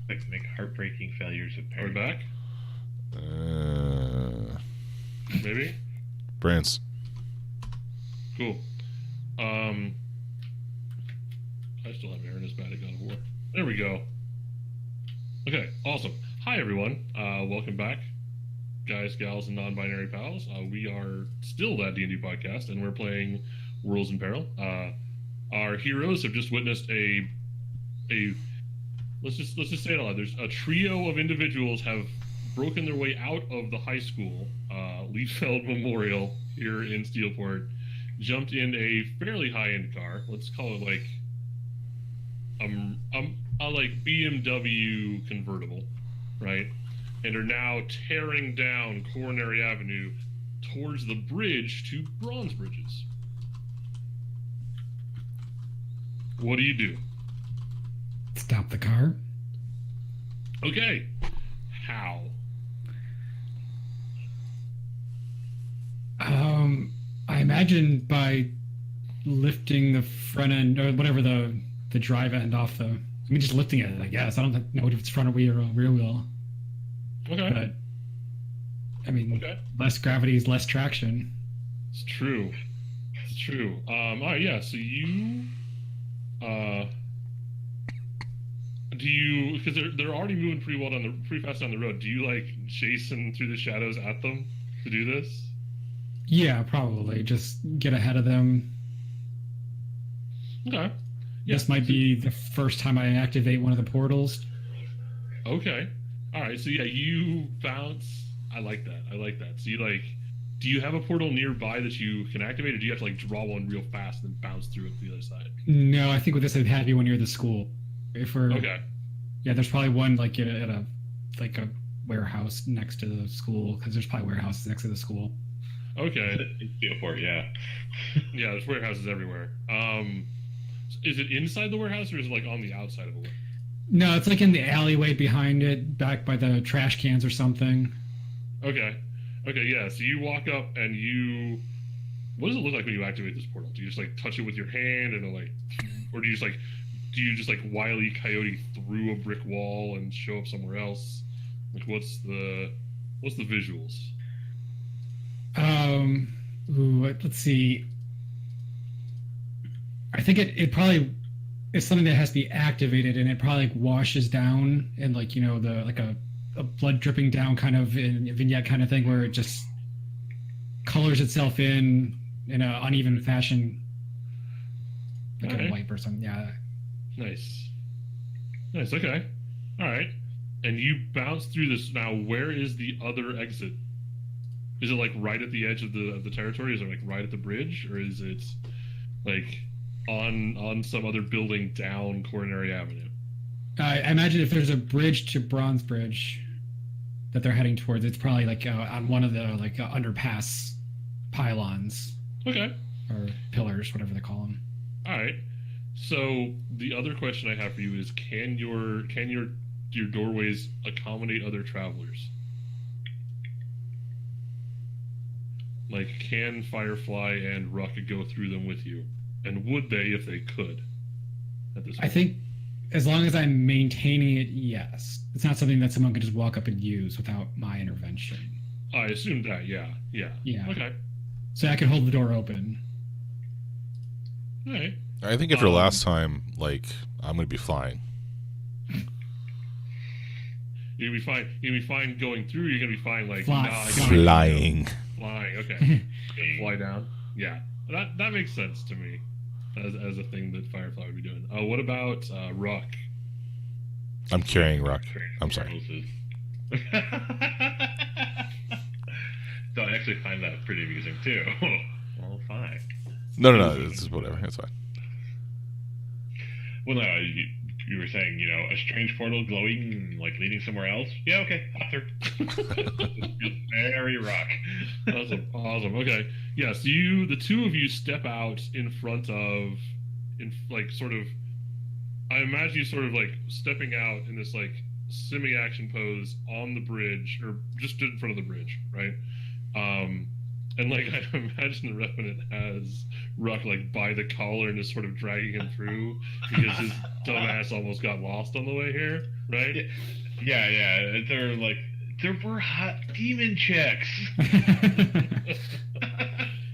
Like make heartbreaking failures of Are we parents. back? Maybe? Prince. Cool. I still have Aaron as bad at God of War. There we go. Okay, awesome. Hi, everyone. Welcome back, guys, gals, and non-binary pals. We are still that D&D podcast, and we're playing Worlds in Peril. Our heroes have just witnessed a let's just say it out loud. There's a trio of individuals have broken their way out of the high school, Leafeld Memorial here in Steelport, jumped in a fairly high-end car. Let's call it like a like BMW convertible, right? And are now tearing down Coronary Avenue towards the bridge to Bronze Bridges. What do you do? Stop the car. Okay. How? I imagine by lifting the front end or whatever the drive end off the. I mean, just lifting it. I guess I don't know if it's front wheel or rear wheel. Okay. But I mean, Okay. less gravity is less traction. It's true. It's true. All right. Yeah. So you, do you? Because they're already moving pretty fast down the road. Do you like chase them through the shadows at them to do this? Yeah, probably just get ahead of them. Okay. This might be the first time I activate one of the portals. Okay. All right. So yeah, you bounce. I like that. So you like, do you have a portal nearby that you can activate, or do you have to like draw one real fast and then bounce through it to the other side? No, I think with this it'd have to be one near the school. If we're Okay. Yeah, there's probably one like at a warehouse next to the school because there's probably warehouses next to the school. Okay. Steelport, yeah. Yeah, there's warehouses everywhere. Is it inside the warehouse or is it like on the outside of the warehouse? No, it's like in the alleyway behind it, back by the trash cans or something. Okay. Okay, yeah. So you walk up and you. What does it look like when you activate this portal? Do you just like touch it with your hand and then like, or do you just like Wile E. Coyote through a brick wall and show up somewhere else? Like what's the visuals? Let's see. I think it probably is something that has to be activated, and it probably like washes down and like the like a blood dripping down kind of in vignette kind of thing where it just colors itself in an uneven fashion, like Okay. a wipe or something. Yeah. Nice. Okay. All right. And you bounce through this. Now, where is the other exit? Is it like right at the edge of the territory? Is it like right at the bridge, or is it like on some other building down Coronary Avenue? I imagine if there's a bridge to Bronze Bridge that they're heading towards, it's probably like on one of the like underpass pylons Okay. or pillars, whatever they call them. All right. So the other question I have for you is: Can your doorways accommodate other travelers? Like, can Firefly and Ruck go through them with you? And would they if they could? At this point? I think as long as I'm maintaining it, yes. It's not something that someone could just walk up and use without my intervention. I assumed that. Yeah. Yeah. Okay. So I can hold the door open. All right. I think after last time, like, I'm going to be flying. You're gonna be fine. You're gonna be fine going through. You're gonna be fine. Like Flying. Flying. Okay. Fly down. Yeah. That makes sense to me, as a thing that Firefly would be doing. What about Ruck? I'm carrying Ruck. I'm sorry. So I actually find that pretty amusing too. Well, fine. No. This is whatever. It's fine. Well, no, you were saying, a strange portal glowing, like leading somewhere else. Yeah, okay, after. Very Rock. Awesome. Okay. Yeah. So the two of you step out in front of, I imagine you sort of like stepping out in this like semi-action pose on the bridge, or just in front of the bridge, right? And like I imagine the Revenant has Ruck like by the collar and is sort of dragging him through because his dumbass almost got lost on the way here, right? Yeah. They're like, there were hot demon checks.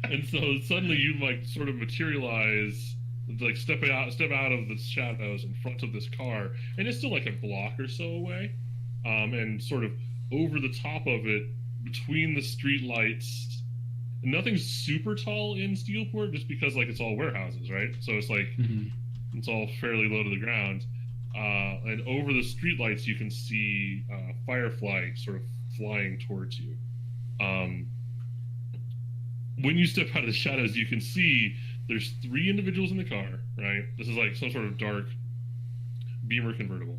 And so suddenly you like sort of materialize, like step out of the shadows in front of this car, and it's still like a block or so away, and sort of over the top of it, between the street lights. Nothing's super tall in Steelport, just because like it's all warehouses, right? So it's like it's all fairly low to the ground, and over the streetlights you can see Firefly sort of flying towards you. When you step out of the shadows, you can see there's 3 individuals in the car, right? This is like some sort of dark Beamer convertible,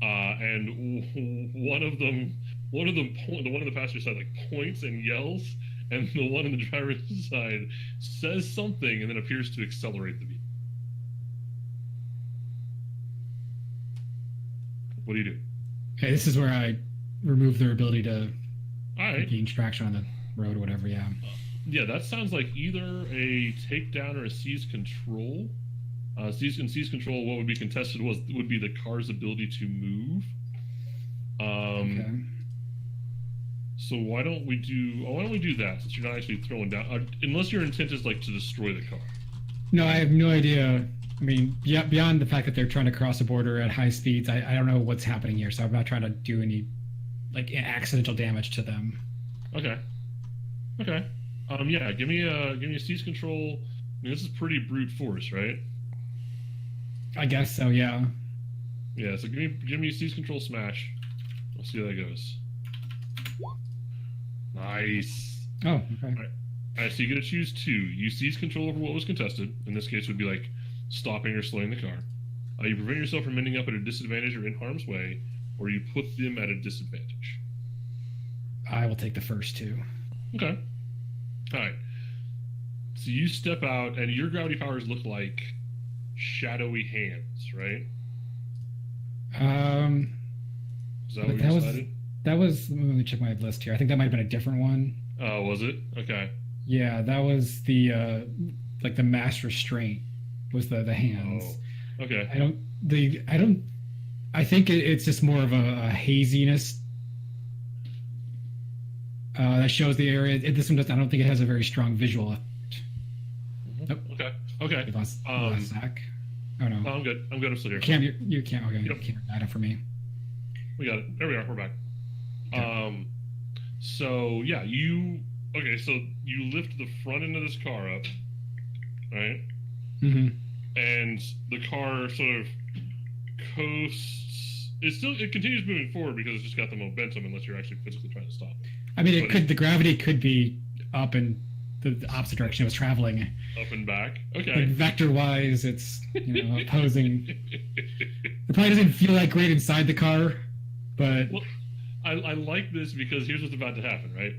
and one of them, the one on the passenger side, like points and yells. And the one on the driver's side says something and then appears to accelerate the vehicle. What do you do? Okay, this is where I remove their ability to Alright. gain traction on the road or whatever, yeah. Yeah, that sounds like either a takedown or a seize control. Seize control, what would be contested would be the car's ability to move. Okay. So why don't we do that, since you're not actually throwing down, unless your intent is like to destroy the car. No, I have no idea. I mean, beyond the fact that they're trying to cross a border at high speeds, I don't know what's happening here, so I'm not trying to do any like accidental damage to them. Okay. Yeah, give me a seize control. I mean, this is pretty brute force, right? I guess so, yeah. Yeah, so give me a seize control smash. We'll see how that goes. Nice. Oh, okay. Alright, so you get to choose 2. You seize control over what was contested. In this case, would be like stopping or slowing the car. You prevent yourself from ending up at a disadvantage or in harm's way, or you put them at a disadvantage. I will take the first 2. Okay. Alright. So you step out, and your gravity powers look like shadowy hands, right? Is that what you decided? That was. Let me check my list here. I think that might have been a different one. Oh, was it? Okay. Yeah, that was the like the mass restraint was the hands. Oh, okay. I think it's just more of a haziness that shows the area. This one does. I don't think it has a very strong visual effect. Nope. Okay. You lost Zach. Oh no. No, I'm good. I'm still here. You can't. Okay. Yep. You can't add it for me. We got it. There we are. We're back. Okay. So yeah, so you lift the front end of this car up, right? Mm-hmm. And the car sort of coasts. It continues moving forward because it's just got the momentum, unless you're actually physically trying to stop it. I mean, the gravity could be up in the opposite direction it was traveling. Up and back. Okay. Like vector-wise, it's opposing. It probably doesn't feel that great inside the car, but. Well, I like this because here's what's about to happen, right?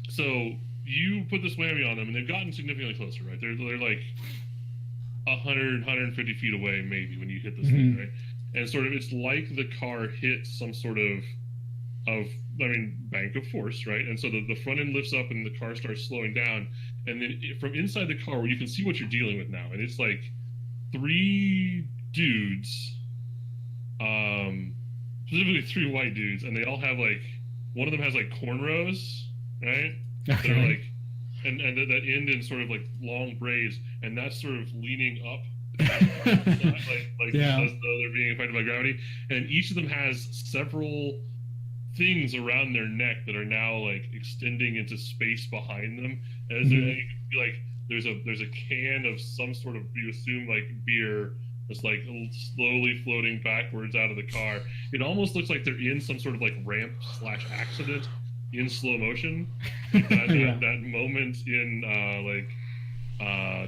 So you put this whammy on them, and they've gotten significantly closer, right? They're like 100, 150 feet away, maybe, when you hit this thing, right? And sort of, it's like the car hits some sort of bank of force, right? And so the front end lifts up, and the car starts slowing down, and then from inside the car, where you can see what you're dealing with now, and it's like 3 dudes, specifically 3 white dudes, and they all have like, one of them has like cornrows, right? Okay. They're like, and that end in sort of like long braids, and that's sort of leaning up, like Yeah. as though they're being affected by gravity. And each of them has several things around their neck that are now like extending into space behind them. As you can feel like there's a can of some sort of, you assume, like beer, just like slowly floating backwards out of the car. It almost looks like they're in some sort of like ramp/accident in slow motion. Like that moment in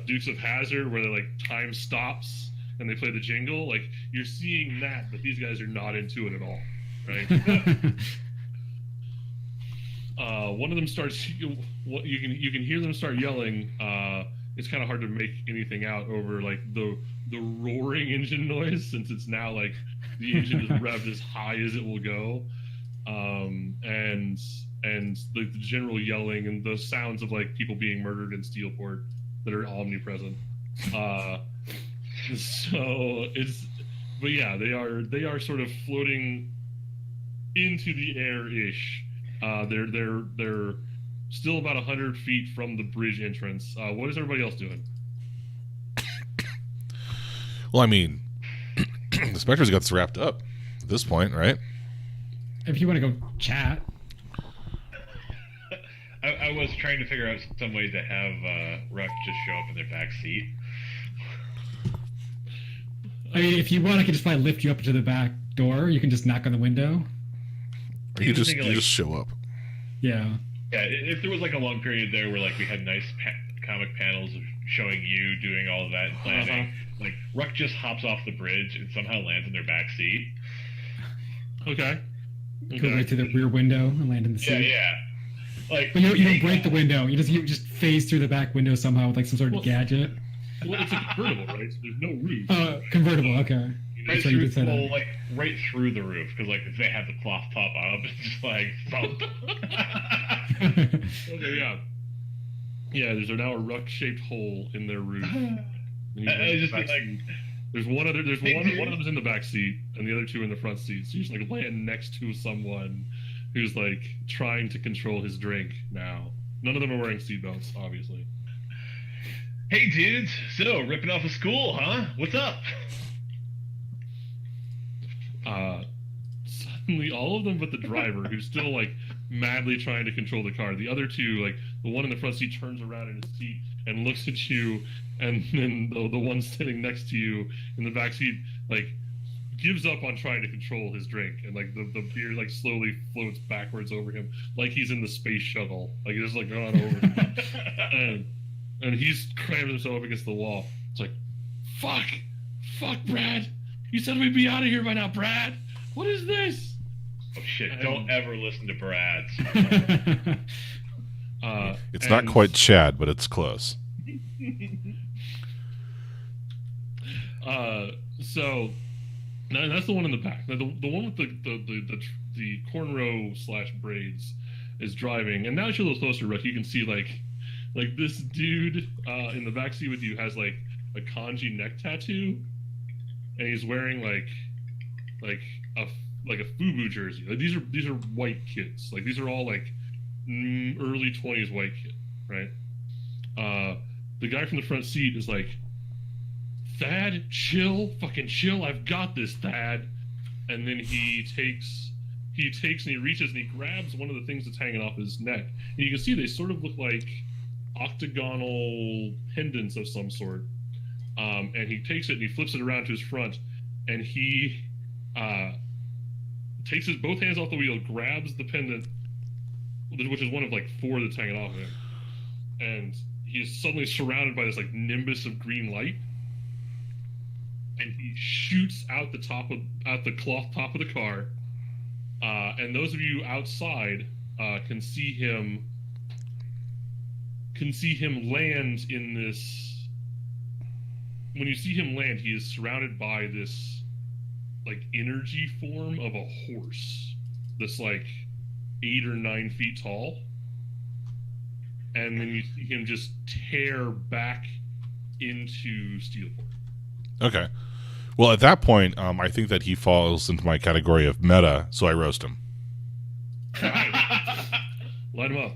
Dukes of Hazzard where like time stops and they play the jingle. Like, you're seeing that, but these guys are not into it at all, right? One of them starts. You can hear them start yelling. It's kind of hard to make anything out over like the roaring engine noise, since it's now like the engine is revved as high as it will go, and and the general yelling and the sounds of like people being murdered in Steelport that are omnipresent. So it's, but yeah, they are sort of floating into the air-ish. They're still about 100 feet from the bridge entrance. What is everybody else doing? Well, I mean, the Spectres got this wrapped up at this point, right? If you want to go chat. I was trying to figure out some way to have Ruck just show up in their back seat. I mean, if you want, I can just probably lift you up to the back door. You can just knock on the window. Or you just show up. Yeah. Yeah, if there was like a long period there where like we had nice comic panels of showing you doing all of that and planning, like Ruck just hops off the bridge and somehow lands in their back seat. Okay. Go right through the rear window and land in the seat. Yeah. Like, but you don't break the window. You just phase through the back window somehow with like some sort of gadget. Well, it's a convertible, right? So there's no roof. Convertible. Okay. Right through, well, like right through the roof, because like if they had the cloth top up, it's just like thump. Okay, yeah. Yeah, there's now a Ruck-shaped hole in their roof. I just like there's one of them's in the back seat, and the other two in the front seat. So you just like land next to someone who's like trying to control his drink now. None of them are wearing seatbelts, obviously. Hey dudes, so ripping off of school, huh? What's up? Suddenly all of them but the driver, who's still like madly trying to control the car. The other two, like the one in the front seat turns around in his seat and looks at you, and then the one sitting next to you in the back seat like gives up on trying to control his drink, and like the beer like slowly floats backwards over him like he's in the space shuttle, like it's like going over him. and he's crammed himself up against the wall. It's like, fuck Brad, you said we'd be out of here by now, Brad. What is this? Oh shit, don't ever listen to Brad's. It's not quite Chad, but it's close. So now that's the one in the back. Now, the one with the cornrow / braids is driving, and now that you're a little closer, Ruck, you can see like this dude in the back seat with you has like a kanji neck tattoo, and he's wearing like a FUBU jersey. Like these are white kids. Like these are all like early 20s white kid, right? The guy from the front seat is like, Thad, fucking chill. I've got this, Thad. And then he takes and he reaches and he grabs one of the things that's hanging off his neck. And you can see they sort of look like octagonal pendants of some sort. And he takes it and he flips it around to his front, and he takes his both hands off the wheel, grabs the pendant, which is one of like 4 that's hanging off of him, and he's suddenly surrounded by this like nimbus of green light, and he shoots out the cloth top of the car, and those of you outside can see him land in this. When you see him land, he is surrounded by this like energy form of a horse that's like 8 or 9 feet tall, and then you see him just tear back into Steelport. Okay. Well, at that point, I think that he falls into my category of meta, so I roast him. Light him up.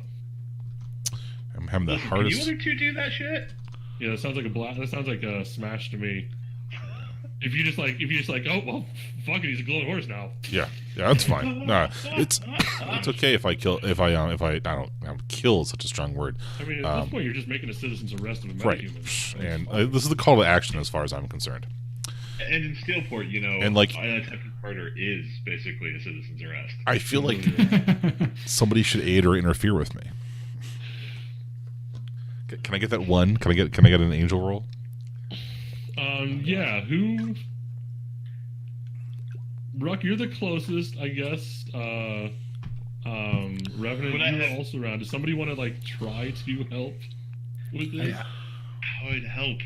I'm having the hardest. Can you other two do that shit? Yeah, that sounds like that sounds like a Smash to me. If you just like, oh well, fuck it, he's a glowing horse now. Yeah, that's fine. No, it's okay if I kill. If I don't kill is such a strong word. I mean, at this point, you're just making a citizen's arrest of a metahuman. Right, and this is the call to action as far as I'm concerned. And in Steelport, you know, and like unattempted murder is basically a citizen's arrest. I feel like somebody should aid or interfere with me. Can I get that one? Can I get an angel roll? Yeah, who? Ruck, you're the closest, I guess. Revenant, you're also around. Does somebody want to like try to help with this? How would help?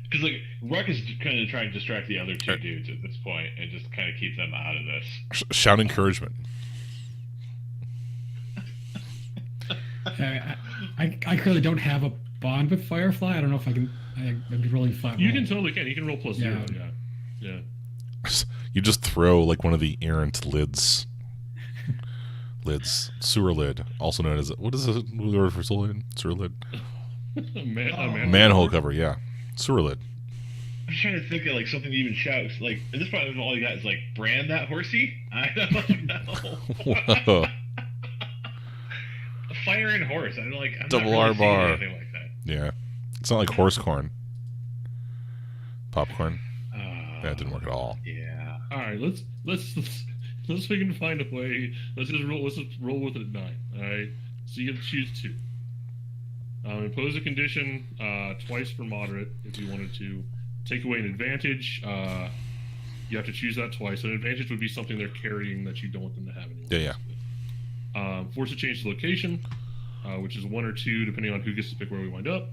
Because like Ruck is kind of trying to distract the other two dudes at this point and just kind of keep them out of this. Shout encouragement. I clearly don't have a bond with Firefly. I don't know if I can. I'd be rolling flat. You roll. can totally can. You can roll plus Yeah. 0. Yeah. You just throw like one of the errant lids. Sewer lid, also known as what is the word for sewer lid? Manhole cover, yeah. Sewer lid. I'm trying to think of like something to even shout. Like at this point, all you got is like brand that horsey. I don't know. Whoa. Fire and horse. I'm like I'm Double not really R seeing bar. anything like that. Yeah. It's not like horse corn. Popcorn. That didn't work at all. Yeah. All right, let's we can find a way. Let's just roll with it at 9. All right, so you get to choose 2. Impose a condition twice for moderate if you wanted to. Take away an advantage. You have to choose that twice. An advantage would be something they're carrying that you don't want them to have anymore. Yeah. Force a change to location, which is 1 or 2 depending on who gets to pick where we wind up.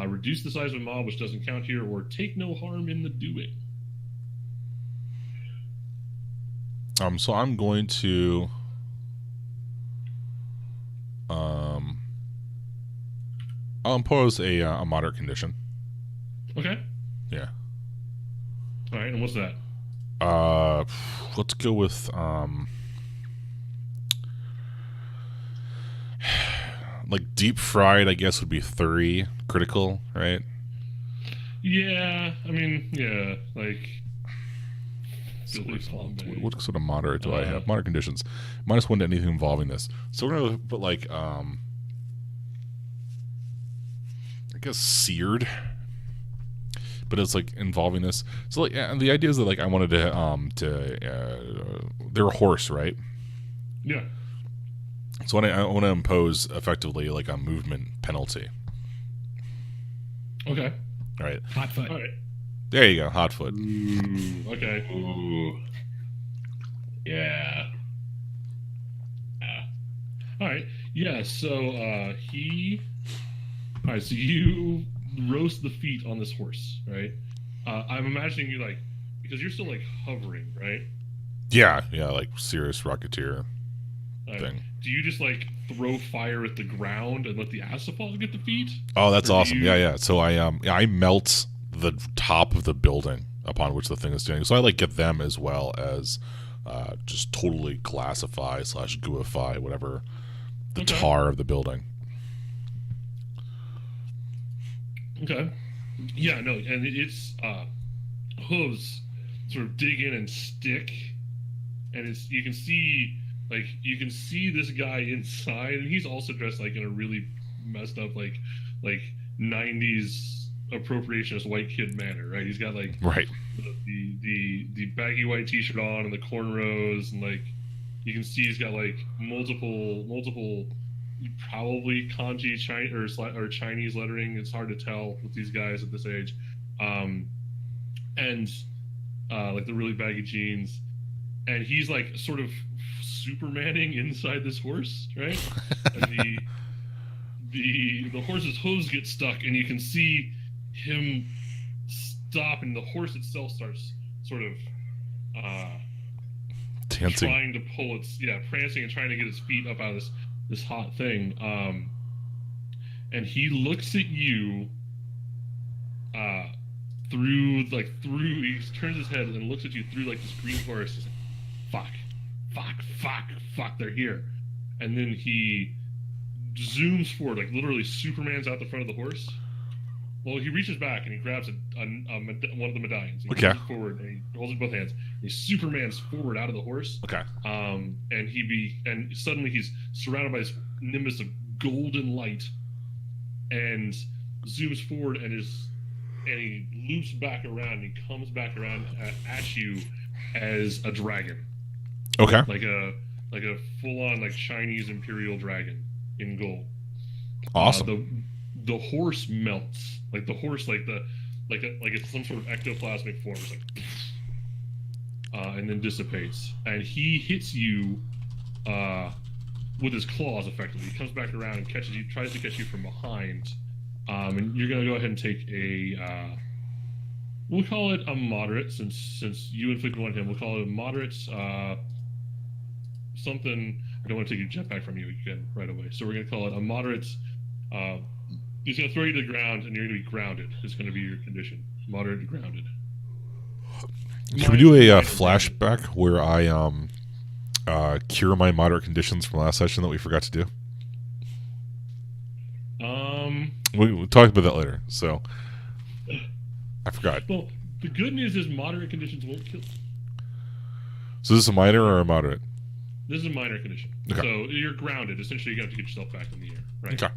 Reduce the size of a mob, which doesn't count here, or take no harm in the doing. So I'm going to I'll impose a moderate condition. Okay. Yeah. All right, and what's that? Let's go with like deep fried, I guess would be 3 critical, right? Yeah, I mean, yeah, like. So what sort of moderate do I have? Moderate conditions. -1 to anything involving this. So we're gonna put like I guess seared. But it's like involving this. So like and the idea is that like I wanted to they're a horse, right? Yeah. So I want to impose effectively like a movement penalty. Okay. All right. Hot foot. All right. There you go. Hot foot. Okay. Ooh. Yeah. All right. Yeah. So he. All right. So you roast the feet on this horse, right? I'm imagining you like because you're still like hovering, right? Yeah. Like serious Rocketeer thing. Do you just like throw fire at the ground and let the asphalt get the feet? Oh, that's Or do awesome. you- Yeah. So I melt the top of the building upon which the thing is standing. So I like get them as well as just totally glassify / gooify whatever the Okay. tar of the building. Okay. Yeah. No. And it's hooves sort of dig in and stick, and it's you can see this guy inside, and he's also dressed like in a really messed up like 90s appropriationist white kid manner, right? He's got like Right. the baggy white t-shirt on and the cornrows, and like you can see he's got like multiple probably kanji or Chinese lettering. It's hard to tell with these guys at this age, and like the really baggy jeans, and he's like sort of Supermaning inside this horse, right? And the horse's hooves get stuck, and you can see him stop, and the horse itself starts sort of Dancing. trying to pull prancing and trying to get its feet up out of this hot thing. And he looks at you he turns his head and looks at you through like this green forest. He's like, fuck, they're here. And then he zooms forward, like literally Superman's out the front of the horse. Well, he reaches back and he grabs one of the medallions. He Okay. pulls it forward and he holds it in both hands. He Superman's forward out of the horse. Okay. And suddenly he's surrounded by this nimbus of golden light, and zooms forward and he loops back around. And he comes back around at you as a dragon, Okay. like a full-on like Chinese imperial dragon in gold. Awesome. The horse melts, like the horse, like it's some sort of ectoplasmic form, it's like, and then dissipates. And he hits you with his claws, effectively. He comes back around and tries to catch you from behind. And you're gonna go ahead and take a we'll call it a moderate, since you inflicted one on him. We'll call it a moderate something. I don't want to take your jetpack from you again right away. So we're going to call it a moderate. He's going to throw you to the ground, and you're going to be grounded. It's going to be your condition. Moderate to grounded. Can we do a flashback where I cure my moderate conditions from last session that we forgot to do? We'll talk about that later. So I forgot. Well, the good news is moderate conditions won't kill. So is this a minor or a moderate? This is a minor condition. Okay. So you're grounded. Essentially, you have to get yourself back in the air, right? Okay.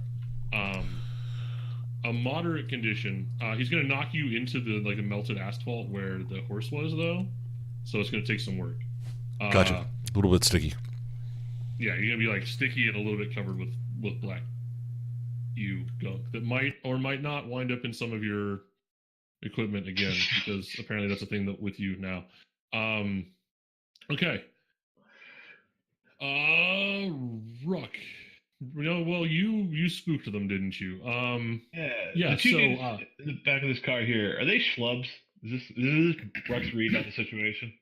A moderate condition. He's going to knock you into the melted asphalt where the horse was, though. So it's going to take some work. Gotcha. A little bit sticky. Yeah, you're going to be like sticky and a little bit covered with black gunk that might or might not wind up in some of your equipment again, because apparently that's a thing that with you now. Okay. Ruck. Well, you spooked them, didn't you? Yeah. The two So, dudes in the back of this car here, are they schlubs? Is this Ruck's read on the situation?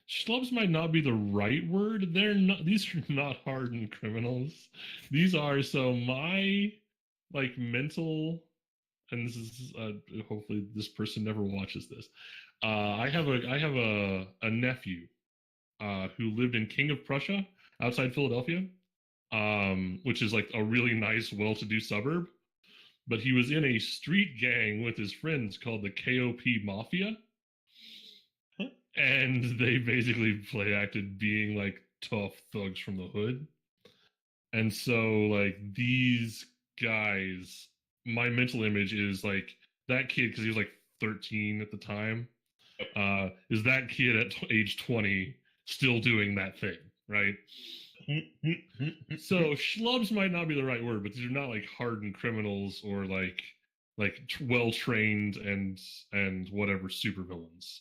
Schlubs might not be the right word. They're not. These are not hardened criminals. These are my mental. And this is hopefully this person never watches this. I have a nephew who lived in King of Prussia outside Philadelphia, which is like a really nice, well-to-do suburb. But he was in a street gang with his friends called the KOP Mafia, and they basically play-acted being like tough thugs from the hood. And so these guys, my mental image is that kid, because he was 13 at the time, is that kid at age 20 still doing that thing, right? So schlubs might not be the right word, but these are not hardened criminals or well trained and whatever supervillains.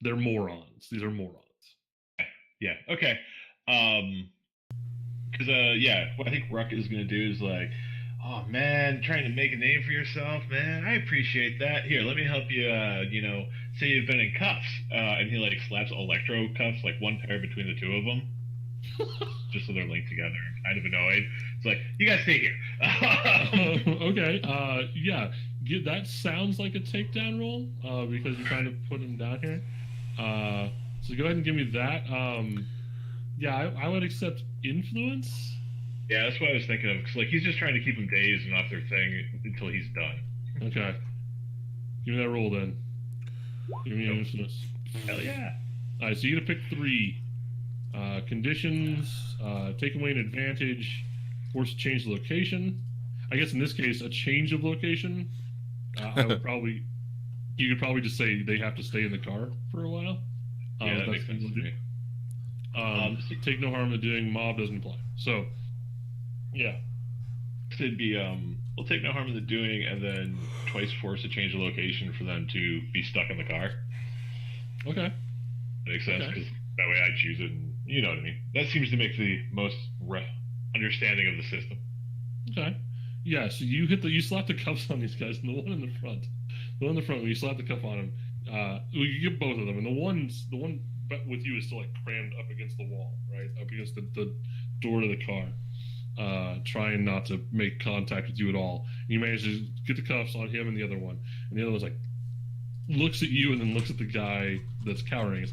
They're morons. These are morons. Yeah. Okay. Because what I think Ruck is gonna do is oh man, trying to make a name for yourself, man. I appreciate that. Here, let me help you. Say you've been in cuffs, and he slaps electro cuffs, one pair between the two of them, just so they're linked together. Kind of annoyed. It's you guys stay here. Okay. Yeah. That sounds like a takedown roll, because you're trying to put him down here. So go ahead and give me that. Yeah, I would accept influence. Yeah, that's what I was thinking of. Because he's just trying to keep them dazed and off their thing until he's done. Okay. Give me that roll then. Give me influence. Hell yeah. All right, so you get to pick 3 conditions. Take away an advantage. Force to change the location. I guess in this case, a change of location. I would probably. You could probably just say they have to stay in the car for a while. Yeah, that makes sense to me. Take no harm in doing. Mob doesn't apply. So, yeah. It'd be we'll take no harm in the doing, and then twice force to change the location for them to be stuck in the car. Okay. Makes sense, because that way I choose it, and you know what I mean. That seems to make the most understanding of the system. Okay. Yeah, so you slap the cuffs on these guys, and the one in the front, when you slap the cuff on him, you get both of them, and the one with you is still crammed up against the wall, right, up against the door to the car, trying not to make contact with you at all. And you manage to get the cuffs on him and the other one, and the other one's looks at you and then looks at the guy that's cowering. It's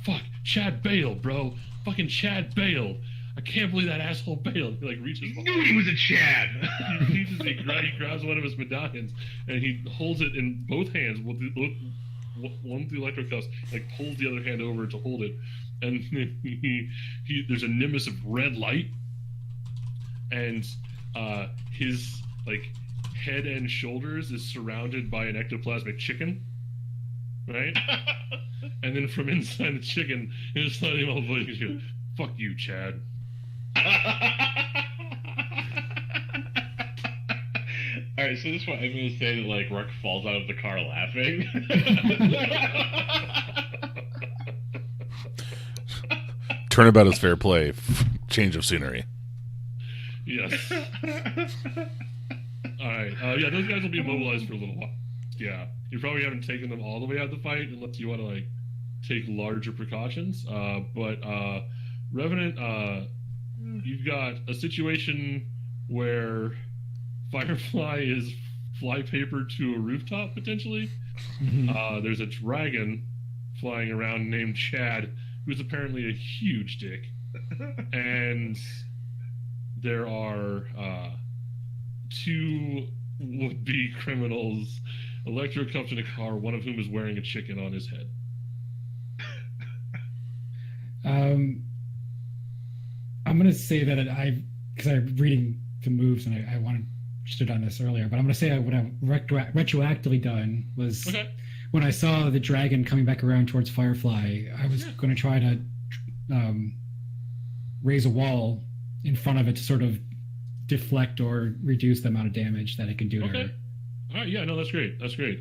fuck, Chad bailed, bro. Fucking Chad bailed. I can't believe that asshole bailed. He reaches. I knew he was a Chad. he grabs one of his medallions and he holds it in both hands, one through the electro cuffs, pulls the other hand over to hold it, and he there's a nimbus of red light, and his head and shoulders is surrounded by an ectoplasmic chicken, right? And then from inside the chicken, his slightly old voice goes, "Fuck you, Chad." Alright, so this is what I'm going to say that, Ruck falls out of the car laughing. Turnabout is fair play. Change of scenery. Yes. Alright, yeah, those guys will be immobilized for a little while. Yeah. You probably haven't taken them all the way out of the fight unless you want to, take larger precautions. But Revenant, you've got a situation where Firefly is flypapered to a rooftop potentially. There's a dragon flying around named Chad, who's apparently a huge dick, and there are two would-be criminals electrocuffed in a car, one of whom is wearing a chicken on his head. I'm gonna say that because I'm reading the moves and I wanted to on this earlier, but I'm gonna say what I've retroactively done was when I saw the dragon coming back around towards Firefly, I was going to try to raise a wall in front of it to sort of deflect or reduce the amount of damage that it can do to her. All right, yeah, no, that's great. That's great.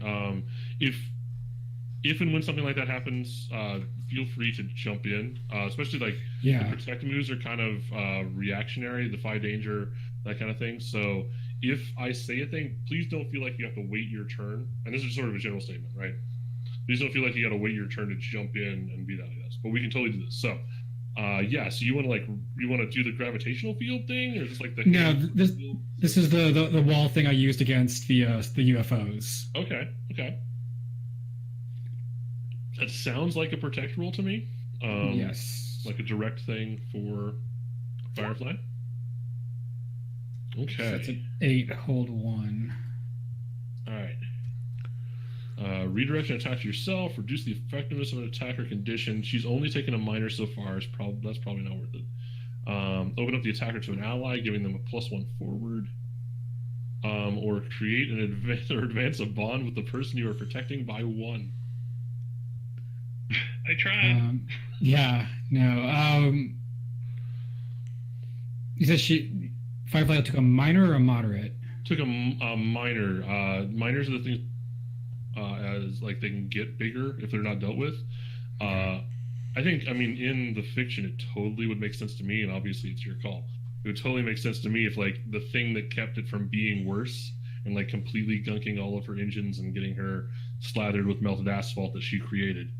If and when something like that happens, feel free to jump in. Especially the protect moves are kind of reactionary, defy danger, that kind of thing. So if I say a thing, please don't feel like you have to wait your turn. And this is sort of a general statement, right? Please don't feel like you got to wait your turn to jump in and be that, I guess. But we can totally do this. So, so you want to do the gravitational field thing, or just like the this is the wall thing I used against the UFOs. Okay. That sounds like a protect roll to me. Yes. Like a direct thing for Firefly. Okay. So that's an 8, hold 1. All right. Redirection attack to yourself. Reduce the effectiveness of an attack or condition. She's only taken a minor so far. That's probably not worth it. Open up the attacker to an ally, giving them a +1 forward. Or create an advance a bond with the person you are protecting by 1. I tried. You said Firefly took a minor or a moderate? Took a minor. Minors are the things as like they can get bigger if they're not dealt with. I think, in the fiction, it totally would make sense to me, and obviously it's your call. It would totally make sense to me if like the thing that kept it from being worse and like completely gunking all of her engines and getting her slathered with melted asphalt that she created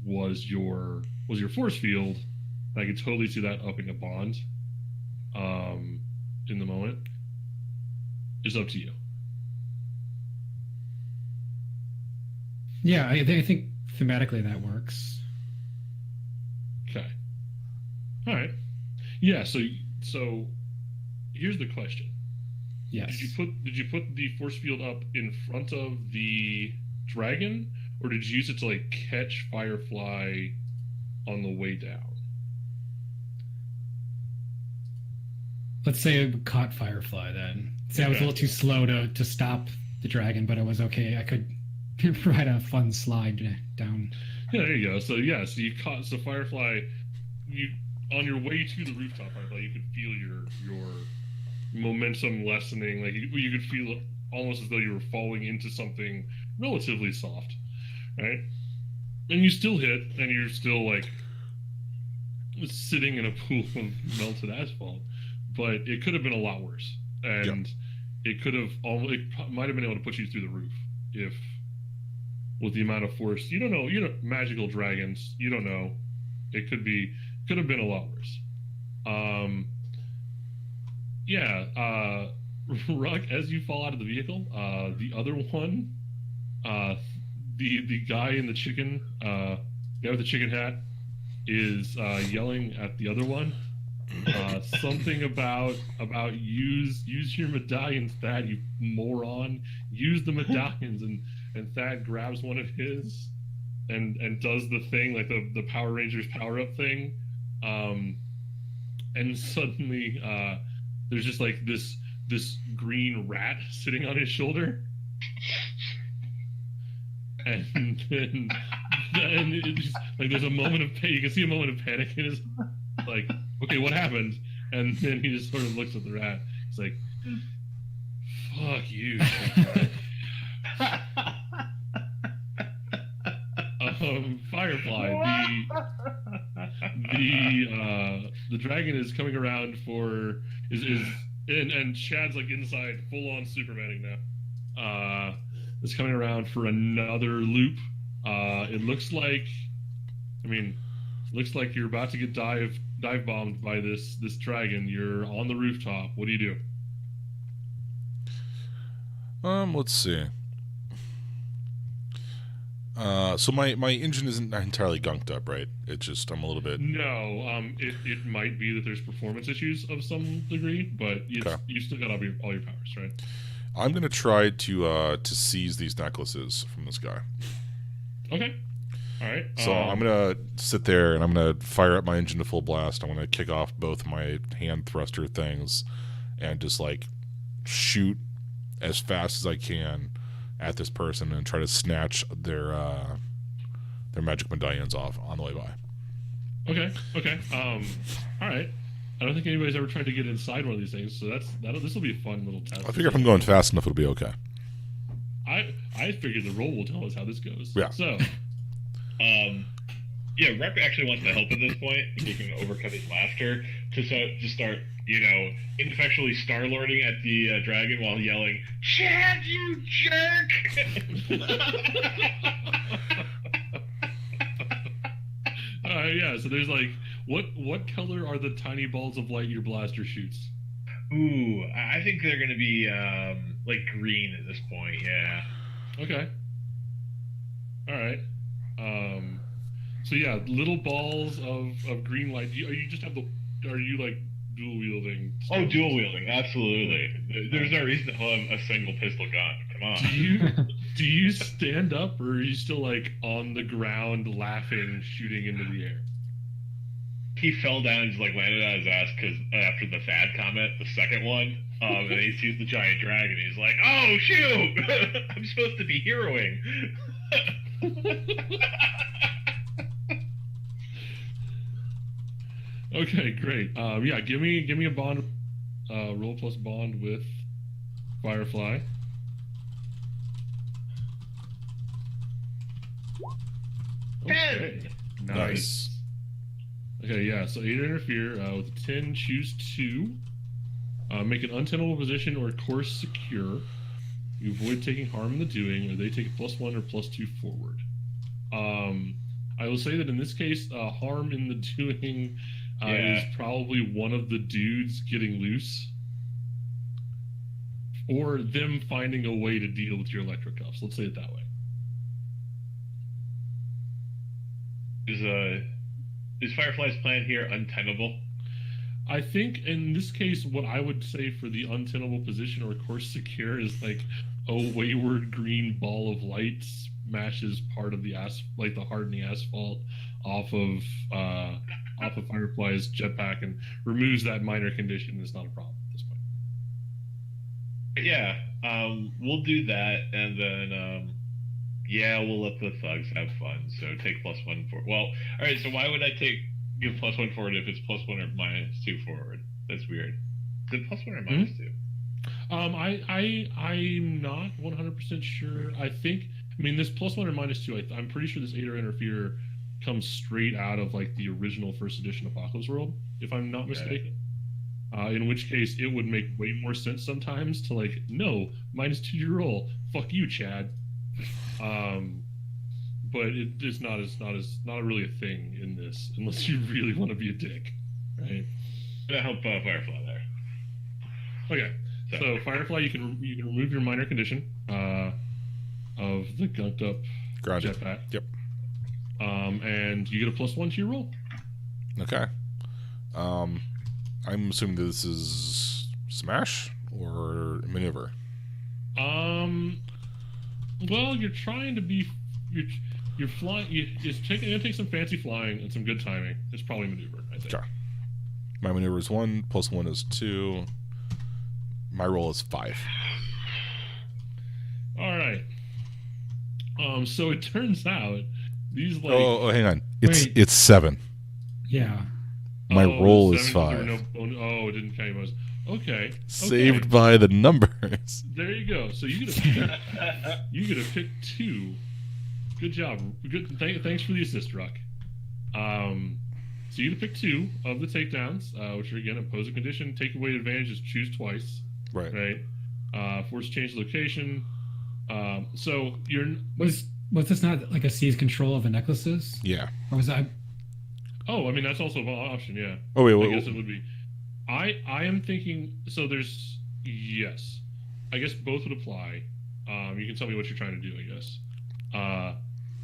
was your force field. And I could totally see that upping a bond in the moment. It's up to you. Yeah, I think thematically that works. Okay. All right. Yeah. So here's the question. Yes. Did you put the force field up in front of the dragon, or did you use it to like catch Firefly on the way down? Let's say it caught Firefly then. Say I was a little too slow to stop the dragon, but it was okay. I could ride a fun slide down. Yeah, there you go. So you caught Firefly. You on your way to the rooftop, Firefly, you could feel your momentum lessening. Like you could feel almost as though you were falling into something relatively soft, right? And you still hit, and you're still like sitting in a pool of melted asphalt. But it could have been a lot worse, and it might have been able to put you through the roof if, with the amount of force. You don't know. Magical dragons. You don't know. It could have been a lot worse. Ruck, as you fall out of the vehicle, the other one, the guy in the chicken, guy with the chicken hat, is yelling at the other one. Something about use your medallions, Thad, you moron. Use the medallions, and Thad grabs one of his and does the thing, like the Power Rangers power up thing. And suddenly there's just like this green rat sitting on his shoulder. And then it just, like, there's a moment of you can see a moment of panic in his, like, okay, what happened? And then he just sort of looks at the rat. He's like, fuck you. Firefly, the dragon is coming around and Chad's like inside, full on Supermaning now. Is coming around for another loop. It looks like, you're about to get dive bombed by this dragon. You're on the rooftop. What do you do? Let's see. So my engine isn't entirely gunked up, right? It's just I'm a little bit. No, it might be that there's performance issues of some degree, but you still got all your powers, right? I'm gonna try to seize these necklaces from this guy. Okay. All right. So I'm gonna sit there and I'm gonna fire up my engine to full blast. I'm gonna kick off both my hand thruster things, and just like shoot as fast as I can at this person and try to snatch their magic medallions off on the way by. Okay. All right. I don't think anybody's ever tried to get inside one of these things, so this will be a fun little test. I figure if I'm going fast enough, it'll be okay. I figure the roll will tell us how this goes. Yeah. So, yeah, Rep actually wants to help at this point. He can overcome his laughter to start, ineffectually star-lording at the dragon while yelling, "Chad, you jerk!" Yeah. So there's like, what color are the tiny balls of light your blaster shoots? Ooh, I think they're gonna be like green at this point. Yeah. Okay. All right. So yeah, little balls of green light. Are you like dual wielding? Oh, dual wielding, absolutely. There's no reason to have a single pistol gun. Come on. Do you stand up, or are you still like on the ground laughing, shooting into the air? He fell down and just like landed on his ass because after the Thad comment, the second one, and he sees the giant dragon. He's like, "Oh shoot! I'm supposed to be heroing." Okay, great. Yeah, give me a bond, roll plus bond with Firefly. Okay, nice. Okay, yeah. So 8 interfere with a 10. Choose 2. Make an untenable position or course secure. You avoid taking harm in the doing, or they take a +1 or +2 forward. I will say that in this case, harm in the doing is probably one of the dudes getting loose, or them finding a way to deal with your electric cuffs. Let's say it that way. Is Firefly's plan here untenable? I think in this case, what I would say for the untenable position or course secure is like a wayward green ball of light smashes part of the the hardening asphalt off of Firefly's jetpack and removes that minor condition. It's not a problem at this point. Yeah, we'll do that, and then we'll let the thugs have fun. So take +1 for. Well, all right. So why would I give +1 forward if it's +1 or -2 forward? That's weird. Is it +1 or -2? I'm not 100% sure. I mean, this +1 or -2. I'm pretty sure this 8 or interfere comes straight out of like the original first edition Apocalypse World, if I'm not mistaken. In which case, it would make way more sense sometimes to like, no, -2 to your roll. Fuck you, Chad. But it's not really a thing in this, unless you really want to be a dick, right? Gonna help Firefly there. Okay, so Firefly, you can remove your minor condition of the gunked up jetpack. Yep. And you get a +1 to your roll. Okay. I'm assuming that this is smash or maneuver. Well, you're trying to be you're flying. It's gonna take some fancy flying and some good timing. It's probably maneuver, I think. Sure. My maneuver is 1, +1 is 2. My roll is 5. All right. So it turns out these like. Oh, hang on. It's 7. Yeah. My roll is 5. it didn't count your bonus. Okay. Saved by the numbers. There you go. So you get a pick 2. Good job. Good. Thanks for the assist, Ruck. So you get to pick 2 of the takedowns, which are again opposing condition. Take away advantages. Choose twice. Right. Right. Force change location. So you're. Was this not like a seize control of the necklaces? Yeah. Or was that? Oh, I mean that's also an option. Yeah. Oh wait, I guess it would be. I am thinking. So there's yes. I guess both would apply. You can tell me what you're trying to do. I guess.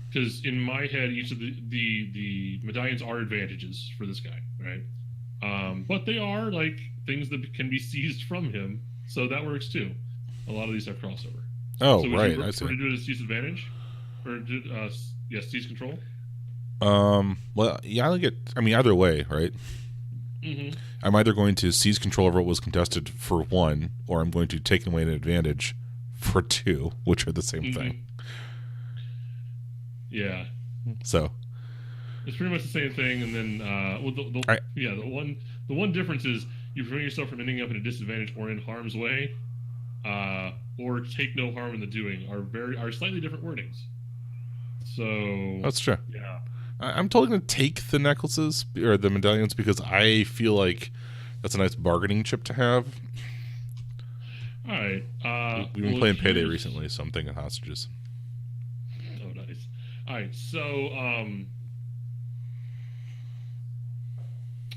Because in my head, each of the medallions are advantages for this guy, right? But they are like things that can be seized from him, so that works too. A lot of these have crossover. Oh, so would right. You I prefer see. to do it as seize advantage, or seize control? Well, yeah, I get. I mean, either way, right? Mm-hmm. I'm either going to seize control over what was contested for 1, or I'm going to take away an advantage for 2, which are the same thing. Yeah. So It's pretty much the same thing, and then the one difference is you prevent yourself from ending up in a disadvantage or in harm's way, or take no harm in the doing are slightly different wordings. So that's true. Yeah. I'm totally going to take the necklaces or the medallions because I feel like that's a nice bargaining chip to have. All right. We've been playing Payday recently, so I'm thinking hostages. Oh, nice. All right. So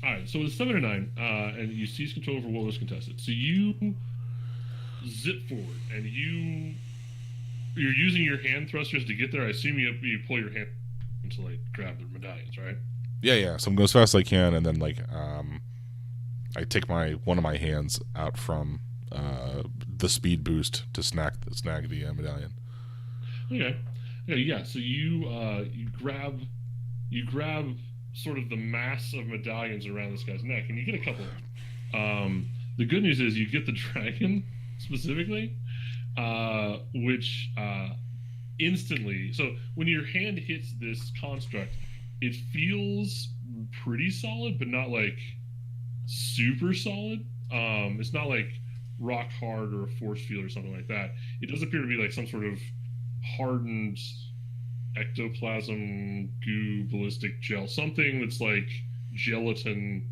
all right. So it's 7 or 9, and you seize control over what was contested. So you zip forward, and you're using your hand thrusters to get there. I assume you pull your hand to like grab the medallions, right? Yeah. So I'm going as fast as I can, and then like I take one of my hands out from the speed boost to snag the medallion. Okay. Yeah. So you grab sort of the mass of medallions around this guy's neck, and you get a couple of them. The good news is you get the dragon specifically, which instantly. So when your hand hits this construct, it feels pretty solid, but not like super solid. It's not like rock hard or a force field or something like that. It does appear to be like some sort of hardened ectoplasm goo ballistic gel, something that's like gelatin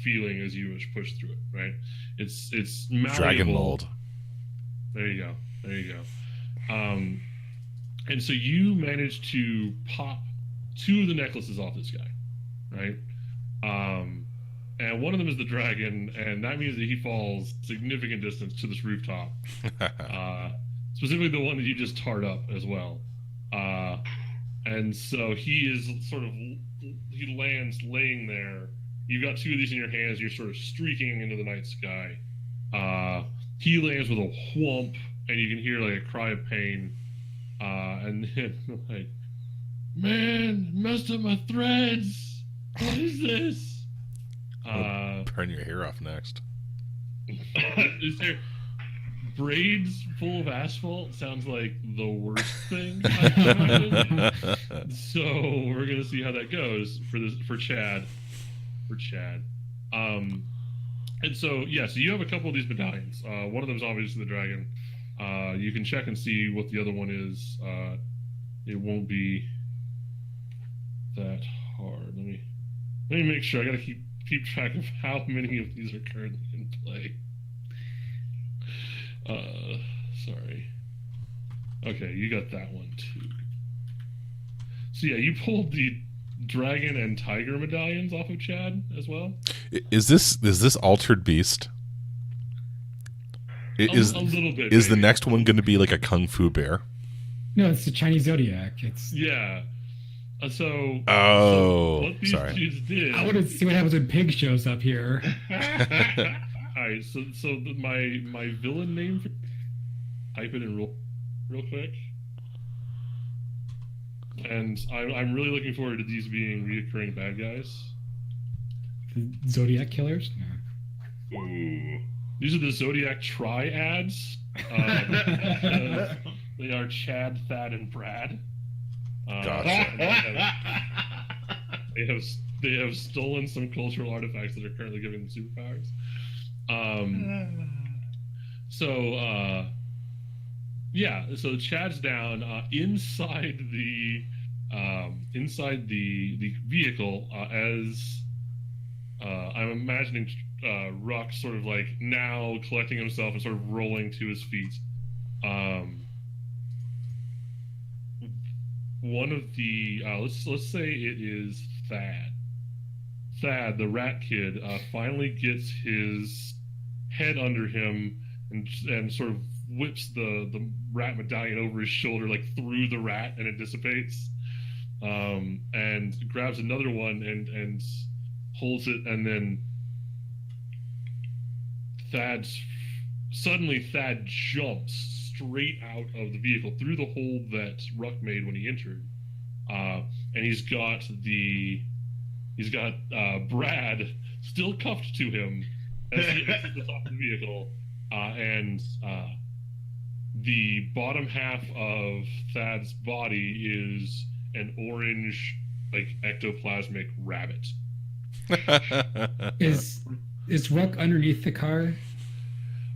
feeling as you push through it, right? It's malleable. Dragon mold. There you go. And so you manage to pop 2 of the necklaces off this guy, right? And one of them is the dragon, and that means that he falls significant distance to this rooftop. Specifically the one that you just tarred up as well. And so he lands laying there. You've got 2 of these in your hands. You're sort of streaking into the night sky. He lands with a whomp, and you can hear like a cry of pain. And then like, man, messed up my threads. What is this? Burn your hair off next. Is there braids full of asphalt? Sounds like the worst thing I can imagine. So we're gonna see how that goes for Chad. And so so you have a couple of these medallions. One of them is obviously the dragon. You can check and see what the other one is. It won't be that hard. Let me make sure. I gotta keep track of how many of these are currently in play. Sorry. Okay, you got that one too. So yeah, you pulled the dragon and tiger medallions off of Chad as well. Is this Altered Beast? A little bit. Is the maybe. next one going to be like a kung fu bear? No, it's the Chinese zodiac. It's Yeah. So what these sorry. dudes did. I want to see what happens when Pig shows up here. Alright, so my villain name, type it in real quick, and I'm really looking forward to these being reoccurring bad guys. Zodiac killers. Ooh. These are the Zodiac triads. They are Chad, Thad, and Brad. Gotcha. They have stolen some cultural artifacts that are currently giving them superpowers. So Chad's down inside the vehicle as I'm imagining Ruck sort of like now collecting himself and sort of rolling to his feet. one of the let's say it is Thad. Thad, the rat kid, finally gets his head under him and sort of whips the rat medallion over his shoulder, like through the rat, and it dissipates. And grabs another one and holds it, and then Thad jumps straight out of the vehicle through the hole that Ruck made when he entered, and he's got Brad still cuffed to him as he exits the top of the vehicle, and the bottom half of Thad's body is an orange, like, ectoplasmic rabbit. Is Ruck underneath the car?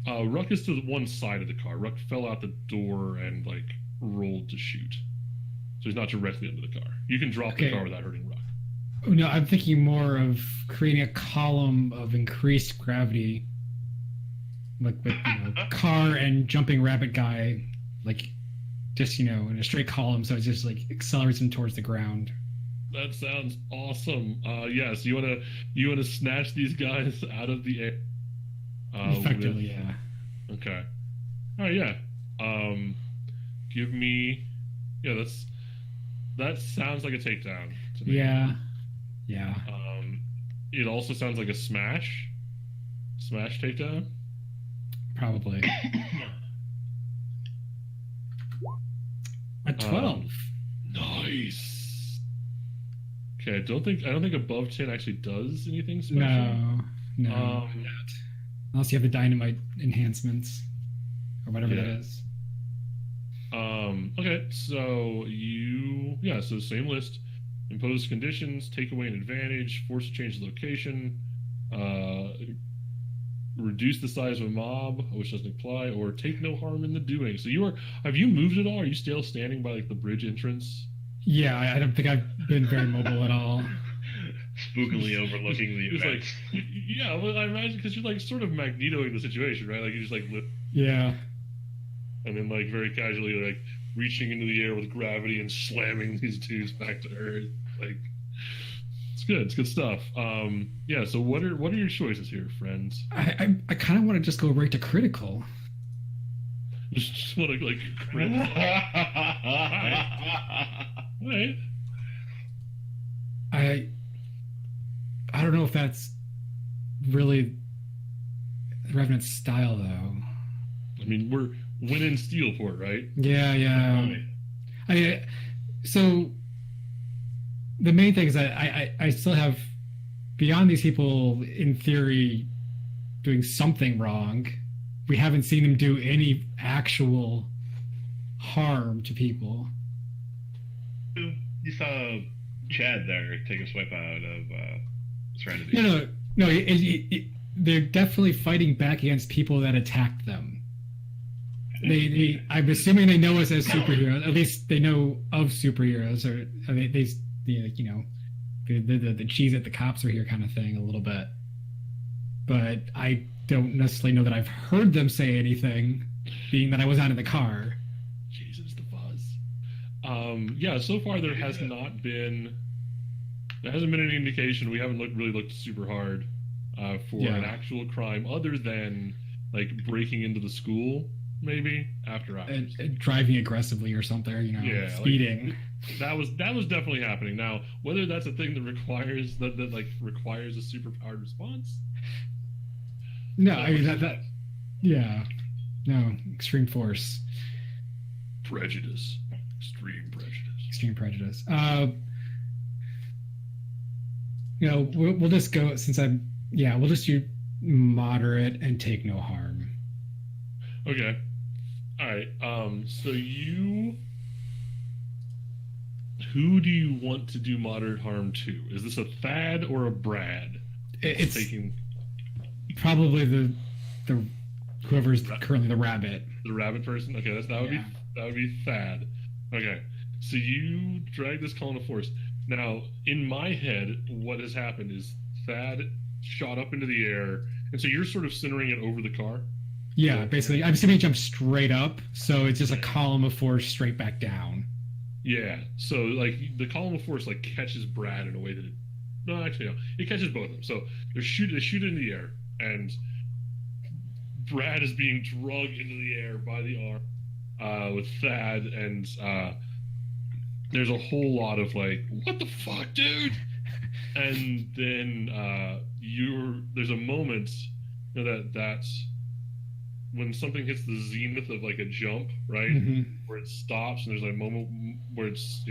Ruck is to one side of the car. Ruck fell out the door and, like, rolled to shoot. So he's not directly under the car. You can drop the car without hurting Ruck. No, I'm thinking more of creating a column of increased gravity, like with car and jumping rabbit guy, like just in a straight column, so it just like accelerates him towards the ground. That sounds awesome. Yes, you wanna snatch these guys out of the air. Effectively, yeah. Okay. All right, yeah. Give me. Yeah, that sounds like a takedown to me. Yeah. It also sounds like a smash takedown. Probably. A 12. Nice. Okay, I don't think above 10 actually does anything special. No. Unless you have the dynamite enhancements or whatever that is. Okay, so so same list. Impose conditions, take away an advantage, force to change the location, reduce the size of a mob, which doesn't apply, or take no harm in the doing. So have you moved at all? Are you still standing by like the bridge entrance? Yeah, I don't think I've been very mobile at all. Spookily overlooking the events. Like, yeah, well, I imagine because you're like sort of Magnetoing the situation, right? Like you just like yeah, and then like very casually like reaching into the air with gravity and slamming these dudes back to Earth. Like it's good stuff. Yeah. So what are your choices here, friends? I kind of want to just go right to critical. Just want to like critical. All right. I don't know if that's really Revenant's style, though. I mean, we're winning Steelport, right? Yeah. So the main thing is that I still have, beyond these people, in theory, doing something wrong, we haven't seen them do any actual harm to people. You saw Chad there take a swipe out of Serenity. No. They're definitely fighting back against people that attacked them. I'm assuming they know us as superheroes. At least they know of superheroes, or the cheese at the cops are here kind of thing a little bit. But I don't necessarily know that I've heard them say anything, being that I was out of the car. Jesus, the buzz. Yeah. So far, there hasn't been any indication. We haven't really looked super hard for an actual crime, other than like breaking into the school, maybe after hours, and driving aggressively or something. Speeding. Like, that was definitely happening. Now, whether that's a thing that requires requires a superpowered response. No, I mean yeah. No, extreme force. Prejudice. Extreme prejudice. We'll just go, we'll just do moderate and take no harm. Okay. All right. So who do you want to do moderate harm to? Is this a Thad or a Brad? It's probably the whoever's currently the rabbit. The rabbit person. Okay, that would be Thad. Okay. So you drag this column of force. Now, in my head, what has happened is Thad shot up into the air, and so you're sort of centering it over the car? Yeah, basically. I'm assuming he jumped straight up, so it's just a column of force straight back down. Yeah. So like the column of force like catches Brad in a way that it catches both of them. So they shoot in the air, and Brad is being drugged into the air by the arm with Thad, and there's a whole lot of like, what the fuck, dude? And then there's a moment that's when something hits the zenith of like a jump, right? Mm-hmm. Where it stops, and there's like a moment where it's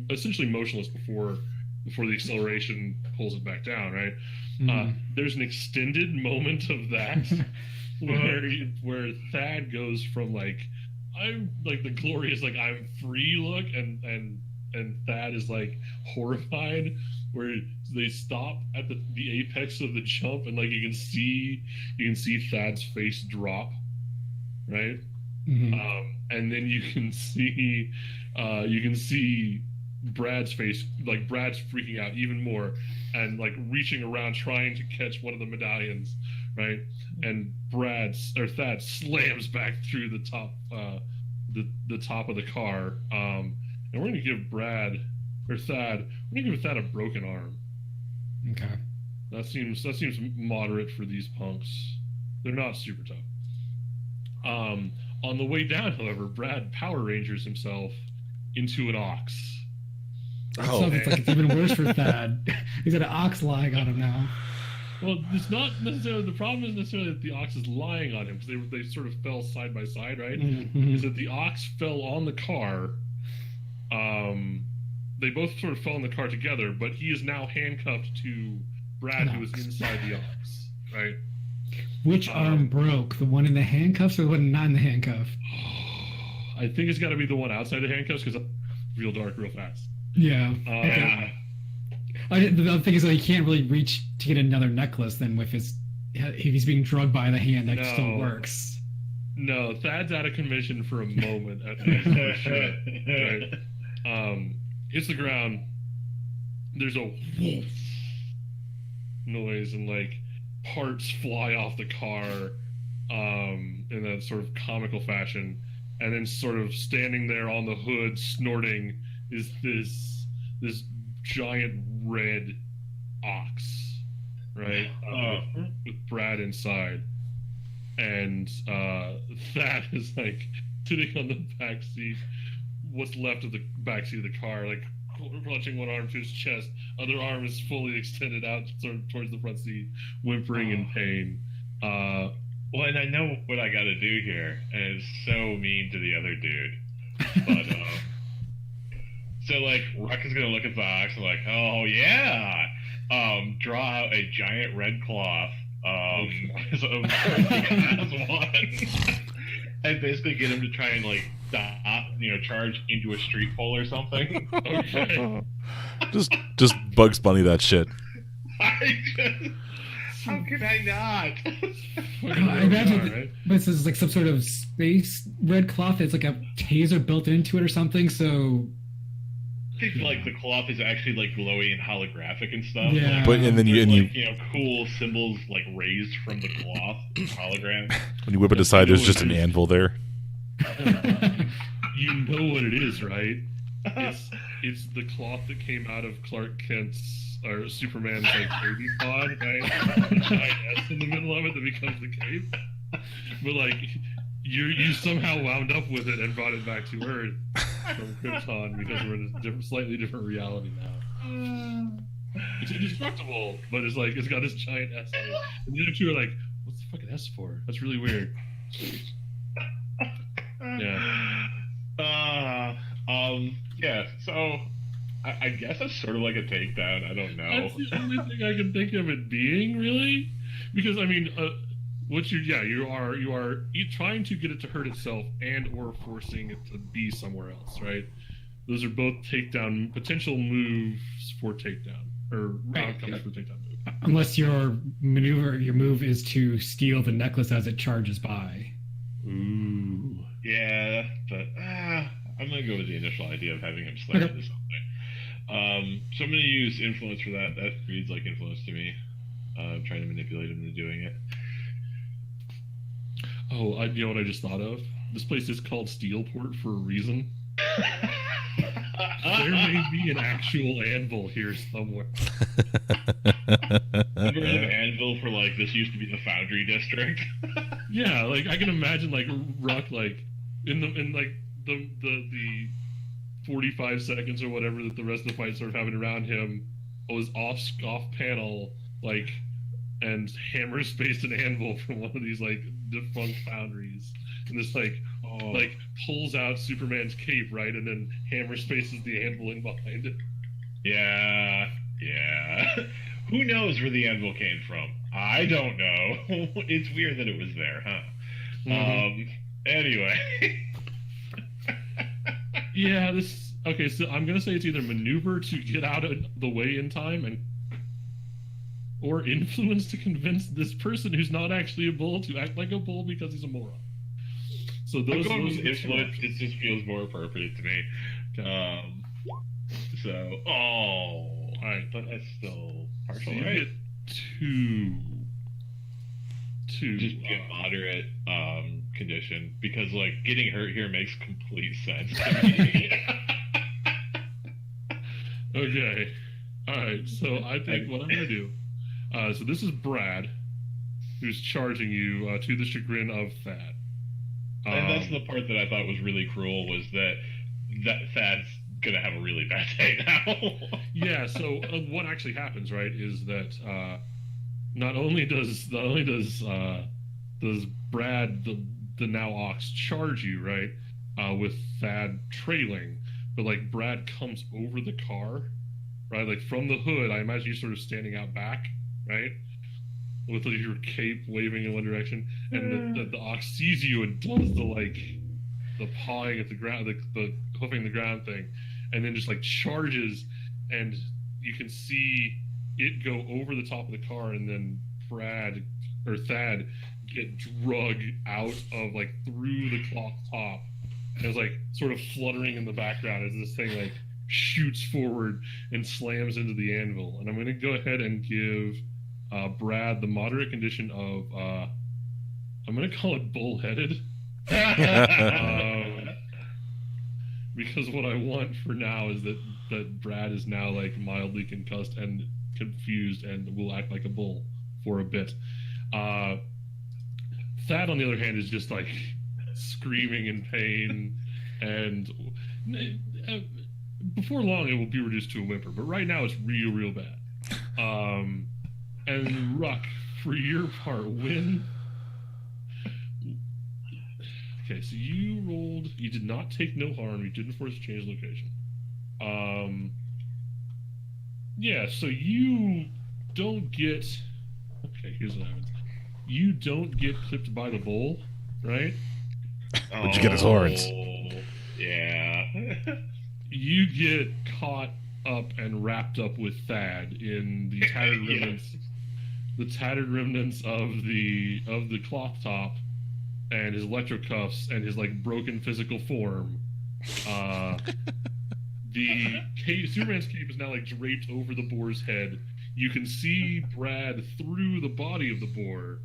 essentially motionless before the acceleration pulls it back down, right? Mm-hmm. There's an extended moment of that where Thad goes from like, I'm like the glorious like I'm free look, and Thad is like horrified, where they stop at the apex of the jump, and like you can see Thad's face drop, right? Mm-hmm. And then you can see Brad's face, like Brad's freaking out even more, and like reaching around trying to catch one of the medallions, right? And Thad slams back through the top the top of the car, and we're gonna give Thad a broken arm. Okay. That seems moderate for these punks. They're not super tough. On the way down, however, Brad Power Rangers himself into an ox. That sounds like it's even worse for Thad. He's got an ox lying on him now. Well, it's not necessarily the problem. Isn't necessarily that the ox is lying on him, because they sort of fell side by side, right? Mm-hmm. Is that the ox fell on the car. They both sort of fell in the car together, but he is now handcuffed to Brad, who is inside the ox, right? Which arm broke? The one in the handcuffs or the one not in the handcuff? I think it's got to be the one outside the handcuffs, because it's real dark real fast. Yeah. Okay. The other thing is that he can't really reach to get another necklace. Then if he's being drugged by the hand, that still works. No, Thad's out of commission for a moment. I think for sure. Right? Hits the ground. There's a whoosh noise, and like parts fly off the car in that sort of comical fashion, and then sort of standing there on the hood snorting is this giant red ox, right? With Brad inside, and Thad is like sitting on the back seat, what's left of the back seat of the car, like clutching one arm to his chest, other arm is fully extended out sort of towards the front seat, whimpering in pain. Well, and I know what I got to do here, and it's so mean to the other dude, but so like Ruck is gonna look at the ox and like, oh yeah, draw out a giant red cloth, so and basically get him to try and like stop, charge into a street pole or something. Okay. just Bugs Bunny that shit. How could I not? I imagine this is like some sort of space red cloth. It's like a taser built into it or something. So I think like the cloth is actually like glowy and holographic and stuff. Yeah. But and then you cool symbols like raised from the cloth hologram. When you whip it aside, there's just an anvil there. You know what it is, right? It's the cloth that came out of Clark Kent's or Superman's like baby pod, right? The giant S in the middle of it that becomes the cape. But like you somehow wound up with it and brought it back to Earth from Krypton, because we're in a slightly different reality now. It's indestructible, but it's like it's got this giant S on it. And the other two are like, what's the fucking S for? That's really weird. Yeah. Yeah, so I guess that's sort of like a takedown. I don't know. That's the only thing I can think of it being, really, because I mean, you are trying to get it to hurt itself and or forcing it to be somewhere else, right? Those are both takedown potential moves for takedown or outcomes for takedown move. Unless your move is to steal the necklace as it charges by. Ooh. Yeah, but I'm gonna go with the initial idea of having him slam into something. So I'm gonna use influence for that. That reads like influence to me. Trying to manipulate him into doing it. Oh, you know what I just thought of? This place is called Steelport for a reason. There may be an actual anvil here somewhere. A version of anvil for like this used to be the Foundry District. Yeah, like I can imagine like Ruck like in like the 45 seconds or whatever that the rest of the fight sort of happened around him was off panel like and hammer spaced an anvil from one of these like defunct foundries and this like pulls out Superman's cape, right, and then hammer spaces the anvil in behind it. Yeah. Who knows where the anvil came from? I don't know. It's weird that it was there, huh? Mm-hmm. Anyway. Yeah, okay, so I'm gonna say it's either maneuver to get out of the way in time or influence to convince this person who's not actually a bull to act like a bull because he's a moron. So those influence, it just feels more appropriate to me. Okay. Alright, but that's still partially so right. Get two. Just be a moderate condition because like getting hurt here makes complete sense to me. Okay. Alright, so I think what I'm gonna do. So this is Brad, who's charging you to the chagrin of Thad. And that's the part that I thought was really cruel was that Thad's gonna have a really bad day now. Yeah. So what actually happens, right, is that not only does Brad the now Ox charge you, right, with Thad trailing, but like Brad comes over the car, right, like from the hood. I imagine you sort of standing out back, right, with your cape waving in one direction, and the Ox sees you and does the pawing at the ground, the hoofing the ground thing, and then just like charges, and you can see it go over the top of the car, and then Thad get drug out of like through the cloth top, and it's like sort of fluttering in the background as this thing like shoots forward and slams into the anvil. And I'm going to go ahead and give Brad the moderate condition of I'm going to call it bullheaded. Because what I want for now is that Brad is now like mildly concussed and confused and will act like a bull for a bit. Thad, on the other hand, is just like screaming in pain, and before long it will be reduced to a whimper. But right now it's real bad. And Ruck, for your part, win. Okay, so you rolled. You did not take no harm. You didn't force a change location. Yeah, so you don't get. Okay, here's what happens. You don't get clipped by the bull, right? But you get his horns. Yeah. You get caught up and wrapped up with Thad in the tattered remnants. The tattered remnants of the cloth top, and his electrocuffs, and his like broken physical form. The Superman's cape is now like draped over the boar's head. You can see Brad through the body of the boar,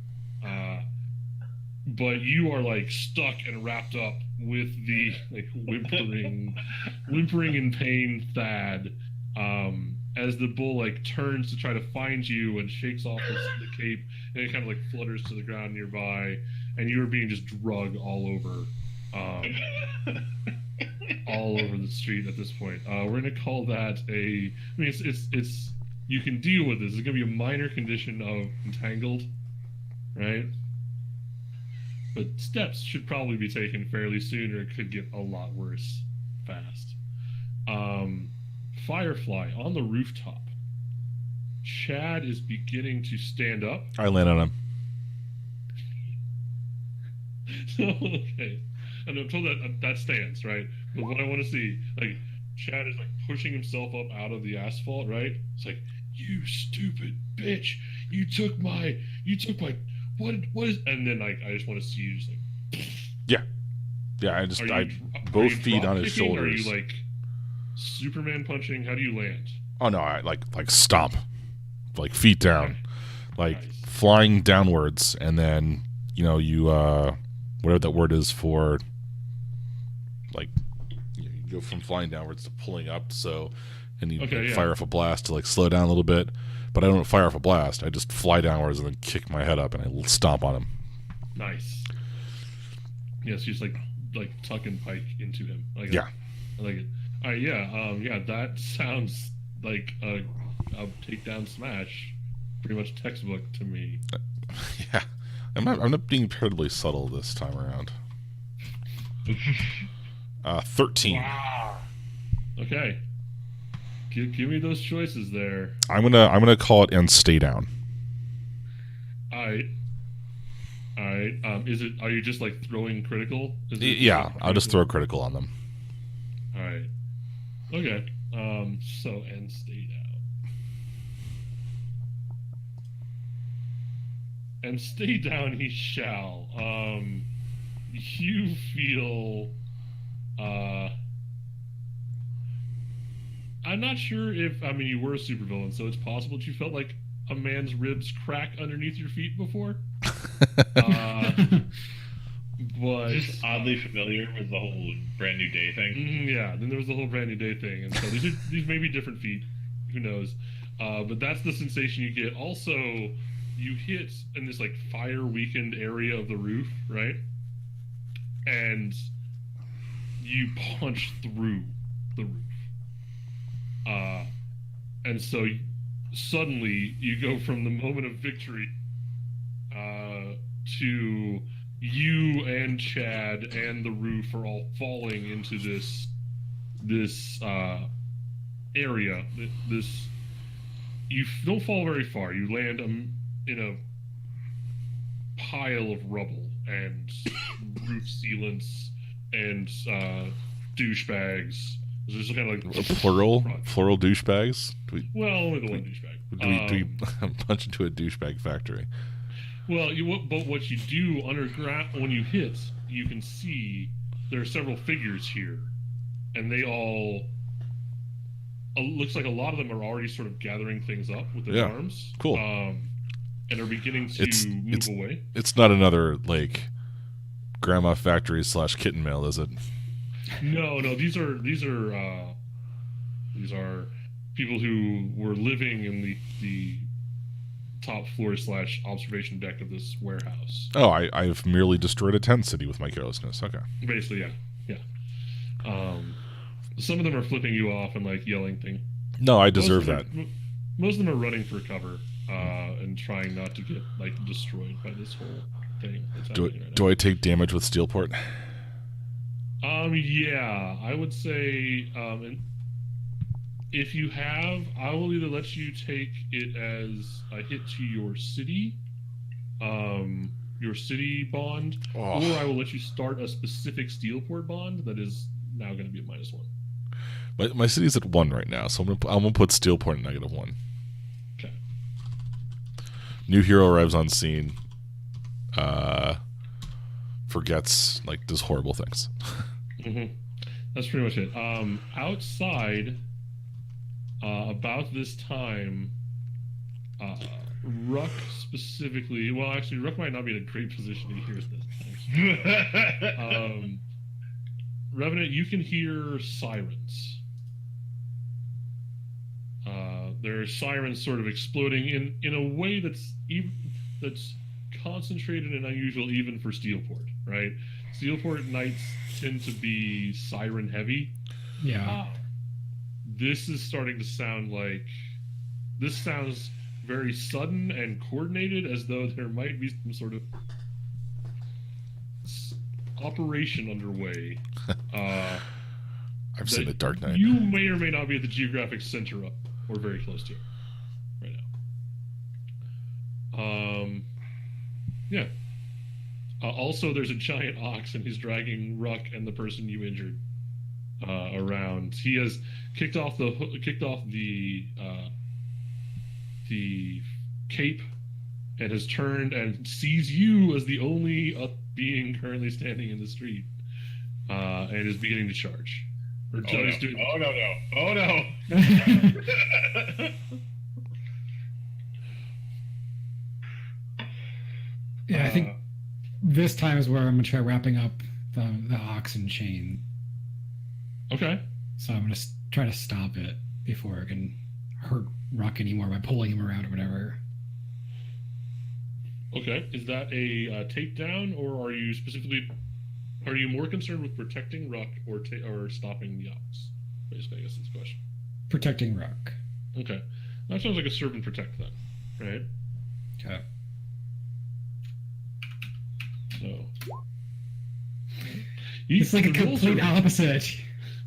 but you are like stuck and wrapped up with the like whimpering in pain Thad. As the bull like turns to try to find you and shakes off the cape, and it kind of like flutters to the ground nearby, and you are being just drugged all over the street at this point. We're gonna call that a. I mean, it's you can deal with this. It's gonna be a minor condition of entangled, right? But steps should probably be taken fairly soon, or it could get a lot worse fast. Firefly on the rooftop. Chad is beginning to stand up. I land on him. Okay. And I'm told that stands, right? But what I want to see, like, Chad is like pushing himself up out of the asphalt, right? It's like, you stupid bitch! You took my, what is? And then like, I just want to see you just like. Yeah. Both feet on his shoulders. Are you like Superman punching? How do you land? Oh no, I like stomp, like feet down, like Nice. flying downwards, and then you whatever that word is for, like go from flying downwards to pulling up. So, and you Okay, yeah. fire off a blast to like slow down a little bit. But I don't fire off a blast. I just fly downwards and then kick my head up and I stomp on him. Nice. Yes, you just like tuck and pike into him. Yeah. I like it. All right, yeah, that sounds like a takedown smash, pretty much textbook to me. Yeah, I'm not being incredibly subtle this time around. 13. Wow. Okay. Give me those choices there. I'm gonna call it and stay down. All right. Are you just like throwing critical? Yeah, I'll just throw a critical on them. All right. Okay. So and stay down. And stay down he shall. You feel I'm not sure if you were a supervillain, so it's possible that you felt like a man's ribs crack underneath your feet before. But just oddly familiar with the whole brand new day thing. Yeah, then there was the whole brand new day thing, and so these may be different feet. Who knows? But that's the sensation you get. Also, you hit in this like fire weakened area of the roof, right? And you punch through the roof. And so suddenly you go from the moment of victory to you and Chad and the roof are all falling into this area. You don't fall very far. You land in a pile of rubble and roof sealants and douchebags. There's just kind of like plural douchebags. Only the one douchebag. Do we punch into a douchebag factory? Well, but what you do underground when you hit, you can see there are several figures here, and they all. Looks like a lot of them are already sort of gathering things up with their arms. Cool. And are beginning to move away. It's not another like grandma factory / kitten mail, is it? No. These are people who were living in the top floor / observation deck of this warehouse. Oh, I've merely destroyed a tent city with my carelessness. Okay. Basically, yeah. Some of them are flipping you off and like yelling things. No, I deserve that. Most of them are running for cover and trying not to get like destroyed by this whole thing. Do I take damage with Steelport? Yeah, I would say, and if you have, I will either let you take it as a hit to your city bond, or I will let you start a specific Steelport bond that is now going to be a -1. My city's at 1 right now, so I'm gonna put Steelport at -1. Okay. New hero arrives on scene. Forgets, like, does horrible things. Mm-hmm. That's pretty much it. Outside, about this time, Ruck specifically. Well, actually, Ruck might not be in a great position to hear this. Revenant, you can hear sirens. There are sirens sort of exploding in a way that's concentrated and unusual even for Steelport, right? Steelport nights tend to be siren heavy. Yeah. This is starting to sound like... This sounds very sudden and coordinated, as though there might be some sort of operation underway. I've seen The Dark Knight. You may or may not be at the geographic center of, or very close to it right now. Yeah. Also, there's a giant ox, and he's dragging Ruck and the person you injured around. He has kicked off the cape and has turned and sees you as the only being currently standing in the street, and is beginning to charge. Oh no! Yeah, I think this time is where I'm gonna try wrapping up the oxen chain. Okay. So I'm gonna try to stop it before it can hurt Ruck anymore by pulling him around or whatever. Okay. Is that a takedown, or are you more concerned with protecting Ruck or stopping the ops? Basically, I guess is the question. Protecting Ruck. Okay. That sounds like a serve and protect then, right? Okay. So. It's like a complete opposite.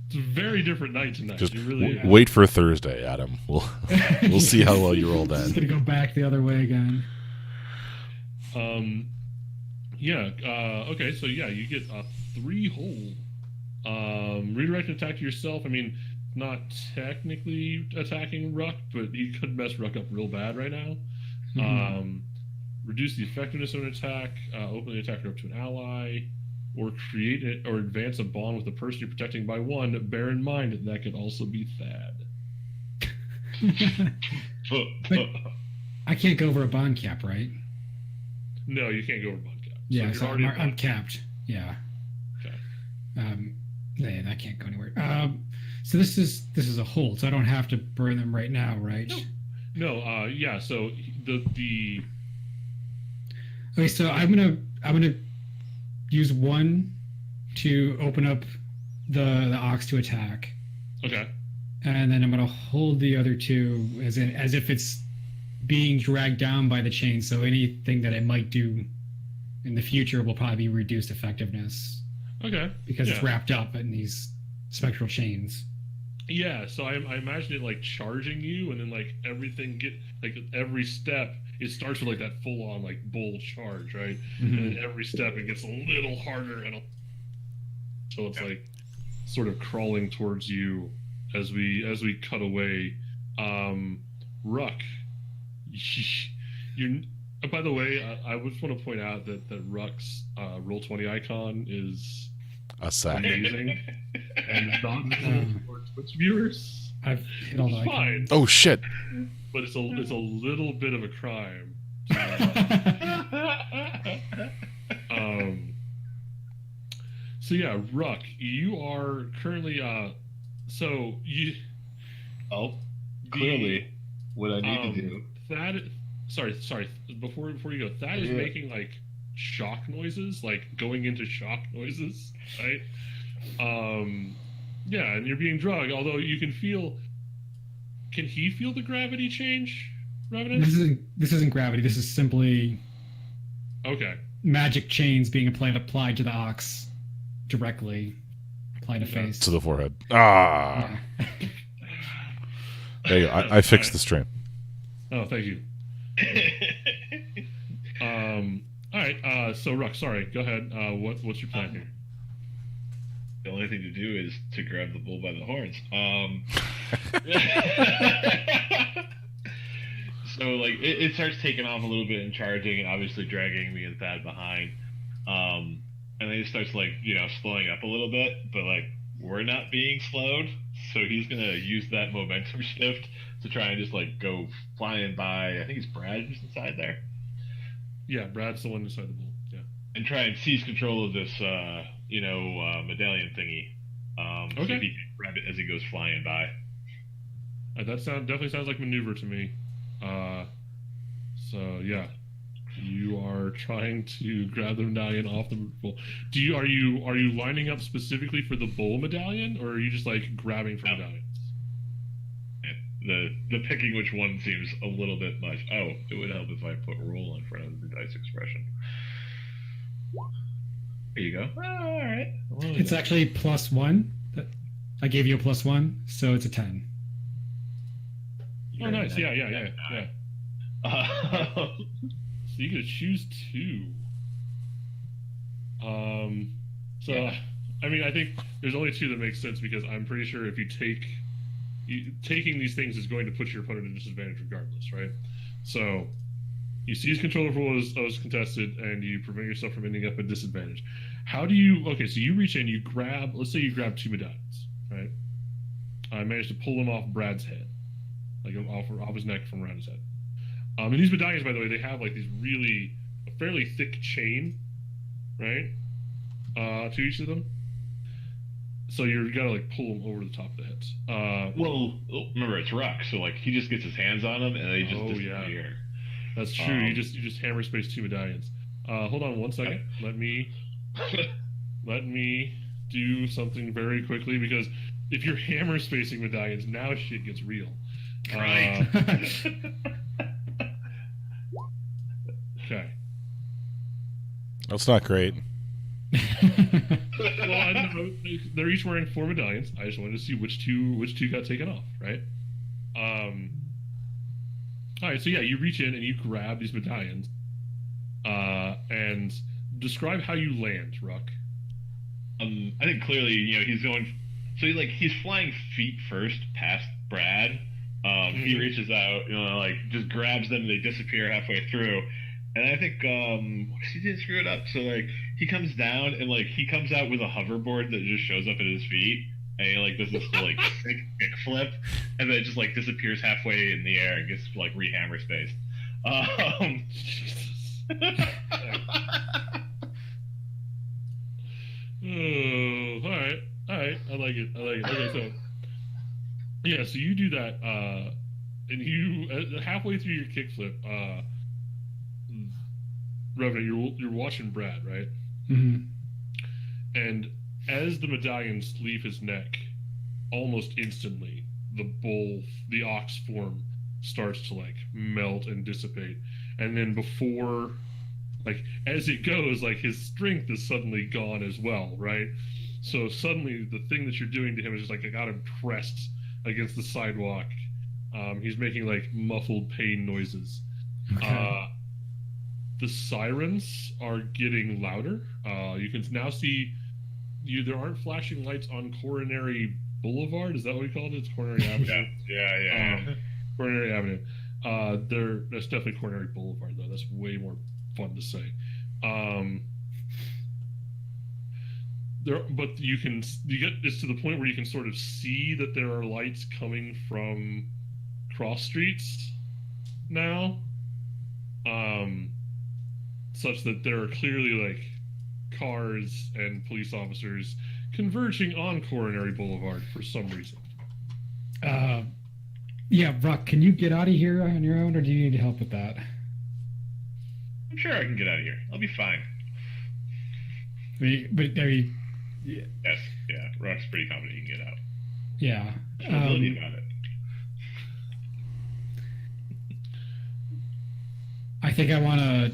It's a very different night tonight. Just really wait for Thursday, Adam. We'll see how well you roll then. Just gonna go back the other way again. Yeah. Okay. So yeah, you get a 3-hole. Redirect an attack to yourself. I mean, not technically attacking Ruck, but you could mess Ruck up real bad right now. Mm-hmm. Reduce the effectiveness of an attack. Open the attacker up to an ally, or create it or advance a bond with the person you're protecting by 1. Bear in mind that could also be Thad. But I can't go over a bond cap, right? No, you can't go over bond cap. Yeah, so I'm capped. Yeah. Okay. Yeah, that can't go anywhere. So this is a hold, so I don't have to burn them right now, right? No. Yeah. So the. Okay, so I'm gonna use 1 to open up the ox to attack. Okay. And then I'm gonna hold the other 2 as if it's being dragged down by the chain. So anything that it might do in the future will probably be reduced effectiveness. Okay. Because it's wrapped up in these spectral chains. Yeah, so I imagine it like charging you, and then like everything every step it starts with like that full on like bull charge, right? Mm-hmm. And then every step it gets a little harder, and so it's like sort of crawling towards you as we cut away. Ruck, you. By the way, I just want to point out that Ruck's Roll20 icon is amazing, and not for Twitch viewers. I've hit all the fine. Oh shit! But it's a little bit of a crime. So yeah, Ruck, you are currently so you. Oh, clearly, what I need to do. Thad, sorry. Before you go, Thad is making like shock noises, like going into shock noises, right? Yeah, and you're being drugged. Although you can feel. Can he feel the gravity change, Revenant? This isn't gravity. This is simply. Okay. Magic chains being applied to the ox directly. Applied to face. To the forehead. Ah. Yeah. There you go. I fixed the stream. Oh, thank you. All right. So, Ruck, sorry. Go ahead. What's your plan here? The only thing to do is to grab the bull by the horns. So, like, it starts taking off a little bit and charging, and obviously dragging me and Thad behind. And then it starts, like, slowing up a little bit, but, like, we're not being slowed, so he's gonna use that momentum shift to try and just, like, go flying by. I think it's Brad who's inside there. Yeah, Brad's the one inside the bull. Yeah. And try and seize control of this, medallion thingy. Okay. So he can grab it as he goes flying by. That definitely sounds like maneuver to me. So yeah, you are trying to grab the medallion off the bull. Are you lining up specifically for the bull medallion, or are you just like grabbing for medallions? The picking which one seems a little bit much. Oh, it would help if I put roll in front of the dice expression. There you go. All right. It's actually +1. I gave you a +1, so it's a 10. Oh, nice. Yeah. So you get to choose 2. I mean, I think there's only 2 that make sense, because I'm pretty sure if you taking these things is going to put your opponent at a disadvantage regardless, right? So you seize control of what was contested, and you prevent yourself from ending up at disadvantage. How do you? Okay, so you reach in, you grab. Let's say you grab 2 medallions, right? I managed to pull them off Brad's head, like off his neck from around his head. And these medallions, by the way, they have like a fairly thick chain, right? To each of them. So you gotta like pull them over the top of the heads. Well, remember it's Ruck, so like he just gets his hands on them and they just disappear. Yeah. That's true. You just hammer space 2 medallions. Hold on 1 second. Let me do something very quickly, because if you're hammer spacing medallions, now shit gets real. Right. Okay. That's not great. Well, I don't know. They're each wearing 4 medallions. I just wanted to see which two got taken off, right? All right, so yeah, you reach in and you grab these medallions, and describe how you land, Ruck. I think clearly, he's going. So he's flying feet first past Brad. He reaches out, just grabs them and they disappear halfway through. And I think he didn't screw it up. So he comes down and he comes out with a hoverboard that just shows up at his feet, and he does this sick kick flip, and then it just disappears halfway in the air and gets re-hammer space. Oh, all right, I like it. Okay, so yeah, so you do that, and you halfway through your kickflip, Revenant, you're watching Brad, right? Mm-hmm. And as the medallions leave his neck, almost instantly, the ox form starts to melt and dissipate, and then before, as it goes, his strength is suddenly gone as well, right? So suddenly the thing that you're doing to him is just I got him pressed against the sidewalk. He's making muffled pain noises. Okay. The sirens are getting louder. You can now see there aren't flashing lights on Coronary Boulevard. Is that what we call it? It's Coronary Avenue. Yeah. Coronary Avenue. That's definitely Coronary Boulevard, though. That's way more fun to say. But you get it's to the point where you can sort of see that there are lights coming from cross streets now, such that there are clearly cars and police officers converging on Coronary Boulevard for some reason. Yeah, Ruck, can you get out of here on your own, or do you need help with that? I'm sure I can get out of here. I'll be fine. Yeah. Yes, yeah. Ruck's pretty confident he can get out. Yeah. No ability about it. I think I want to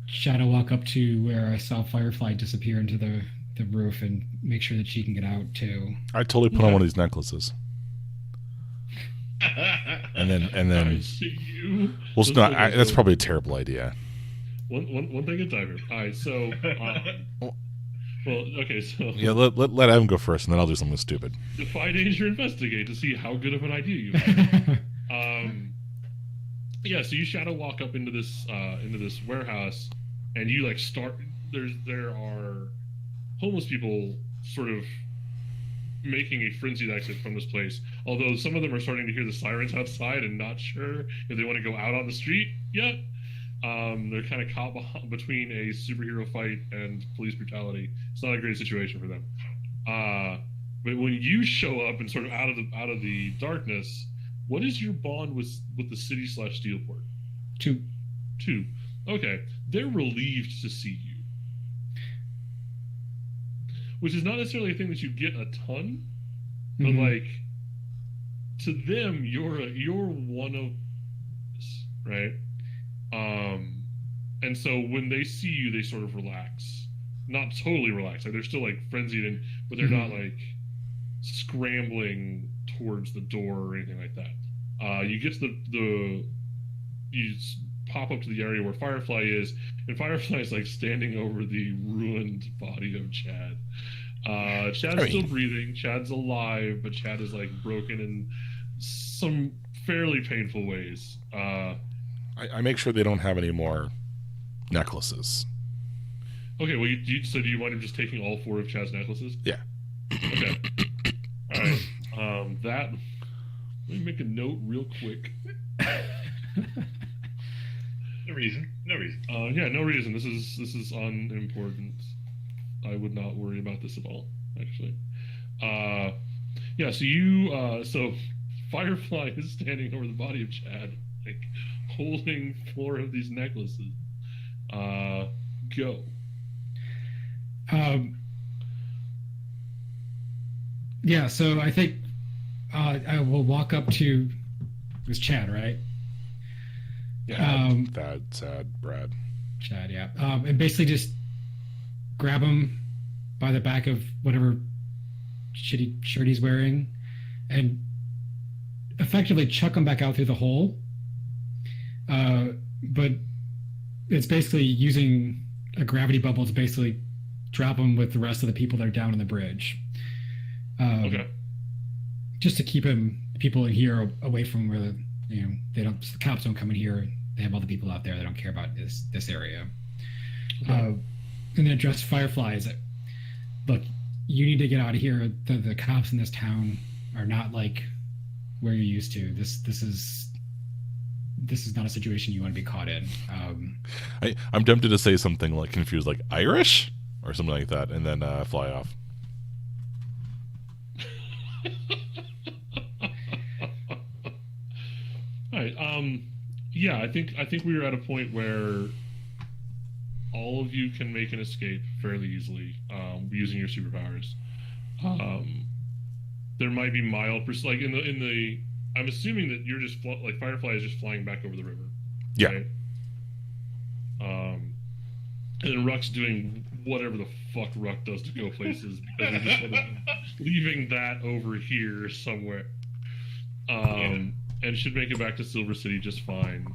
shadow walk up to where I saw Firefly disappear into the roof and make sure that she can get out too. I totally put on one of these necklaces. And then that's probably a terrible idea. One thing at a time here. All right, so well, okay, so yeah, let Evan go first, and then I'll do something stupid. Defy danger, investigate to see how good of an idea you have. Yeah, so you shadow walk up into this warehouse, and you start. There are homeless people sort of making a frenzied exit from this place. Although some of them are starting to hear the sirens outside and not sure if they want to go out on the street yet. They're kind of caught between a superhero fight and police brutality. It's not a great situation for them. But when you show up and sort of out of the darkness, what is your bond with the city / Steelport? 2. Okay, they're relieved to see you, which is not necessarily a thing that you get a ton, but to them, you're one of us, right? And so when they see you, they sort of relax. Not totally relax. They're still frenzied, but they're not scrambling towards the door or anything like that. You get to you pop up to the area where Firefly is, and Firefly is standing over the ruined body of Chad. Chad's still breathing. Chad's alive, but Chad is broken in some fairly painful ways. I make sure they don't have any more necklaces. Okay, well, so do you want him just taking all 4 of Chad's necklaces? Yeah. Okay. All right. Let me make a note real quick. No reason. Yeah, no reason. This is unimportant. I would not worry about this at all, actually. Uh, yeah. So Firefly is standing over the body of Chad, like holding 4 of these necklaces. Go. Yeah, so I think I will walk up to this Chad, right? Yeah. Thad, Sad, Brad. Chad, yeah. And basically just grab him by the back of whatever shitty shirt he's wearing and effectively chuck him back out through the hole. But it's basically using a gravity bubble to basically drop him with the rest of the people that are down on the bridge. Okay. Just to keep people in here away from where the cops don't come in here. They have all the people out there that don't care about this area. Okay. And then address Firefly is that, look, you need to get out of here. The cops in this town are not like where you're used to. This is not a situation you want to be caught in. I'm tempted to say something like confused, like Irish or something like that, and then fly off. All right. Yeah, I think we are at a point where all of you can make an escape fairly easily using your superpowers. There might be like in the. I'm assuming that you're just like Firefly is just flying back over the river. Yeah. Right? And then Ruck's doing whatever the fuck Ruck does to go places because we're just sort of leaving that over here somewhere. And should make it back to Silver City just fine.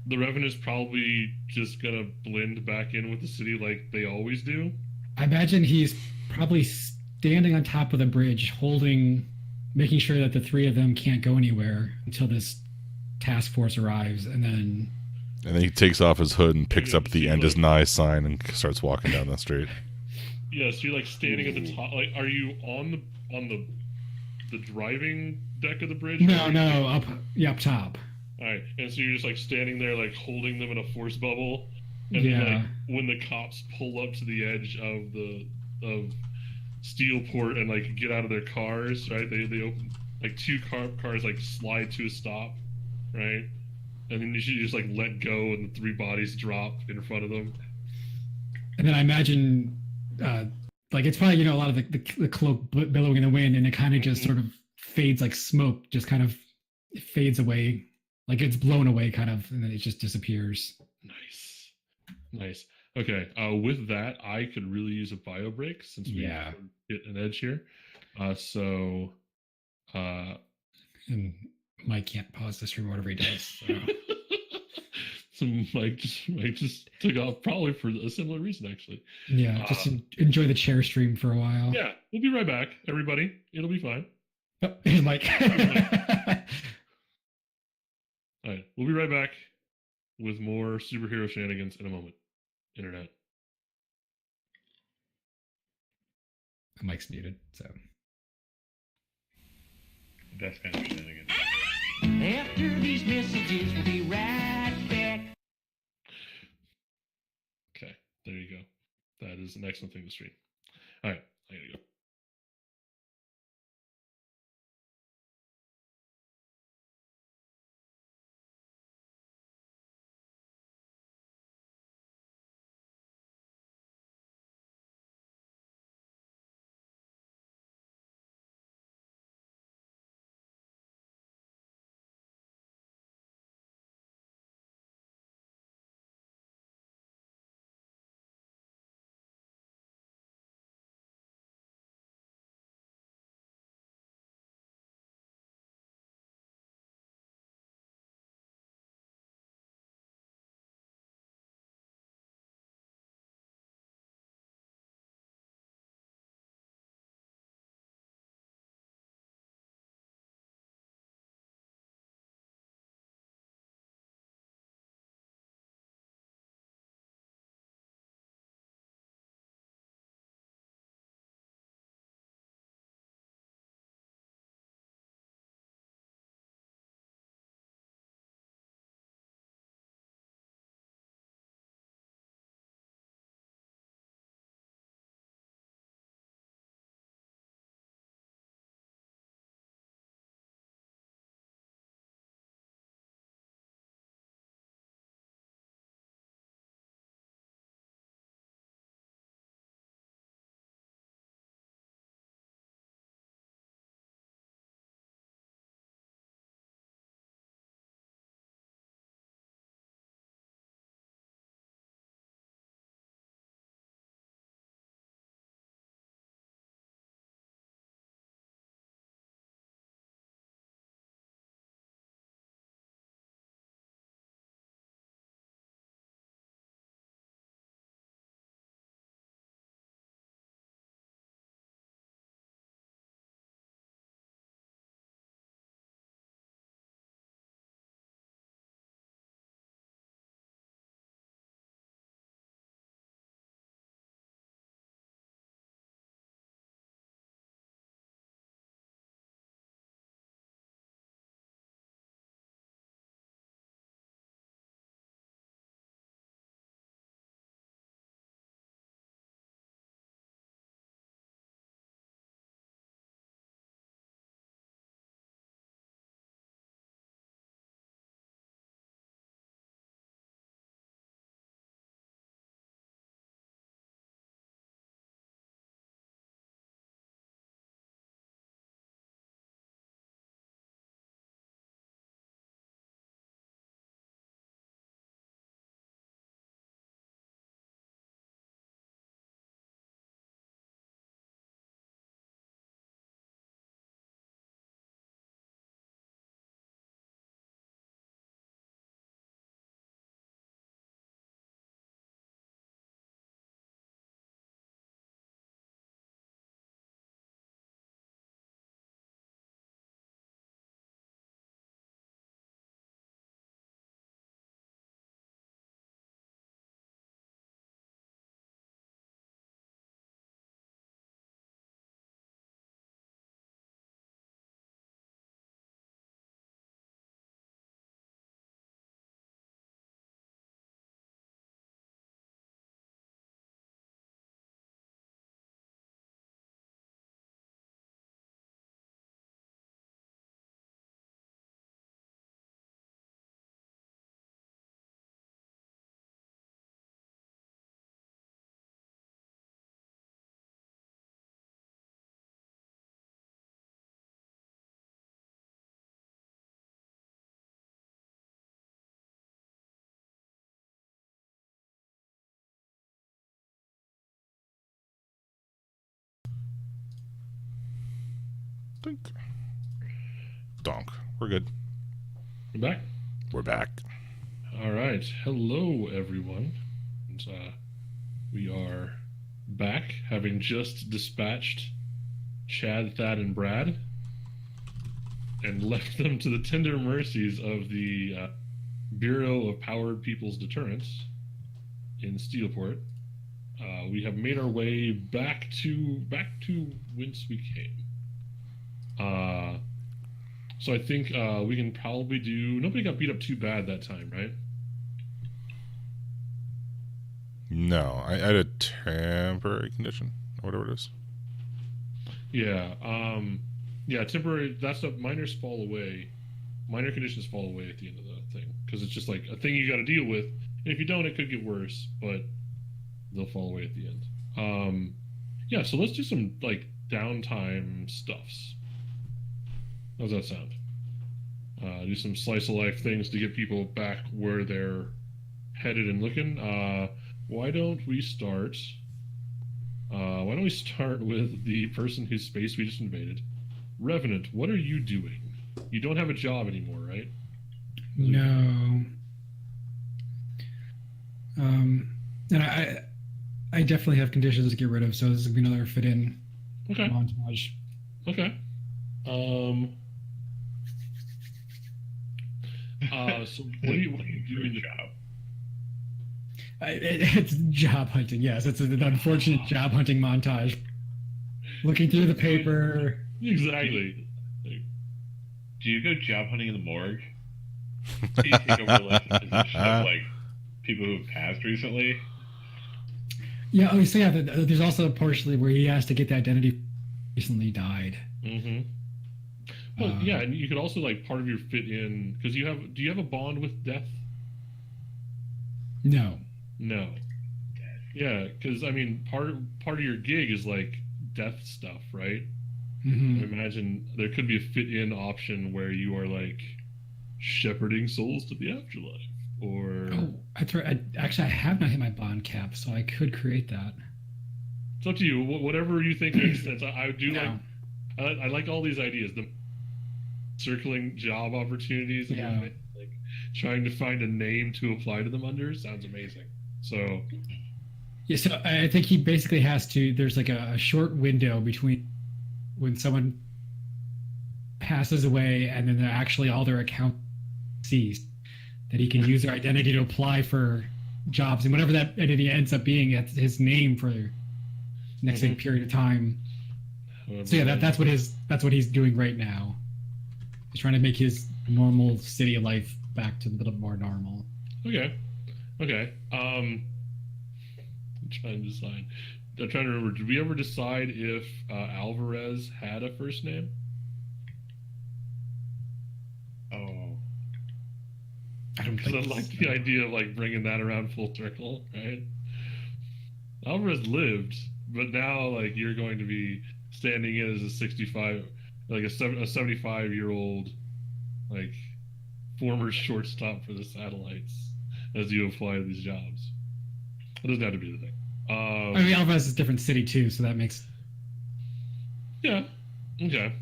The Revenant's probably just gonna blend back in with the city like they always do. I imagine he's probably standing on top of the bridge, making sure that the 3 of them can't go anywhere until this task force arrives, and then he takes off his hood and picks up the "End is nigh" sign and starts walking down the street. Yeah, so you're like standing at the top. Like, are you on the driving deck of the bridge? No, up top. All right, and so you're just like standing there, like holding them in a force bubble, and Yeah. then, like when the cops pull up to the edge of Steelport and like get out of their cars, right? They open like 2 cars like slide to a stop, right? And then you should just like let go, and the 3 bodies drop in front of them. And then I imagine, like it's probably a lot of the cloak billowing in the wind, and it kind of just sort of fades like smoke, just kind of fades away, like it's blown away, kind of, and then it just disappears. Nice. Okay. With that, I could really use a bio break since we hit an edge here. And Mike can't pause this room, whatever he does. So. So Mike just took off probably for a similar reason, actually. Yeah, just enjoy the chair stream for a while. Yeah, we'll be right back, everybody. It'll be fine. Oh, here's Mike. All right, we'll be right back with more superhero shenanigans in a moment. Internet. Mike's muted, so. Best kind of shenanigans. After these messages, we'll be right back. Okay, there you go. That is an excellent thing to stream. All right, I gotta go. Think. Donk. We're good. We're back. We're back. All right. Hello, everyone. And, we are back, having just dispatched Chad, Thad, and Brad, and left them to the tender mercies of the Bureau of Powered People's Deterrence in Steelport. We have made our way back to whence we came. So I think we can probably do. Nobody got beat up too bad that time, right? No, I had a temporary condition, or whatever it is. Yeah. Yeah. Temporary. That's what minors fall away. Minor conditions fall away at the end of the thing because it's just like a thing you got to deal with. And if you don't, it could get worse, but they'll fall away at the end. Yeah. So let's do some like downtime stuffs. How's that sound? Do some slice of life things to get people back where they're headed and looking. Why don't we start? With the person whose space we just invaded? Revenant, what are you doing? You don't have a job anymore, right? No. And I definitely have conditions to get rid of, so this is gonna be another fit in Okay. montage. Okay. So what are you doing? Job. It's job hunting, yes. It's an unfortunate job hunting montage. Looking through the paper. Exactly. Like, Do you go job hunting in the morgue? Do you take over like the position of like people who have passed recently? Yeah, oh, so yeah, there's also partially where he has to get the identity recently died. mm-hmm. Well, yeah, and you could also like part of your fit in because do you have a bond with death? No. No. Yeah, because I mean, part of your gig is like death stuff, right? Mm-hmm. I imagine there could be a fit-in option where you are like shepherding souls to the afterlife, or Actually, I have not hit my bond cap, so I could create that. it's up to you. Whatever you think makes sense. I do Yeah. I like all these ideas. The circling job opportunities, and Yeah. like trying to find a name to apply to them under sounds amazing. So Yeah, so I think he basically has to. There's like a short window between when someone passes away and then actually all their account ceased, that he can use their identity to apply for jobs, and whatever that identity ends up being, that's his name for the next Mhm. period of time. So yeah, that's what he's doing right now. He's trying to make his normal city life back to a little more normal. Okay. I'm trying to decide. I'm trying to remember. Did we ever decide if Alvarez had a first name? Oh, I don't Because I think like so. the idea of like bringing that around full circle, right? Alvarez lived, but now like you're going to be standing in as a 65, like a 75-year-old, like former shortstop for the Satellites as you apply to these jobs. It doesn't have to be the thing. I mean, Alvarez is a different city too, so that makes. Yeah. Okay.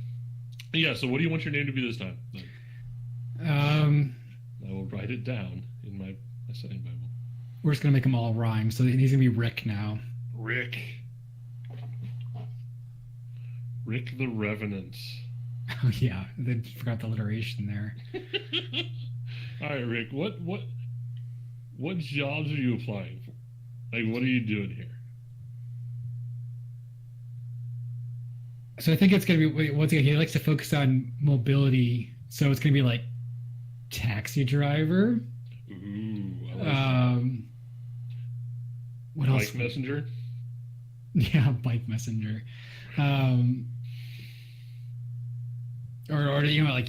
Yeah. So, what do you want your name to be this time? I will write it down in my setting Bible. We're just gonna make them all rhyme, so he's gonna be Rick now. Rick. Rick the Revenant. Oh yeah, they forgot the alliteration there. All right, Rick. What jobs are you applying for? Like, what are you doing here? So I think it's gonna be once again. He likes to focus on mobility, so it's gonna be like taxi driver. Ooh. I like What that. else? Bike messenger. Yeah, bike messenger. Or you know, like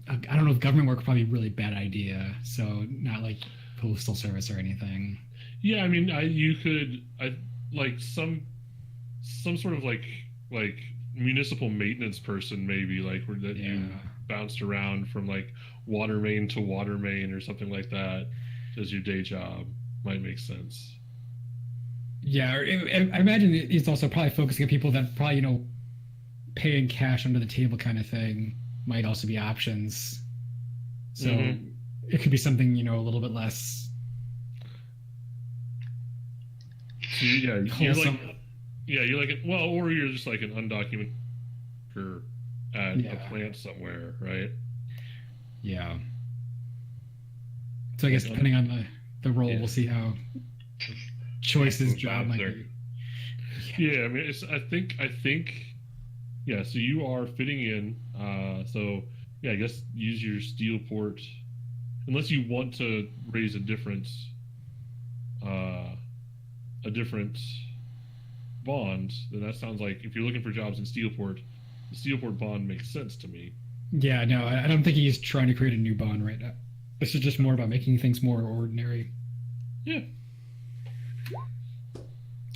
I don't know if government work would probably be a really bad idea. So not like postal service or anything. Yeah, I mean, you could like some sort of like municipal maintenance person, maybe like where that you Yeah. bounced around from like water main to water main or something like that as your day job might make sense. Yeah, or I imagine it's also probably focusing on people that probably pay in cash under the table kind of thing might also be options. So it could be something, a little bit less So you're wholesome. or you're just like an undocumented worker at a plant somewhere, right? Yeah. So I guess depending on the role, we'll see how choices job might be. Yeah, I mean, I think, yeah. So you are fitting in. So yeah, I guess use your Steelport, unless you want to raise a different bond. Then that sounds like if you're looking for jobs in Steelport, the Steelport bond makes sense to me. Yeah, no, I don't think he's trying to create a new bond right now. This is just more about making things more ordinary. Yeah.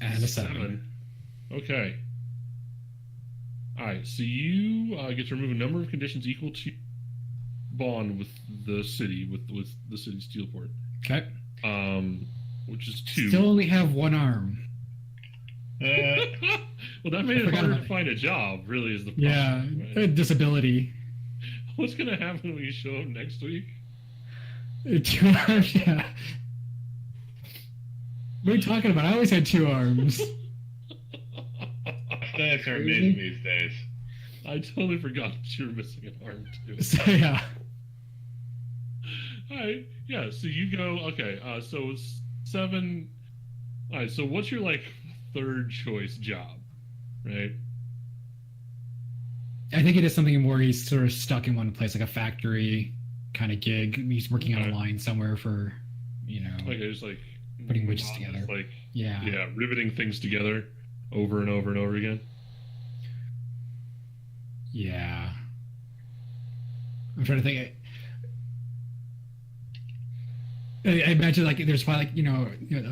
And a 7. Okay. All right. So you get to remove a number of conditions equal to bond with the city, with the city Steelport. Okay. Which is 2. Still only have one arm. Well, that made it harder to find a job. Really, is the problem. Yeah, right? Disability. What's gonna happen when you show up next week? 2 arms. Yeah. What are you talking about? I always had 2 arms. Aesthetics are amazing these days. I totally forgot that you were missing an arm too. So yeah. All right. Yeah. So you go. Okay. So it's 7. All right. So what's your like third choice job, right? I think it is something more he's sort of stuck in one place, like a factory kind of gig. He's working on a line somewhere for, Okay, just like putting widgets together. Like yeah, riveting things together over and over and over again. Yeah. I'm trying to think. I imagine like there's probably like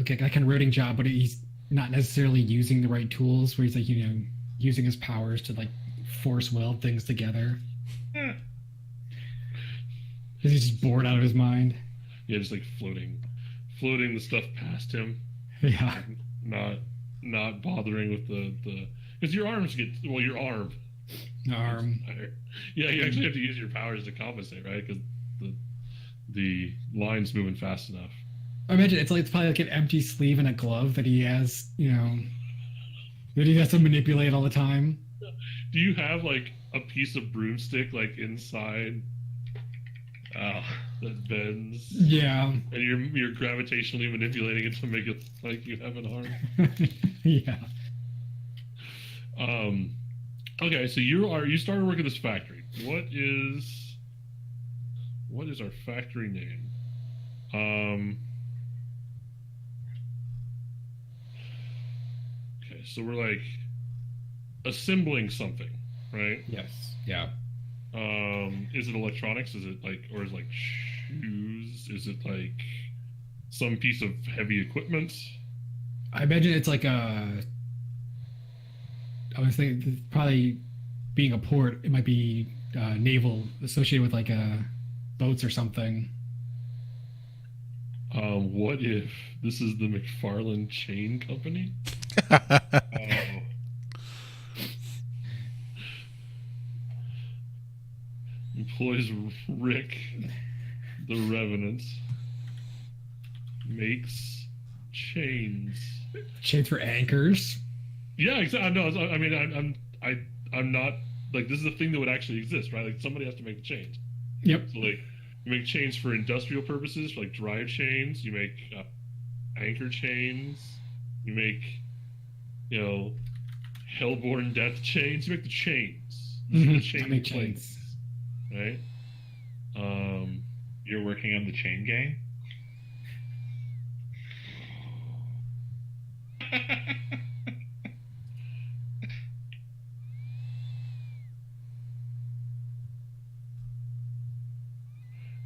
okay, that kind of routing job, but he's not necessarily using the right tools. Where he's like using his powers to like force weld things together. Yeah. He's just bored out of his mind. Yeah, just like floating the stuff past him. Yeah. Not bothering with the because your arms get your arm. Yeah, you actually have to use your powers to compensate, right? Because the line's moving fast enough. I imagine it's probably like an empty sleeve and a glove that he has, that he has to manipulate all the time. Do you have like a piece of broomstick like inside that bends? Yeah. And you're gravitationally manipulating it to make it like you have an arm. Yeah. Okay, so you started working at this factory. What is our factory name? Okay, so we're like assembling something, right? Yes. Yeah. Is it electronics? Is it like, or is it like shoes? Is it like some piece of heavy equipment? I imagine it's like I was thinking probably being a port, it might be naval, associated with like boats or something. What if this is the McFarland Chain Company? Employs Rick, the Revenant, makes chains. Chains for anchors. Yeah, exactly. No, I mean, I'm not like this is a thing that would actually exist, right? Like somebody has to make the chains. Yep. So like, you make chains for industrial purposes, for like drive chains. You make anchor chains. You make, hellborn death chains. You make the chains. The chain chains. Right. You're working on the chain gang?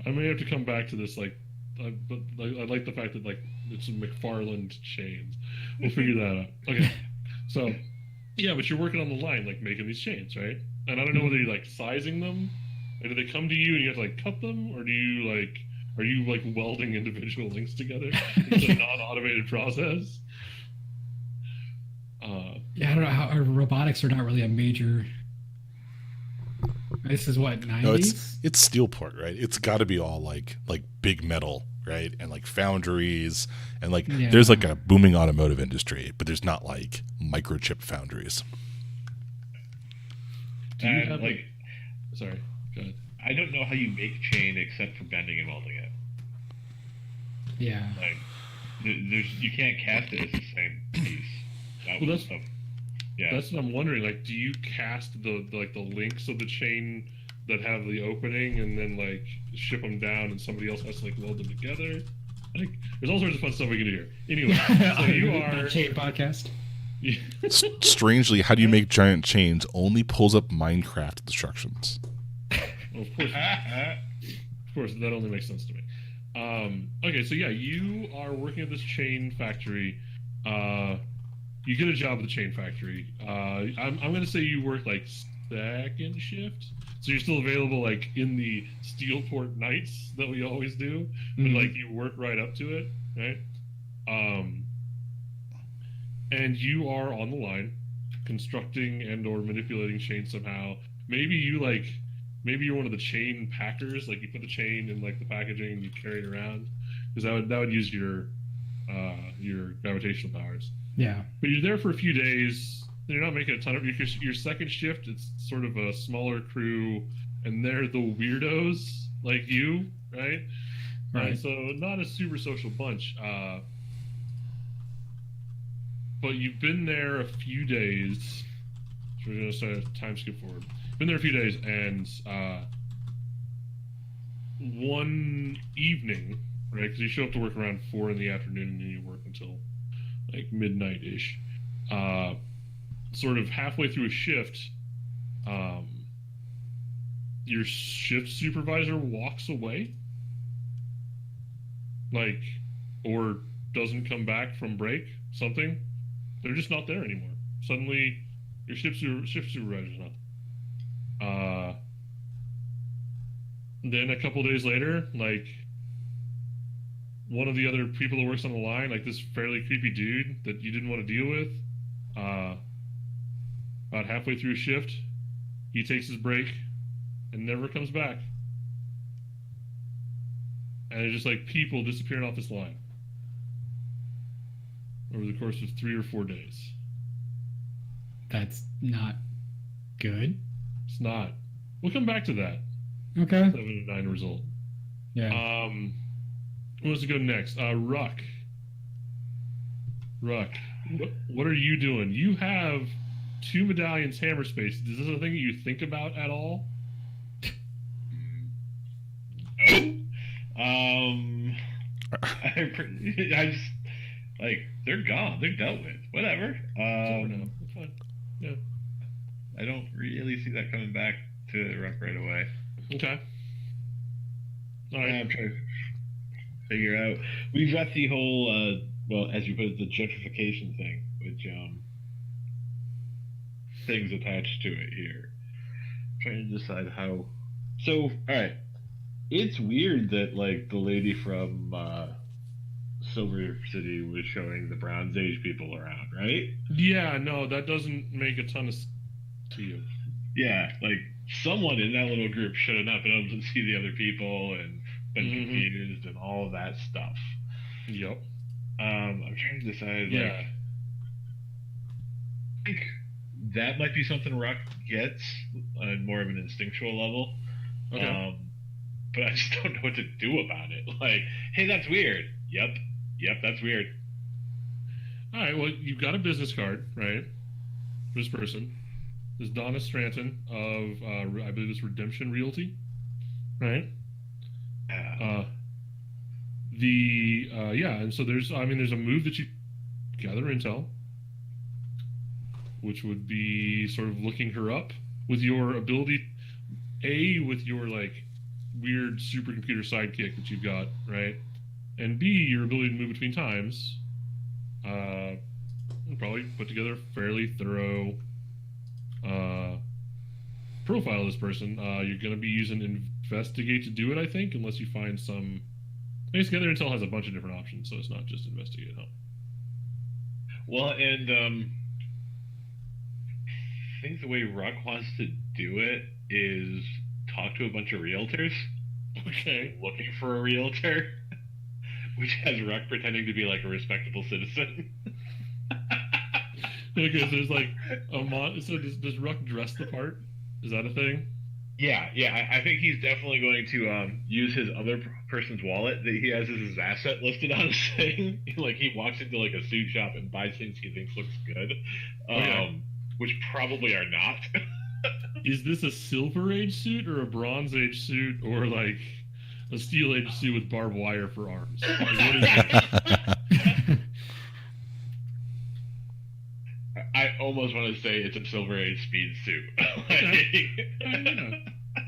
I may have to come back to this, but I like the fact that like it's a McFarland chains. We'll figure that out. Okay, so yeah, but you're working on the line, like making these chains, right? And I don't know whether you're like sizing them, or do they come to you and you have to like cut them, or are you like welding individual links together? It's a non-automated process. Yeah, I don't know how robotics are not really a major This is what, 90s? No, it's Steelport, right? It's got to be all like big metal, right? And like foundries, and like Yeah. there's like a booming automotive industry, but there's not like microchip foundries. Do you And, have like, Sorry, go ahead. I don't know how you make chain except for bending and welding it. Yeah. Like, you can't cast it as the same piece. Well, Was the- yeah. That's what I'm wondering. Like, do you cast the links of the chain that have the opening, and then like ship them down, and somebody else has to like weld them together? Like, there's all sorts of fun stuff we can do here. Anyway, so you are. Chain podcast. Strangely, how do you make giant chains? Only pulls up Minecraft instructions. Well, of course, that only makes sense to me. Okay, so yeah, you are working at this chain factory. You get a job at the chain factory. I'm going to say you work like second shift, so you're still available like in the Steelport nights that we always do, but like you work right up to it, right? And you are on the line, constructing and or manipulating chains somehow. Maybe you're one of the chain packers, like you put the chain in like the packaging and you carry it around, because that would use your gravitational powers. Yeah. But you're there for a few days. You're not making a ton of your second shift. It's sort of a smaller crew, and they're the weirdos like you, right? Right. So not a super social bunch. But you've been there a few days. So we're gonna start a time skip forward. Been there a few days, and one evening, right? Because you show up to work around 4 in the afternoon, and then you work until like midnight-ish. Sort of halfway through a shift, your shift supervisor walks away, like, or doesn't come back from break. Something. They're just not there anymore. Suddenly, your shift supervisor's not. Then a couple days later, like, one of the other people that works on the line, like this fairly creepy dude that you didn't want to deal with, about halfway through a shift, he takes his break and never comes back. And it's just like people disappearing off this line over the course of 3 or 4 days. That's not good. It's not. We'll come back to that. Okay. 7 to 9 result. Yeah. Who wants to go next? Ruck. What are you doing? You have 2 medallions hammer space. Is this a thing that you think about at all? No. I just like they're gone. They're dealt with. Whatever. No, it's fine. Yeah. I don't really see that coming back to Ruck right away. Okay. All right. I'm trying to figure out. We've got the whole, well, as you put it, the gentrification thing, which things attached to it here. I'm trying to decide how. So, all right, it's weird that like the lady from Silver City was showing the Bronze Age people around, right? Yeah, no, that doesn't make a ton of sense to you. Yeah, like someone in that little group should have not been able to see the other people and been confused and all of that stuff. Yep. I'm trying to decide. Yeah. Like, I think that might be something Rock gets on more of an instinctual level. Okay. But I just don't know what to do about it. Like, hey, that's weird. Yep, that's weird. All right. Well, you've got a business card, right? For this person. This is Donna Stranton of, I believe it's Redemption Realty, right? And so there's a move that you gather intel, which would be sort of looking her up with your ability, with your like weird supercomputer sidekick that you've got, right? And B, your ability to move between times. And probably put together a fairly thorough profile of this person. You're going to be using investigate to do it, I think, unless you find some. I guess Gather Intel has a bunch of different options, so it's not just investigate. Huh? Well, and I think the way Ruck wants to do it is talk to a bunch of realtors Okay. looking for a realtor, which has Ruck pretending to be like a respectable citizen. Okay, so there's like so does Ruck dress the part? Is that a thing? Yeah, I think he's definitely going to use his other person's wallet that he has as his asset listed on his thing. Like he walks into like a suit shop and buys things he thinks looks good, Okay. which probably are not. Is this a Silver Age suit or a Bronze Age suit or like a Steel Age suit with barbed wire for arms? Like, what is it? I almost want to say it's a Silver Age speed suit. Yeah.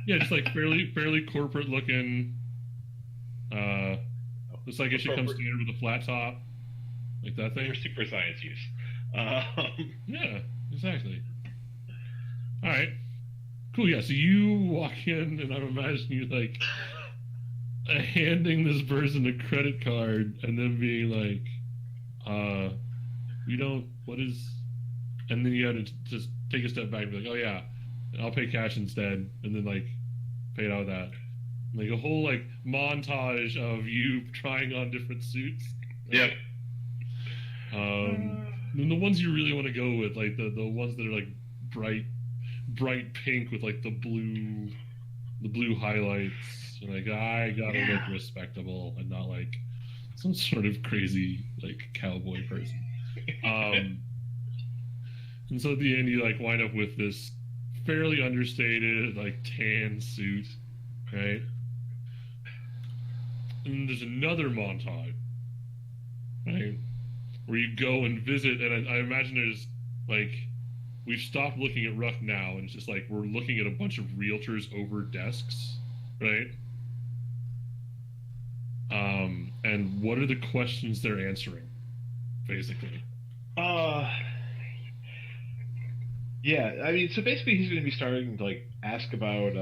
Yeah, just like fairly corporate looking. Looks like it should come standard with a flat top, like that thing. For super science use. Yeah, exactly. All right, cool. Yeah, so you walk in, and I'm imagining you like handing this person a credit card, and then being like, "We don't. What is?" And then you have to just take a step back and be like, "Oh yeah, I'll pay cash instead," and then like pay it out of that. Like a whole like montage of you trying on different suits. Yep. And the ones you really want to go with, like the ones that are like bright pink with like the blue highlights. And like I gotta look respectable and not like some sort of crazy like cowboy person. And so at the end you like wind up with this fairly understated like tan suit, right? And then there's another montage, right, where you go and visit, and I imagine there's like we've stopped looking at Ruck now, and it's just like we're looking at a bunch of realtors over desks, right? And what are the questions they're answering, basically? Yeah, I mean, so basically he's going to be starting to like ask about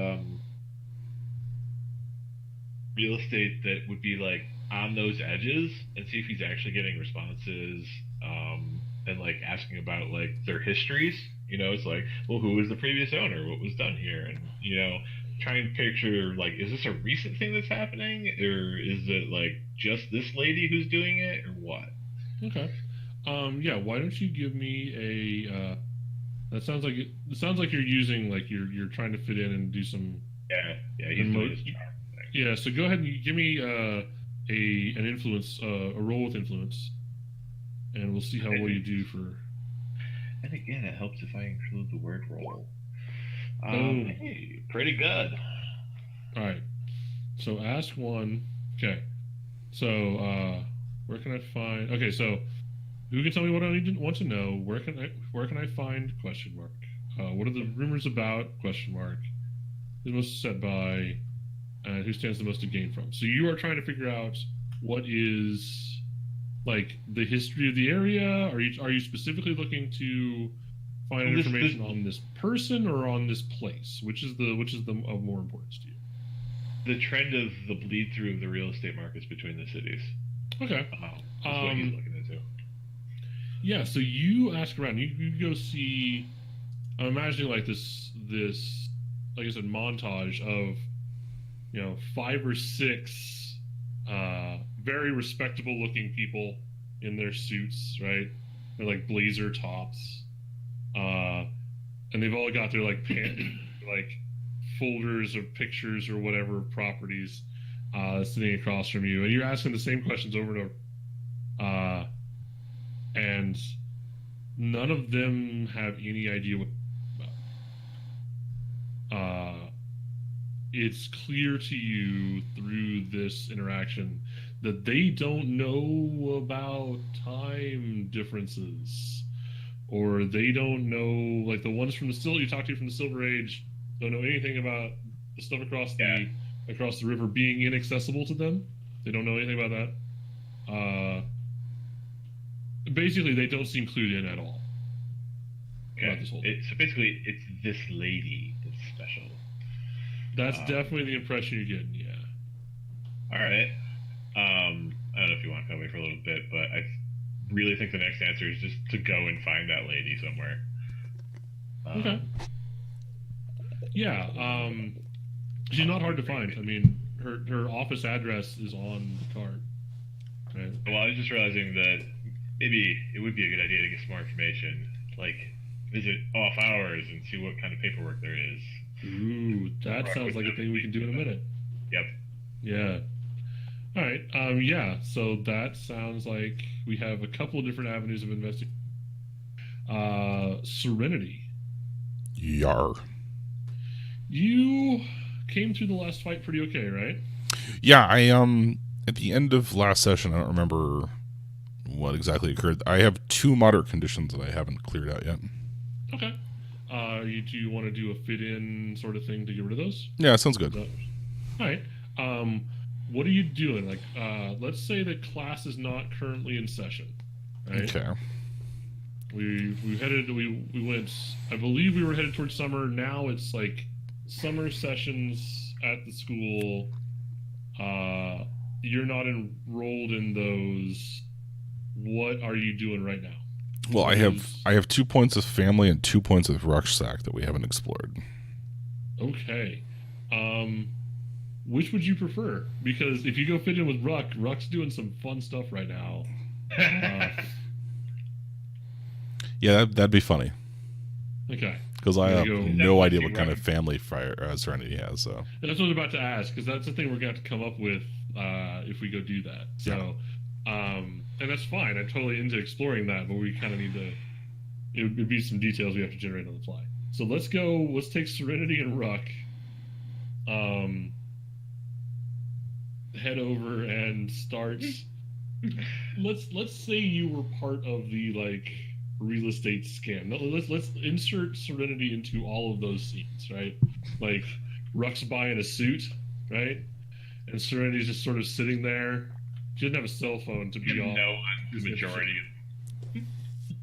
real estate that would be like on those edges and see if he's actually getting responses, and like asking about like their histories. You know, it's like, well, who was the previous owner? What was done here? And you know, try and picture like, is this a recent thing that's happening, or is it like just this lady who's doing it, or what? Okay. Yeah. Why don't you give me a? That sounds like it sounds like you're using like you're trying to fit in and do some. Yeah, he's doing his charm thing. Yeah. So go ahead and give me an influence, a roll with influence, and we'll see how well you do for. And again, it helps if I include the word roll. Boom. Hey, pretty good. All right. So ask one. Okay. So where can I find? Okay. So who can tell me what I want to know? Where can I find question mark? What are the rumors about question mark? Who's most set by? And who stands the most to gain from? So you are trying to figure out what is like the history of the area. Are you specifically looking to find information on this person or on this place? Which is of more importance to you? The trend of the bleed through of the real estate markets between the cities. Okay. That's what he's looking into. Yeah. So you ask around. You go see. I'm imagining like this like I said montage of 5 or 6 very respectable looking people in their suits, right? They're like blazer tops, and they've all got their like like folders of pictures or whatever properties sitting across from you, and you're asking the same questions over and over, and none of them have any idea what. It's clear to you through this interaction that they don't know about time differences, or they don't know, like the ones from you talked to from the Silver Age don't know anything about the stuff across the river being inaccessible to them. They don't know anything about that. Basically, they don't seem clued in at all. Okay. About this whole thing. So basically, it's this lady that's special. That's definitely the impression you're getting, yeah. All right. I don't know if you want to tell me for a little bit, but I really think the next answer is just to go and find that lady somewhere. Okay. Yeah, she's not hard to find. I mean, her office address is on the card. Right. Well, I was just realizing that maybe it would be a good idea to get some more information, like visit off hours and see what kind of paperwork there is. Ooh, that sounds like a thing we can do in a minute. Yep. Yeah. All right. Yeah. So that sounds like we have a couple of different avenues of investigation. Serenity. Yar. You came through the last fight pretty okay, right? Yeah, I at the end of last session, I don't remember what exactly occurred. I have 2 moderate conditions that I haven't cleared out yet. Okay. Do you want to do a fit-in sort of thing to get rid of those? Yeah, sounds good. All right. What are you doing? Like, let's say that class is not currently in session. Right? Okay. We went. I believe we were headed towards summer. Now it's like summer sessions at the school. You're not enrolled in those. What are you doing right now? Well, I have 2 points of family and 2 points of rucksack that we haven't explored. Okay. Which would you prefer? Because if you go fit in with Ruck's doing some fun stuff right now. Yeah, that'd be funny. Okay. Because I have There you go. no idea what kind of family Serenity he has. So That's what I was about to ask, because that's the thing we're going to have to come up with if we go do that. So, and that's fine. I'm totally into exploring that, but we kind of need to. It would be some details we have to generate on the fly. So let's go. Let's take Serenity and Ruck. Head over and start. Let's say you were part of the like real estate scam. No, let's insert Serenity into all of those scenes, right? Like Ruck's buying a suit, right? And Serenity's just sort of sitting there. She doesn't have a cell phone to be on. No, the majority.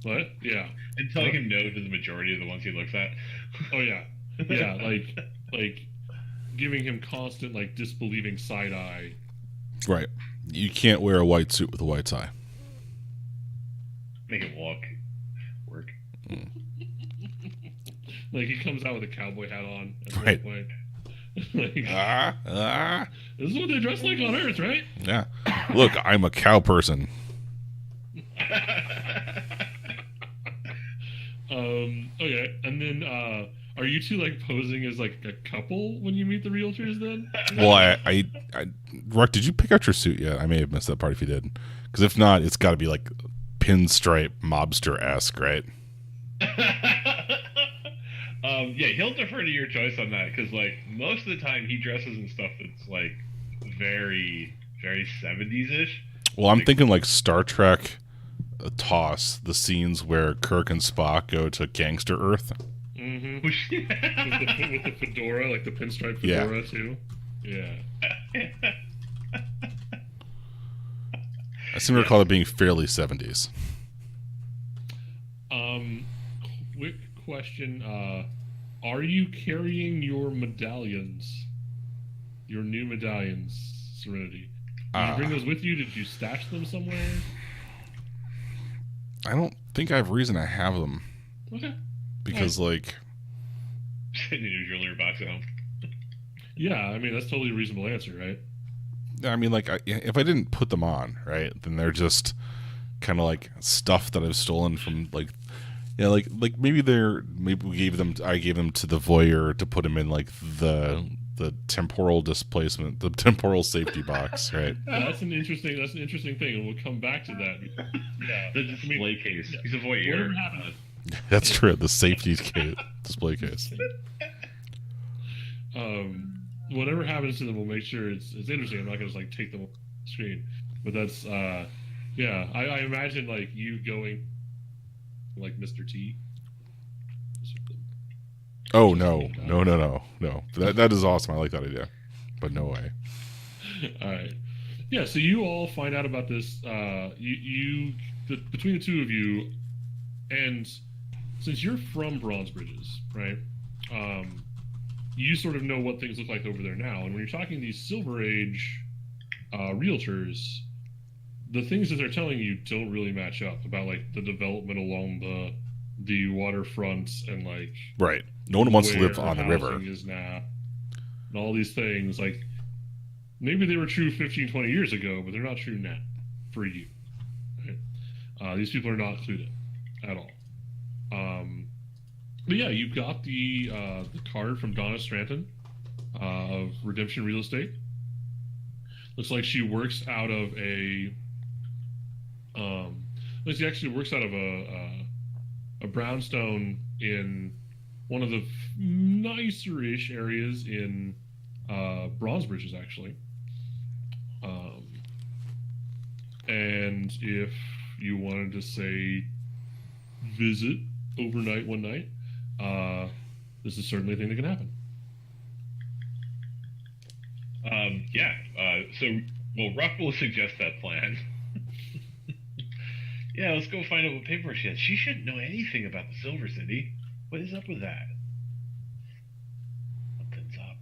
What? Yeah. And telling him no to the majority of the ones he looks at. Oh yeah. Yeah, like giving him constant like disbelieving side eye. right, you can't wear a white suit with a white tie. Make him work. Like he comes out with a cowboy hat on at one Right. point. Like, this is what they dress like on Earth, right? Yeah. Look, I'm a cow person. Okay, and then are you two like posing as like a couple when you meet the realtors then? Well, I Ruck, did you pick out your suit yet? I may have missed that part if you did. Because if not, it's got to be like pinstripe mobster-esque, right? Yeah, he'll defer to your choice on that because, like, most of the time he dresses in stuff that's like very, very 70s-ish. Well, I'm thinking like Star Trek TOS, the scenes where Kirk and Spock go to Gangster Earth. Mm-hmm. with the fedora, like the pinstripe fedora too. Yeah. I seem to recall it being fairly 70s. Quick question: are you carrying your medallions, your new medallions, Serenity? Did you bring those with you? Did you stash them somewhere? I don't think I have reason to have them. Okay. Because, like... Sitting in your jewelry box at home. Yeah, I mean, that's totally a reasonable answer, right? I mean, like, if I didn't put them on, right, then they're just kind of like stuff that I've stolen from, like... Yeah, like maybe I gave them to the voyeur to put them in, like, the temporal displacement, the temporal safety box, right? That's an interesting thing, and we'll come back to that. Yeah, The display case. Yeah. He's a voyeur. Whatever happened? That's true. The safety display case. Whatever happens to them, we'll make sure it's interesting. I'm not gonna just like take them off the screen, but that's yeah. I imagine like you going like Mr. T. Oh no. That is awesome. I like that idea, but no way. All right. Yeah. So you all find out about this. Between the two of you, and since you're from Bronze Bridges, right? You sort of know what things look like over there now. And when you're talking to these Silver Age realtors, the things that they're telling you don't really match up about like the development along the waterfronts and like Right. No one wants to where live on the housing river. is now, and all these things. Like maybe they were true 15, 20 years ago, but they're not true now for you. Right? These people are not clued in at all. But yeah, you've got the card from Donna Stranton of Redemption Real Estate. Looks like she works out of a. She actually works out of a brownstone in one of the nicer-ish areas in Bronzebridges, actually. And if you wanted to say visit overnight one night, this is certainly a thing that can happen. Ruck will suggest that plan. Yeah, let's go find out what paperwork she has. She shouldn't know anything about the Silver City. What is up with that? Something's up.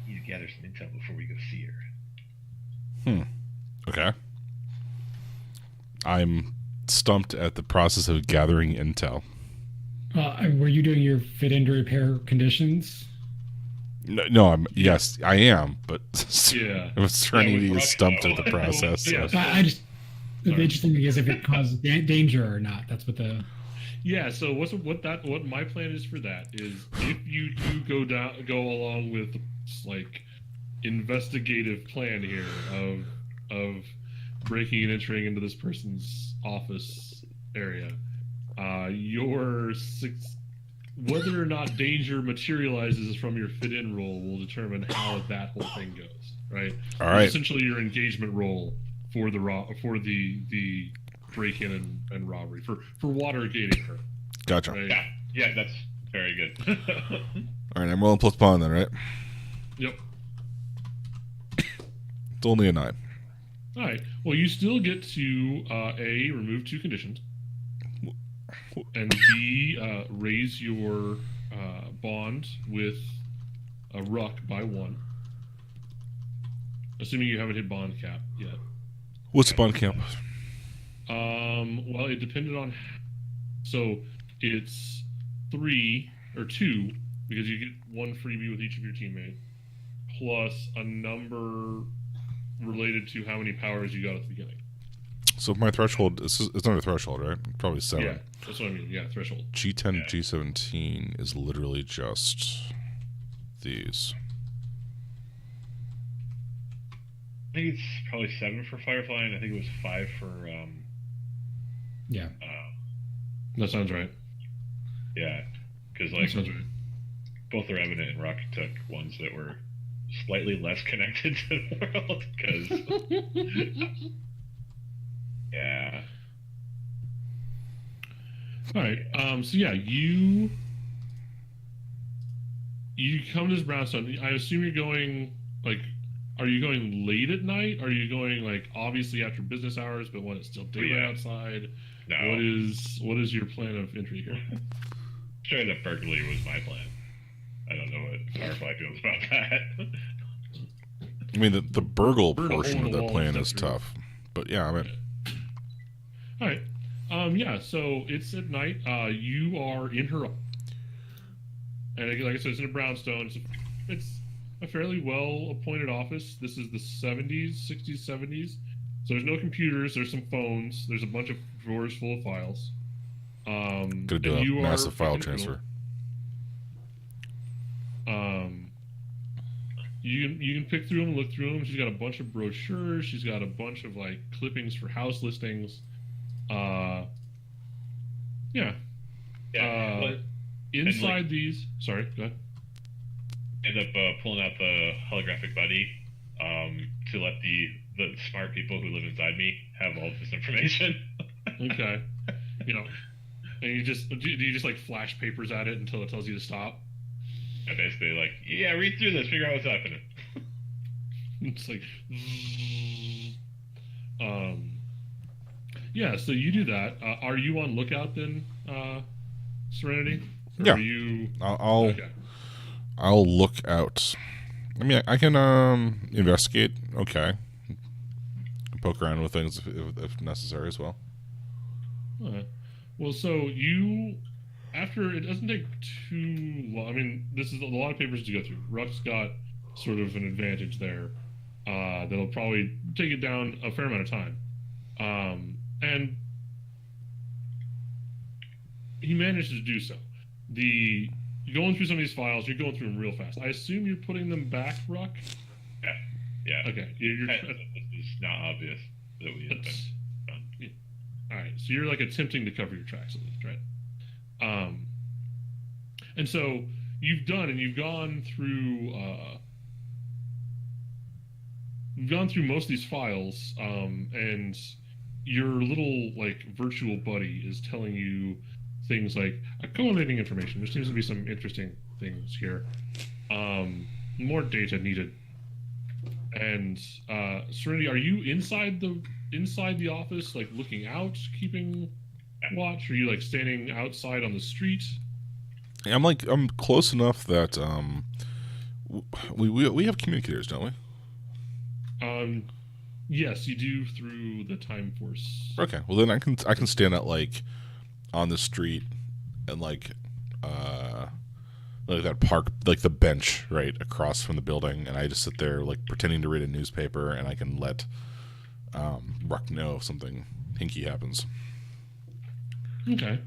Need to gather some intel before we go see her. Okay. I'm stumped at the process of gathering intel. Were you doing your fit in to repair conditions? No, yes, I am, but Yeah. I was trying to with be Ruck, stumped though. at the process. so- Yeah. I just the Sorry. interesting thing is if it causes danger or not. That's what the Yeah, so what my plan is for that is if you do go along with like investigative plan here of breaking and entering into this person's office area, whether or not danger materializes from your fit in roll will determine how that whole thing goes, right? All right. Essentially your engagement roll for the break in and robbery for water gating her. Gotcha. Right? Yeah, that's very good. All right, I'm rolling plus pawn then, right? Yep. It's only a 9. All right. Well, you still get to A, remove 2 conditions, and B, raise your bond with a Ruck by 1. Assuming you haven't hit bond cap yet. What's the bond camp? Well, it depended on. So it's 3 or 2 because you get 1 freebie with each of your teammates, plus a number related to how many powers you got at the beginning. So my threshold, it's not a threshold, right? Probably 7. Yeah, that's what I mean. Yeah, threshold. G10 to G17 is literally just these. I think it's probably 7 for Firefly, and I think it was 5 for yeah. That sounds right. Yeah, because That like sounds right. both are evident, and Ruck took ones that were slightly less connected to the world. Because yeah, All right. So yeah, you come to this brownstone. I assume you're going like. Are you going late at night? Are you going like obviously after business hours, but when it's still daylight Yeah. outside? no, What is your plan of entry here? straight up burglary was my plan. I don't know what Firefly feels about that. I mean, the burgle Burn a portion hole of in the the wall plan and is stuff through. tough. But yeah, I mean, All right. Yeah. So it's at night. You are in her, and like I said, it's in a brownstone. It's a fairly well appointed office. This is the 70s, 60s, 70s. So there's no computers. There's some phones. There's a bunch of drawers full of files. gonna do and a you massive are file picking- transfer. You can pick through them, look through them. She's got a bunch of brochures. She's got a bunch of like clippings for house listings. Yeah. Yeah, but Inside these, sorry, go ahead. end up pulling out the holographic buddy to let the smart people who live inside me have all this information. Okay. And you just do you just like flash papers at it until it tells you to stop? And basically, like, yeah, read through this, figure out what's happening. It's like, yeah. So you do that. Are you on lookout then, Serenity? Or Yeah. Are you? I'll Okay. I'll look out. I mean, I can investigate. Okay, poke around with things if necessary as well. Alright. Well, so you after it doesn't take too long. I mean, this is a lot of papers to go through. Ruck's got sort of an advantage there. That'll probably take it down a fair amount of time. And he managed to do so. Going through some of these files, you're going through them real fast. I assume you're putting them back, Ruck? Yeah. Okay. It's not obvious that we have been done. Yeah. All right. So you're like attempting to cover your tracks at least, right? And so you've gone through most of these files, and your little like virtual buddy is telling you things like collating information. There seems to be some interesting things here. More data needed. And Serenity, are you inside the office, like looking out, keeping watch? Are you like standing outside on the street? I'm close enough that we have communicators, don't we? Yes, you do through the Time Force. Okay, well then I can stand at like on the street and like that park, like the bench right across from the building, and I just sit there like pretending to read a newspaper, and I can let Ruck know if something hinky happens. Okay.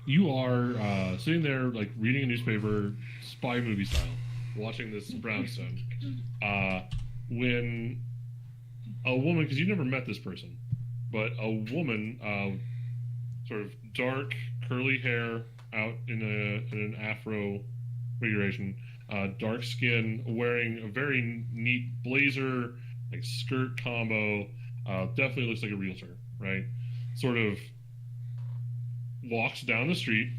You are sitting there like reading a newspaper, spy movie style, watching this brownstone. When a woman, because you've never met this person, but a woman, sort of dark curly hair, out in an afro configuration, dark skin, wearing a very neat blazer, like skirt combo. Definitely looks like a realtor, right? Sort of walks down the street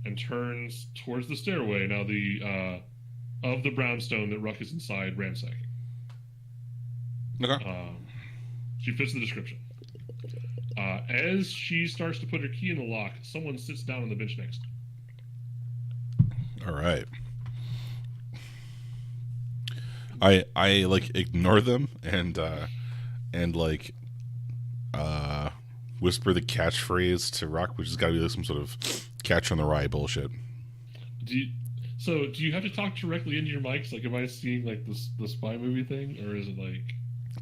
and turns towards the stairway. Now of the brownstone that Ruck is inside ransacking. Okay. She fits the description. As she starts to put her key in the lock, someone sits down on the bench next. All right. I like ignore them and like whisper the catchphrase to Rock, which has got to be like some sort of Catcher in the Rye bullshit. Do you have to talk directly into your mics? Like, am I seeing like the spy movie thing, or is it like?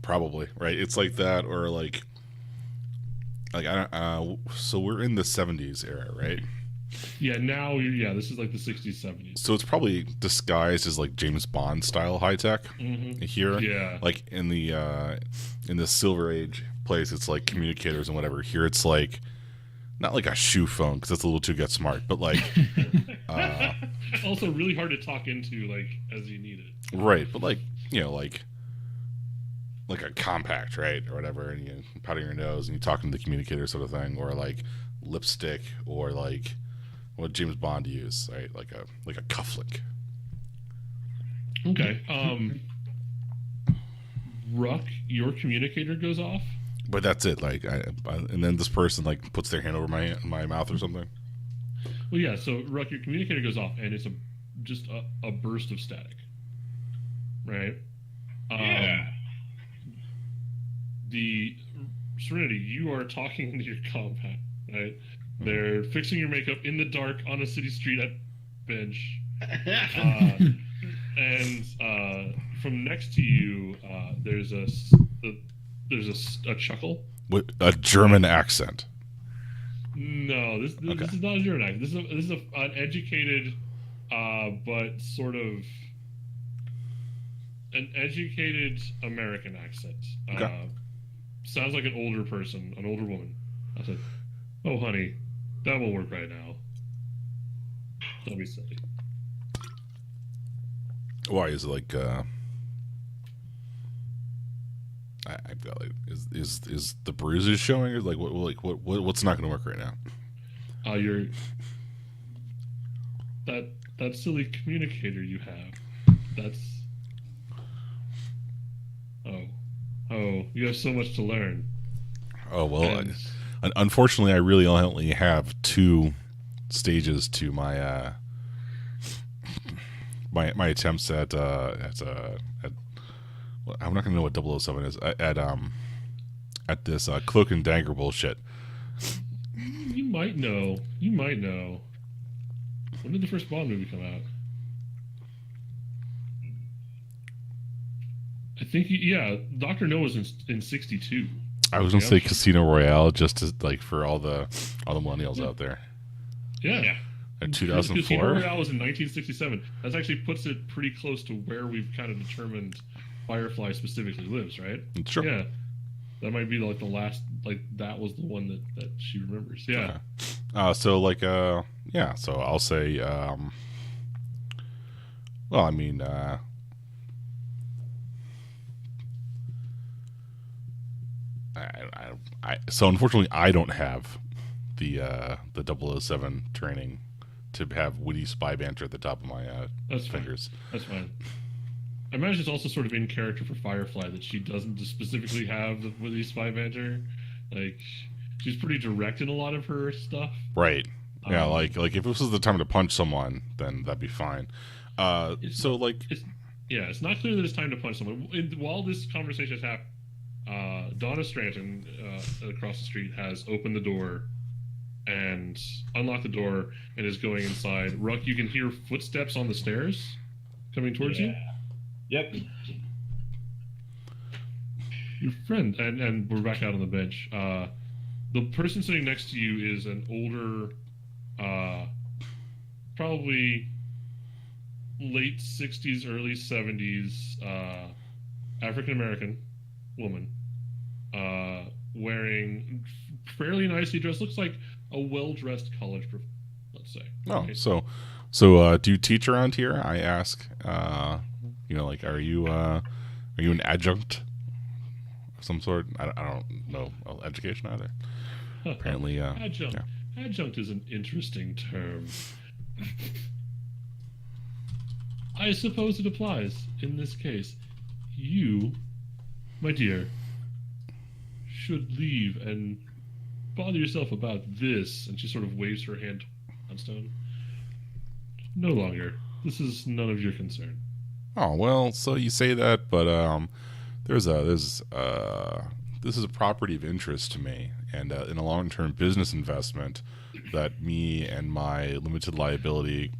Probably right. It's like that, or like so we're in the 70s era, right? Yeah. Now, this is like the 60s, 70s. So it's probably disguised as like James Bond style high tech here. Yeah. Like in the Silver Age place, it's like communicators and whatever. Here it's like not like a shoe phone because that's a little too get smart, but like also really hard to talk into like as you need it. Right, but like like a compact, right, or whatever, and you powdering your nose and you talking to the communicator sort of thing, or like lipstick, or like what James Bond used, right, like a cufflink. Okay. Ruck, your communicator goes off. But that's it. Like, and then this person like puts their hand over my mouth or something. Well, yeah. So Ruck, your communicator goes off, and it's just a burst of static, right? Yeah. The Serenity, you are talking into your compound, right? They're fixing your makeup in the dark on a city street at bench, and from next to you, there's a chuckle. With a German accent. No, this is not a German accent. This is an educated, but sort of an educated American accent. Okay. Sounds like an older person, an older woman. I said, "Oh, honey, that won't work right now. Don't be silly." Why is it like? I've got like, is the bruises showing, or like what's not going to work right now? You're that silly communicator you have. That's oh, you have so much to learn. Oh well, unfortunately, I really only have 2 stages to my my attempts at I'm not gonna know what 007 is at at this cloak and dagger bullshit. You might know. You might know. When did the first Bond movie come out? I think, yeah, Dr. No was in 62. I was gonna say Casino Royale, just to, like, for all the millennials out there. Yeah. In Casino 2004. Royale was in 1967. That actually puts it pretty close to where we've kind of determined Firefly specifically lives, right? Sure. Yeah. That might be like the last, like that was the one that she remembers. Yeah. So like yeah, so I'll say well, I mean so unfortunately I don't have the 007 training to have witty spy banter at the top of my That's fingers. Fine. That's fine. I imagine it's also sort of in character for Firefly that she doesn't just specifically have the witty spy banter. Like, she's pretty direct in a lot of her stuff. Right. Yeah, like if this was the time to punch someone, then that'd be fine. So like, it's not clear that it's time to punch someone. While this conversation is happening, Donna Stranton across the street has opened the door and unlocked the door and is going inside. Ruck, you can hear footsteps on the stairs coming towards you. Yep. Your friend, and we're back out on the bench. The person sitting next to you is an older, probably late 60s, early 70s African American woman, wearing fairly nicely dressed. Looks like a well-dressed college professor, let's say. oh, right? so do you teach around here? I ask. You know, like, are you an adjunct of some sort? I don't know education either. Apparently, adjunct. yeah. Adjunct is an interesting term. I suppose it applies in this case. You, my dear, should leave and bother yourself about this. And she sort of waves her hand to Johnstone. No longer. This is none of your concern. Oh well, so you say that, but this is a property of interest to me, and in a long-term business investment that me and my limited liability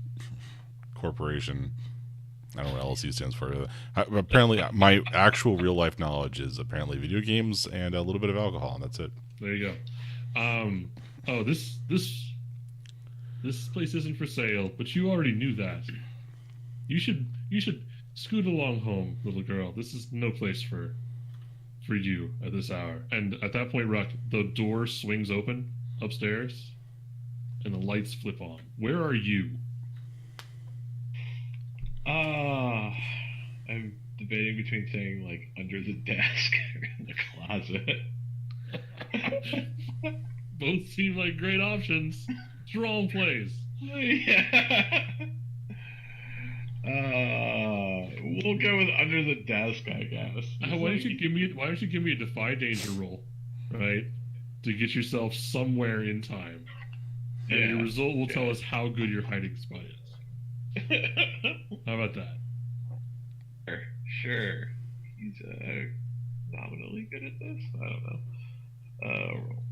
corporation, I don't know what LLC stands for. Apparently, my actual real-life knowledge is apparently video games and a little bit of alcohol, and that's it. There you go. Oh, this place isn't for sale, but you already knew that. You should scoot along home, little girl. This is no place for you at this hour. And at that point, Ruck, the door swings open upstairs, and the lights flip on. Where are you? I'm debating between saying, like, under the desk or in the closet. Both seem like great options. Strong plays. Yeah. We'll go with under the desk, I guess. Why don't you give me a defy danger roll, right? To get yourself somewhere in time. And your result will tell us how good your hiding spot is. How about that? Sure. He's nominally good at this. I don't know. Roll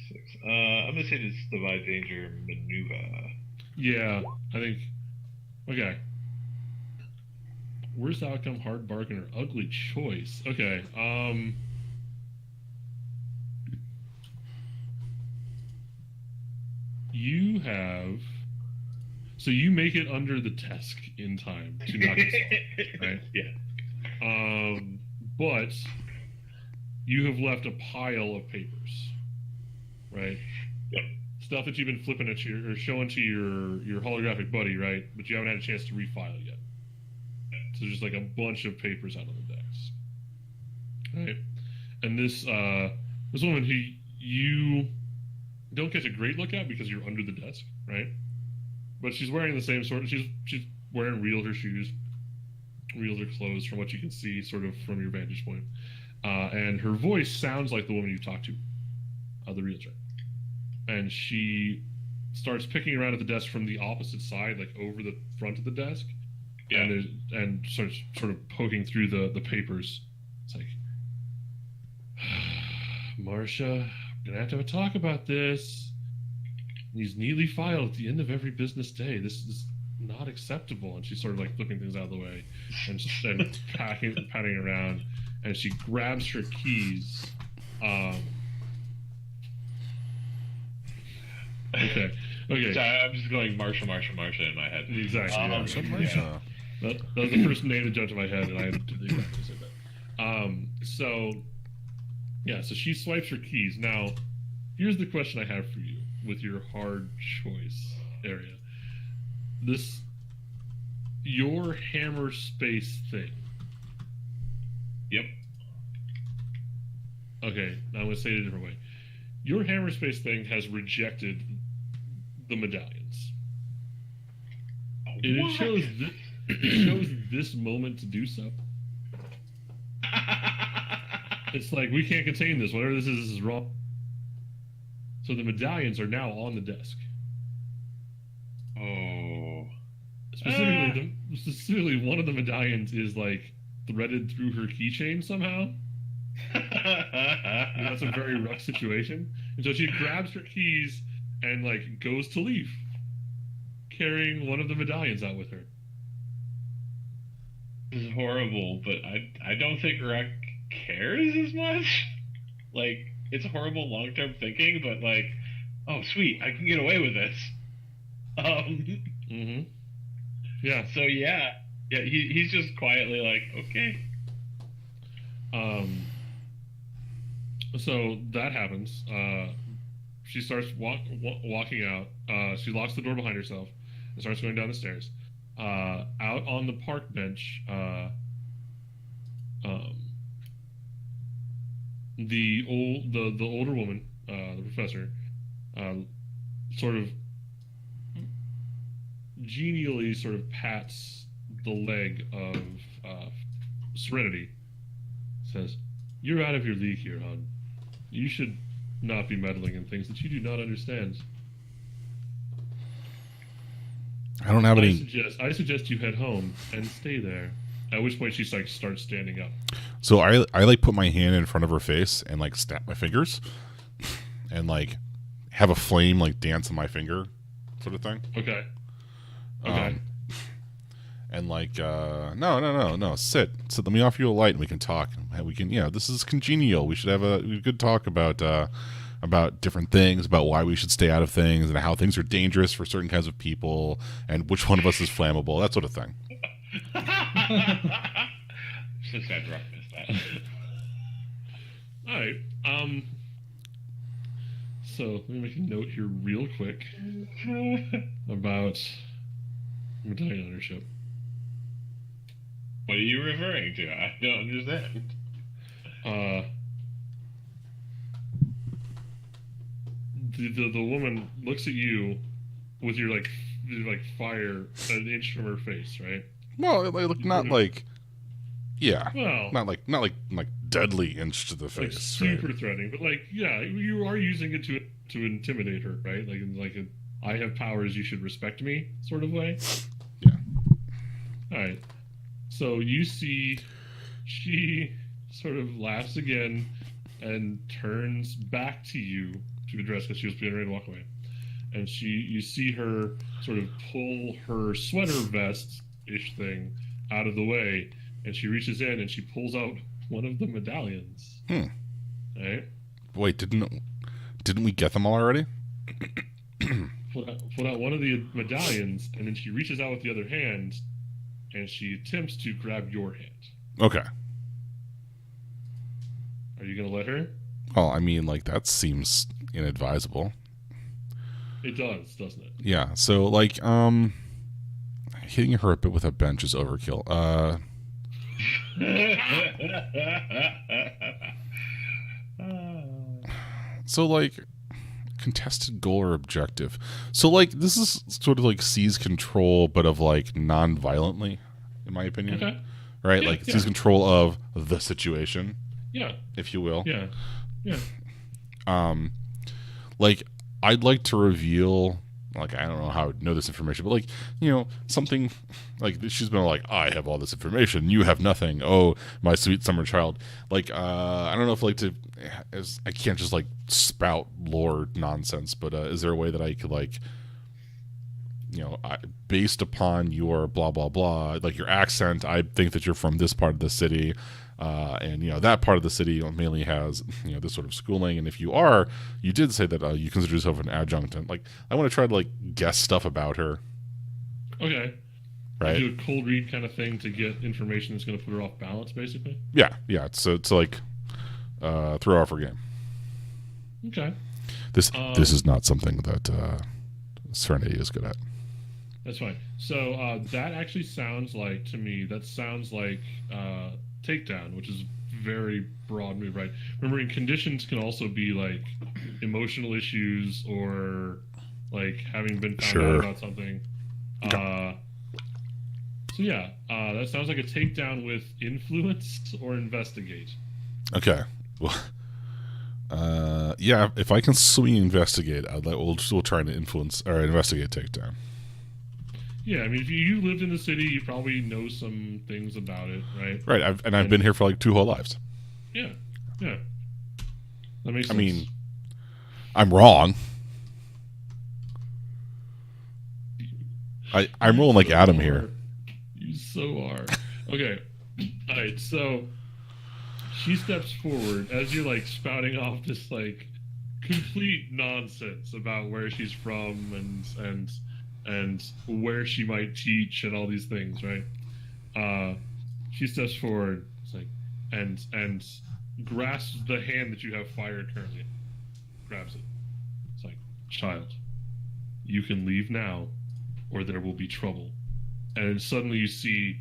6. I'm gonna say this defy danger maneuver. Yeah, I think. Okay. Worst outcome, hard bargain, or ugly choice? Okay, you have... So you make it under the desk in time to not get solved, right? Yeah. But you have left a pile of papers, right? Yep. Stuff that you've been flipping at or showing to your holographic buddy, right? But you haven't had a chance to refile yet. So just like a bunch of papers out on the desk, right? And this woman who you don't get a great look at because you're under the desk, right? But she's wearing the same sort of, she's wearing realtor shoes, realtor clothes from what you can see sort of from your vantage point. And her voice sounds like the woman you talked to, the realtor. And she starts picking around at the desk from the opposite side, like over the front of the desk. Yeah. And sort of poking through the papers. It's like, Marcia, we're gonna have to have a talk about this. These neatly filed at the end of every business day. This is not acceptable." And she's sort of like flipping things out of the way and patting around, and she grabs her keys. Okay. So I'm just going Marsha in my head. Exactly. Marsha. That was the first name that jumped in my head, and I did exactly say that. So she swipes her keys. Now, here's the question I have for you with your hard choice area. Your hammer space thing. Yep. Okay, now I'm going to say it a different way. Your hammer space thing has rejected the medallions. And it shows this moment to do so. It's like, we can't contain this. Whatever this is wrong. So the medallions are now on the desk. Oh. Specifically, one of the medallions is like threaded through her keychain somehow. And that's a very rough situation. And so she grabs her keys and like goes to leave, carrying one of the medallions out with her. This is horrible, but I don't think Rec cares as much. Like, it's horrible long-term thinking, but like, oh sweet, I can get away with this. Yeah. So yeah, he's just quietly like, okay. So that happens. She starts walking out. She locks the door behind herself and starts going down the stairs. Out on the park bench, the older woman, the professor, sort of genially sort of pats the leg of Serenity. Says, "You're out of your league here, hon. You should not be meddling in things that you do not understand. I don't have any. I suggest you head home and stay there." At which point she like starts standing up. So I like put my hand in front of her face and like snap my fingers, and like have a flame like dance on my finger, sort of thing. Okay. And like, no, sit. Let me offer you a light, and we can talk. We can, this is congenial. We should have a good talk about different things, about why we should stay out of things, and how things are dangerous for certain kinds of people, and which one of us is flammable, that sort of thing. So sad Rock missed that. All right. So let me make a note here real quick about medallion ownership. What are you referring to? I don't understand. The woman looks at you with your like fire an inch from her face, right? Well, not like, yeah, well, not like deadly inch to the like face, super right? threatening, but like, yeah, you are using it to intimidate her, right? I have powers, you should respect me, sort of way. Yeah. All right. So you see, she sort of laughs again and turns back to you to address, because she was getting ready to walk away. And you see her sort of pull her sweater vest-ish thing out of the way, and she reaches in and she pulls out one of the medallions. Right? Wait, didn't we get them all already? Pull out one of the medallions, and then she reaches out with the other hand, and she attempts to grab your hand. Okay. Are you gonna let her? Well, I mean, like, that seems inadvisable. It does, doesn't it? Yeah. So, like, hitting her a bit with a bench is overkill. So, like, contested goal or objective. So, like, this is sort of like seize control, but of, like, non-violently, in my opinion. Okay. Right? Yeah, like, yeah. seize control of the situation, Yeah. if you will. Yeah. Yeah. Like, I'd like to reveal like, I don't know how I would know this information, but like, something like she's been like, I have all this information, you have nothing. Oh, my sweet summer child. Like, I don't know if I can't just like spout lore nonsense, but is there a way that I could like, based upon your blah blah blah, like your accent, I think that you're from this part of the city, and that part of the city mainly has this sort of schooling. And if you did say that you consider yourself an adjunct, and like I want to try to like guess stuff about her. Okay. Right. Do a cold read kind of thing to get information that's going to put her off balance, basically. Yeah. So to like throw off her game. Okay. This is not something that Serenity is good at. That's fine. So that actually sounds like, to me, takedown, which is very broad move, right? Remembering conditions can also be like emotional issues or like having been found out about something. Okay. So yeah, that sounds like a takedown with influence or investigate. Okay. Well, yeah. If I can swing investigate, we'll try to influence or investigate takedown. Yeah, I mean, if you lived in the city, you probably know some things about it, right? Right, I've been here for like 2 whole lives. Yeah. That makes sense. I mean, I'm wrong. I'm rolling like Adam here. You so are. Okay. All right. So she steps forward as you're like spouting off this like complete nonsense about where she's from and where she might teach and all these things, right? She steps forward, it's like, and grasps the hand that you have fired currently. Grabs it. It's like, child, you can leave now, or there will be trouble. And suddenly you see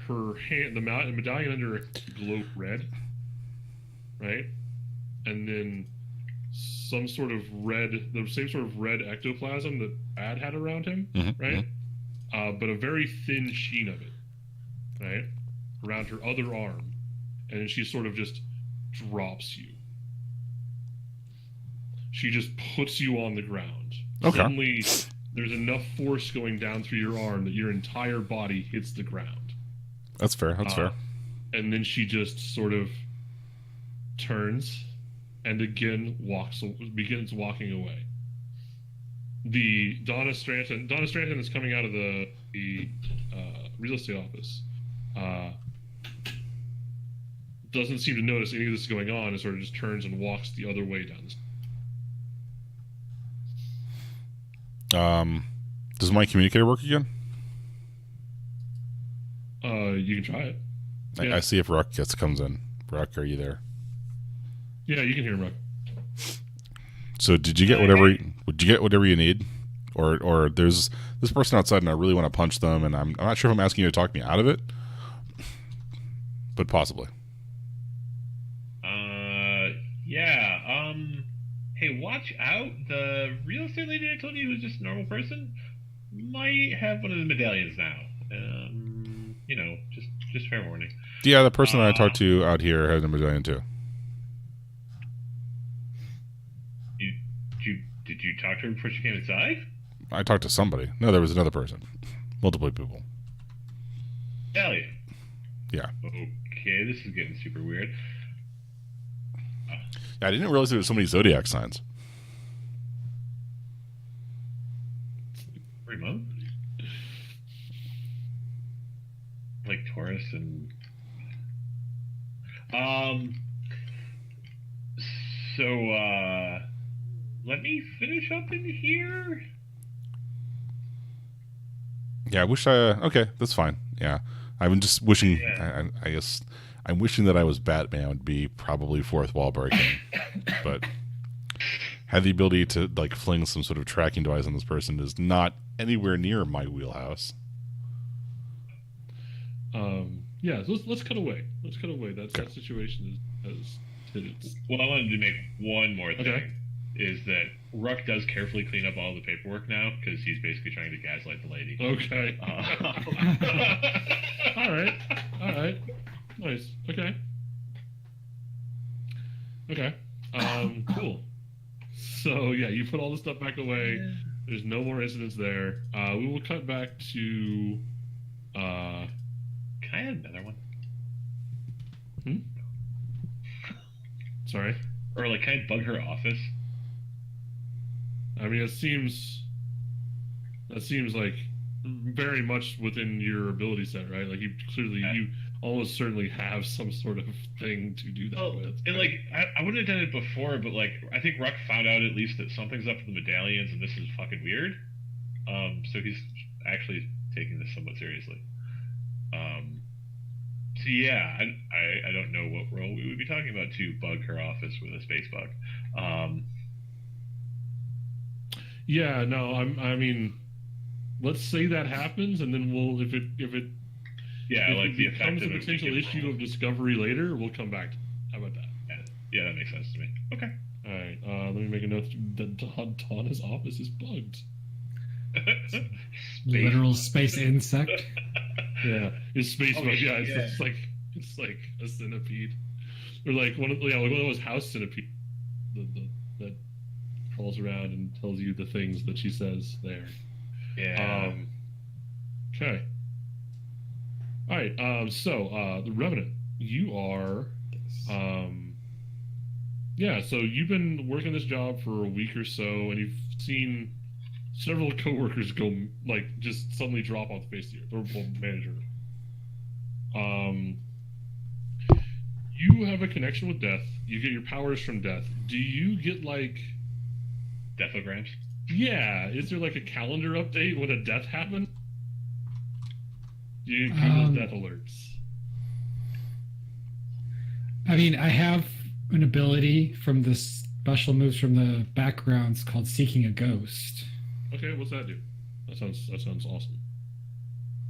her hand, the medallion under it, glow red, right? And then some sort of the same sort of red ectoplasm that Ad had around him, right? But a very thin sheen of it, right? Around her other arm. And then she sort of just drops you. She just puts you on the ground. Okay. Suddenly, there's enough force going down through your arm that your entire body hits the ground. That's fair. And then she just sort of turns and again begins walking away. The Donna Stranton is coming out of the real estate office. Doesn't seem to notice any of this is going on and sort of just turns and walks the other way down the street. Does my communicator work again? You can try it. I see if Ruck comes in. Ruck, are you there? Yeah, you can hear him, Ruck. So did you get whatever you need? Or there's this person outside and I really want to punch them and I'm not sure if I'm asking you to talk me out of it. But possibly. Yeah, hey, watch out. The real estate lady I told you was just a normal person might have one of the medallions now. Just fair warning. Yeah, the person that I talked to out here has a medallion too. Did you talk to her before she came inside? I talked to somebody. No, there was another person. Multiple people. Medallion. Yeah. Okay, this is getting super weird. I didn't realize there were so many zodiac signs. 3 months? Like Taurus and... let me finish up in here? Yeah, I wish okay, that's fine. Yeah. I'm just wishing... Yeah. I guess... I'm wishing that I was Batman would be probably fourth wall breaking, but had the ability to like fling some sort of tracking device on this person is not anywhere near my wheelhouse. Yeah, so let's cut away. That situation has hit its... Well, I wanted to make one more thing. Okay. Is that Ruck does carefully clean up all the paperwork now because he's basically trying to gaslight the lady. Okay. All right. Nice. Okay. Cool. So yeah, you put all the stuff back away. There's no more incidents there. We will cut back to. Can I add another one? Sorry. Or like, can I bug her office? I mean, that seems like very much within your ability set, right? Like you almost certainly have some sort of thing to do that with. And like, I wouldn't have done it before, but like, I think Ruck found out at least that something's up with the medallions, and this is fucking weird. So he's actually taking this somewhat seriously. So yeah, I don't know what role we would be talking about to bug her office with a space bug. Yeah, no, I mean, let's say that happens, and then we'll if it becomes a potential issue of discovery later, we'll come back to it. How about that? Yeah, that makes sense to me. Okay. All right, let me make a note that Donna's office is bugged. Literal space insect. Yeah, it's space bug. Yeah, yeah. it's like a centipede, or like one of those house centipedes that crawls around and tells you the things that she says there. Yeah. Okay. All right. So the Revenant, you are. Yeah. So you've been working this job for a week or so, and you've seen several coworkers go like just suddenly drop off the face of the earth. Or manager. You have a connection with death. You get your powers from death. Do you get like Deathograms? Yeah, is there like a calendar update when a death happens? Do you get those death alerts? I mean, I have an ability from the special moves from the backgrounds called Seeking a Ghost. Okay, what's that do? That sounds awesome.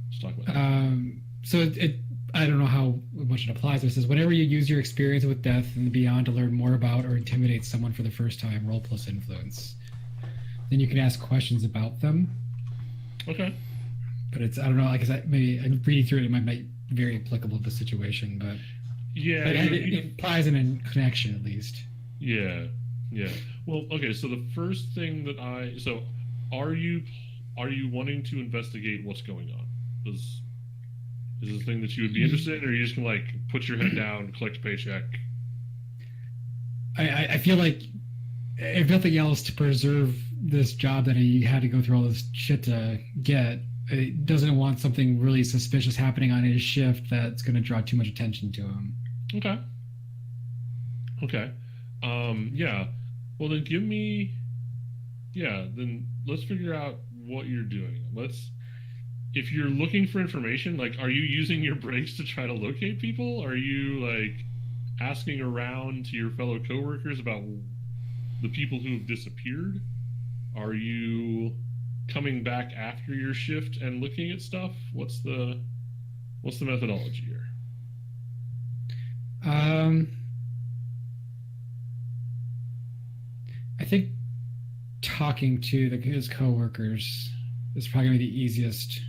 Let's talk about that. So it I don't know how much it applies. It says whenever you use your experience with death and beyond to learn more about or intimidate someone for the first time, roll plus influence. Then you can ask questions about them. Okay. But it's, I don't know, like I said, maybe reading through it, it might be very applicable to the situation, but yeah, it implies a connection at least. Yeah. Well, okay, so the first thing that are you wanting to investigate what's going on? Is this a thing that you would be interested in, or are you just gonna like put your head down, collect a paycheck? I feel like, if nothing else, to preserve this job that he had to go through all this shit to get, it doesn't want something really suspicious happening on his shift that's going to draw too much attention to him. Okay. Yeah. Well, then give me. Yeah. Then let's figure out what you're doing. If you're looking for information, like, are you using your breaks to try to locate people? Are you like asking around to your fellow coworkers about the people who have disappeared? Are you coming back after your shift and looking at stuff? What's the methodology here? I think talking to his coworkers is probably going to be the easiest.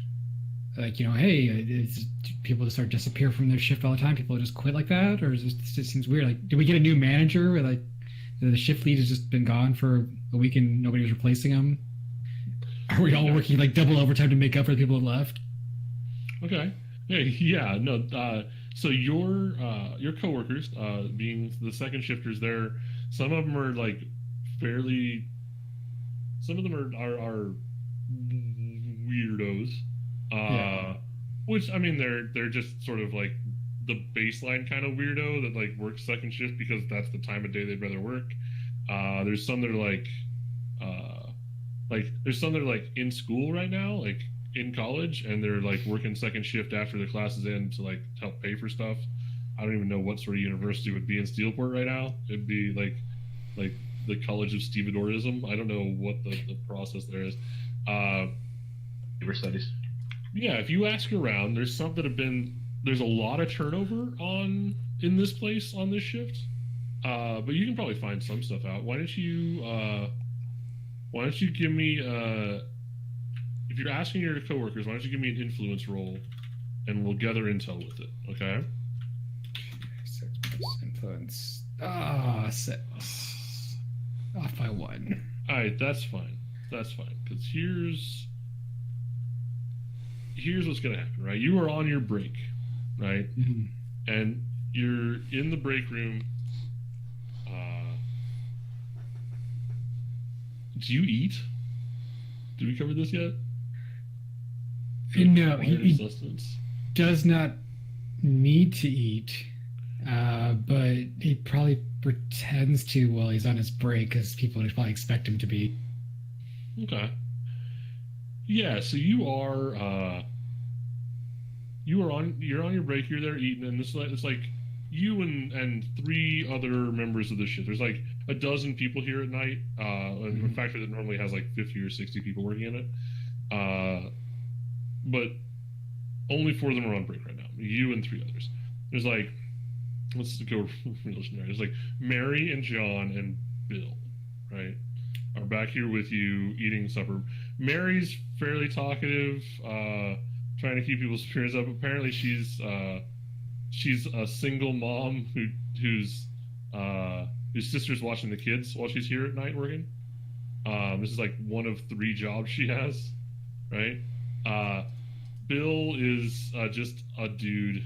Like, hey, it's people just start disappear from their shift all the time. People just quit like that, or this just seems weird. Like, did we get a new manager where like the shift lead has just been gone for a week and nobody was replacing him? Are we all working like double overtime to make up for the people that left? Okay. Yeah. No. So your coworkers, being the second shifters, there, some of them are like fairly. Some of them are weirdos. Which, I mean, they're just sort of like the baseline kind of weirdo that like works second shift because that's the time of day they'd rather work. There's some that are there's some that are like in school right now, like in college, and they're like working second shift after the classes end to like help pay for stuff. I don't even know what sort of university would be in Steelport right now. It'd be like the College of Stevedorism. I don't know what the process there is. Labor studies. Yeah, if you ask around, there's a lot of turnover in this place on this shift. But you can probably find some stuff out. Why don't you give me if you're asking your coworkers, why don't you give me an influence roll and we'll gather intel with it, okay? 6 plus influence. 6. Off by 1. Alright, that's fine. That's fine. Because here's what's gonna happen, right? You are on your break, right? Mhm. And you're in the break room. Do you eat? Did we cover this yet? No, Required he sustenance. does not need to eat, but he probably pretends to while he's on his break because people would probably expect him to be. Okay. Yeah. So you're on your break. You're there eating, and it's like you and three other members of the ship. There's like a dozen people here at night. A factory that normally has like 50 or 60 people working in it. But only four of them are on break right now. You and three others. There's like, let's go revolutionary. There's like Mary and John and Bill, right? Are back here with you eating supper. Mary's fairly talkative, trying to keep people's spirits up. Apparently, she's a single mom whose sister's watching the kids while she's here at night working. This is like one of three jobs she has, right? Bill is just a dude,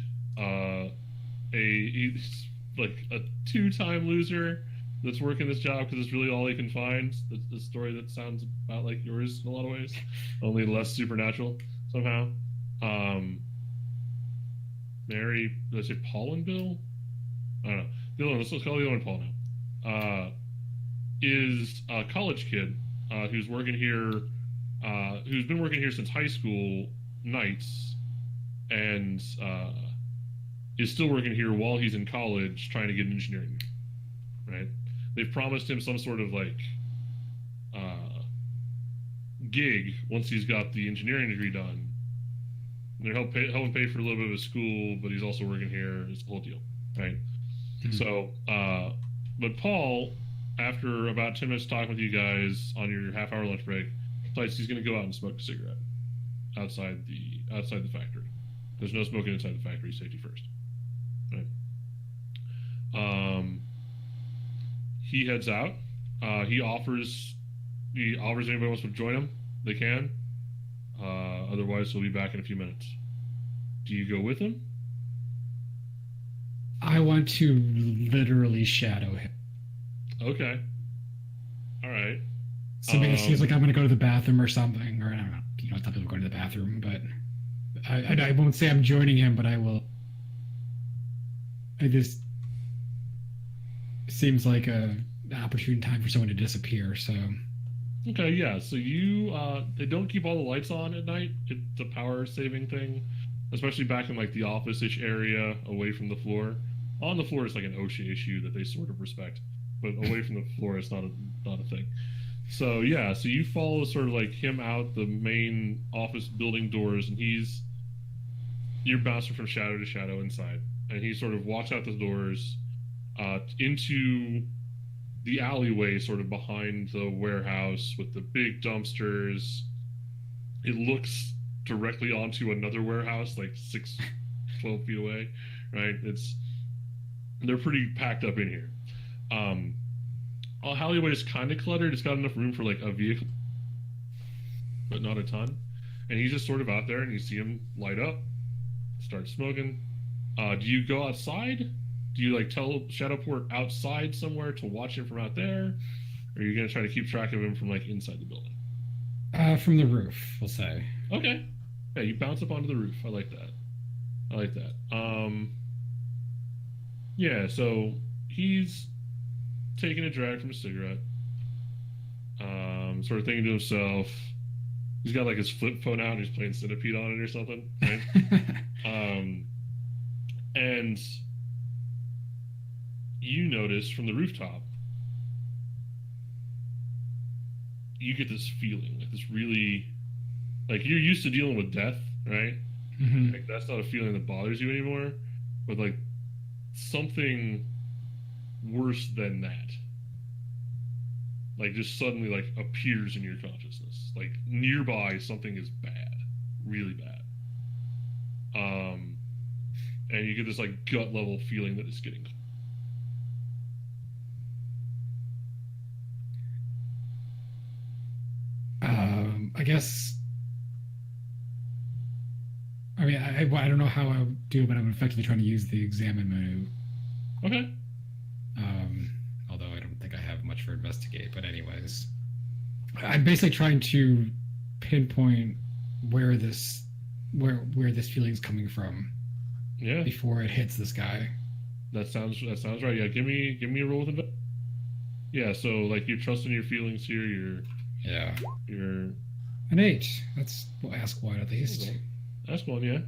he's like a two-time loser that's working this job because it's really all he can find. That's the story that sounds about like yours in a lot of ways, only less supernatural somehow. Mary, did I say Paul and Bill? I don't know. The other one, let's call the other one Paul now. Is a college kid who's working here, who's been working here since high school nights, and is still working here while he's in college trying to get an engineering degree, right? They've promised him some sort of like gig once he's got the engineering degree done. They're help him pay for a little bit of his school, but he's also working here. It's the whole deal, right? Mm-hmm. So, but Paul, after about 10 minutes talking with you guys on your half-hour lunch break, decides he's going to go out and smoke a cigarette outside the factory. There's no smoking inside the factory. Safety first, right? He heads out. He offers anybody wants to join him, they can. Otherwise, he'll be back in a few minutes. Do you go with him? I want to literally shadow him. Okay. All right. So maybe it seems like I'm going to go to the bathroom or something, or I don't know. You know, it's not people going to the bathroom, but I won't say I'm joining him, but I will. It just seems like an opportune time for someone to disappear. So. Okay, yeah. So they don't keep all the lights on at night. It's a power saving thing, especially back in like the office-ish area, away from the floor. On the floor, it's like an OSHA issue that they sort of respect, but away from the floor, it's not a thing. So yeah, so you follow sort of like him out the main office building doors, and you're bouncing from shadow to shadow inside, and he sort of walks out the doors into the alleyway sort of behind the warehouse with the big dumpsters. It looks directly onto another warehouse like 12 feet away, right? They're pretty packed up in here. Alleyway is kind of cluttered. It's got enough room for like a vehicle, but not a ton. And he's just sort of out there, and you see him light up, start smoking. Do you go outside? Do you like tell Shadowport outside somewhere to watch him from out there? Or are you going to try to keep track of him from like inside the building? From the roof, we'll say. Okay. Yeah, you bounce up onto the roof. I like that. Yeah, so he's taking a drag from a cigarette. Sort of thinking to himself. He's got like his flip phone out and he's playing Centipede on it or something, right? And you notice from the rooftop, you get this feeling, like this really, like you're used to dealing with death, right? Mm-hmm. Like that's not a feeling that bothers you anymore, but like something worse than that, like just suddenly like appears in your consciousness, like nearby something is bad, really bad. And you get this like gut level feeling that it's getting. I guess. I mean, I don't know how I would do, but I'm effectively trying to use the examine menu. Okay. Although I don't think I have much for investigate. But anyways, I'm basically trying to pinpoint where this feeling is coming from Yeah. before it hits this guy. That sounds right. Yeah. Give me a roll with it. Yeah. So like you're trusting your feelings here. Yeah. You're An 8. We'll ask one at least. That's one. Yeah.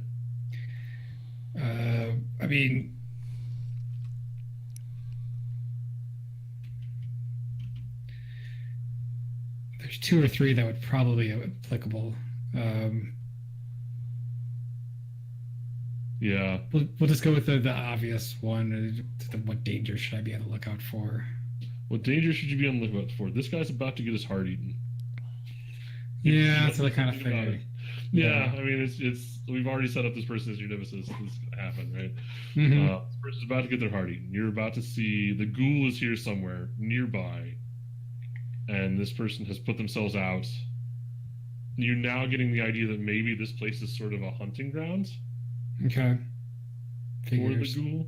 I mean, there's 2 or 3 that would probably be applicable. Yeah. We'll just go with the obvious one. What danger should I be on the lookout for? What danger should you be on the lookout for? This guy's about to get his heart eaten. Yeah, that's what I kind of Think about figured. it. Yeah, I mean, it's we've already set up this person as your nemesis. This is gonna happen, right? Mhm. This person's about to get their heart eaten. You're about to see the ghoul is here somewhere nearby, and this person has put themselves out. You're now getting the idea that maybe this place is sort of a hunting ground Okay. for the Figures. ghoul.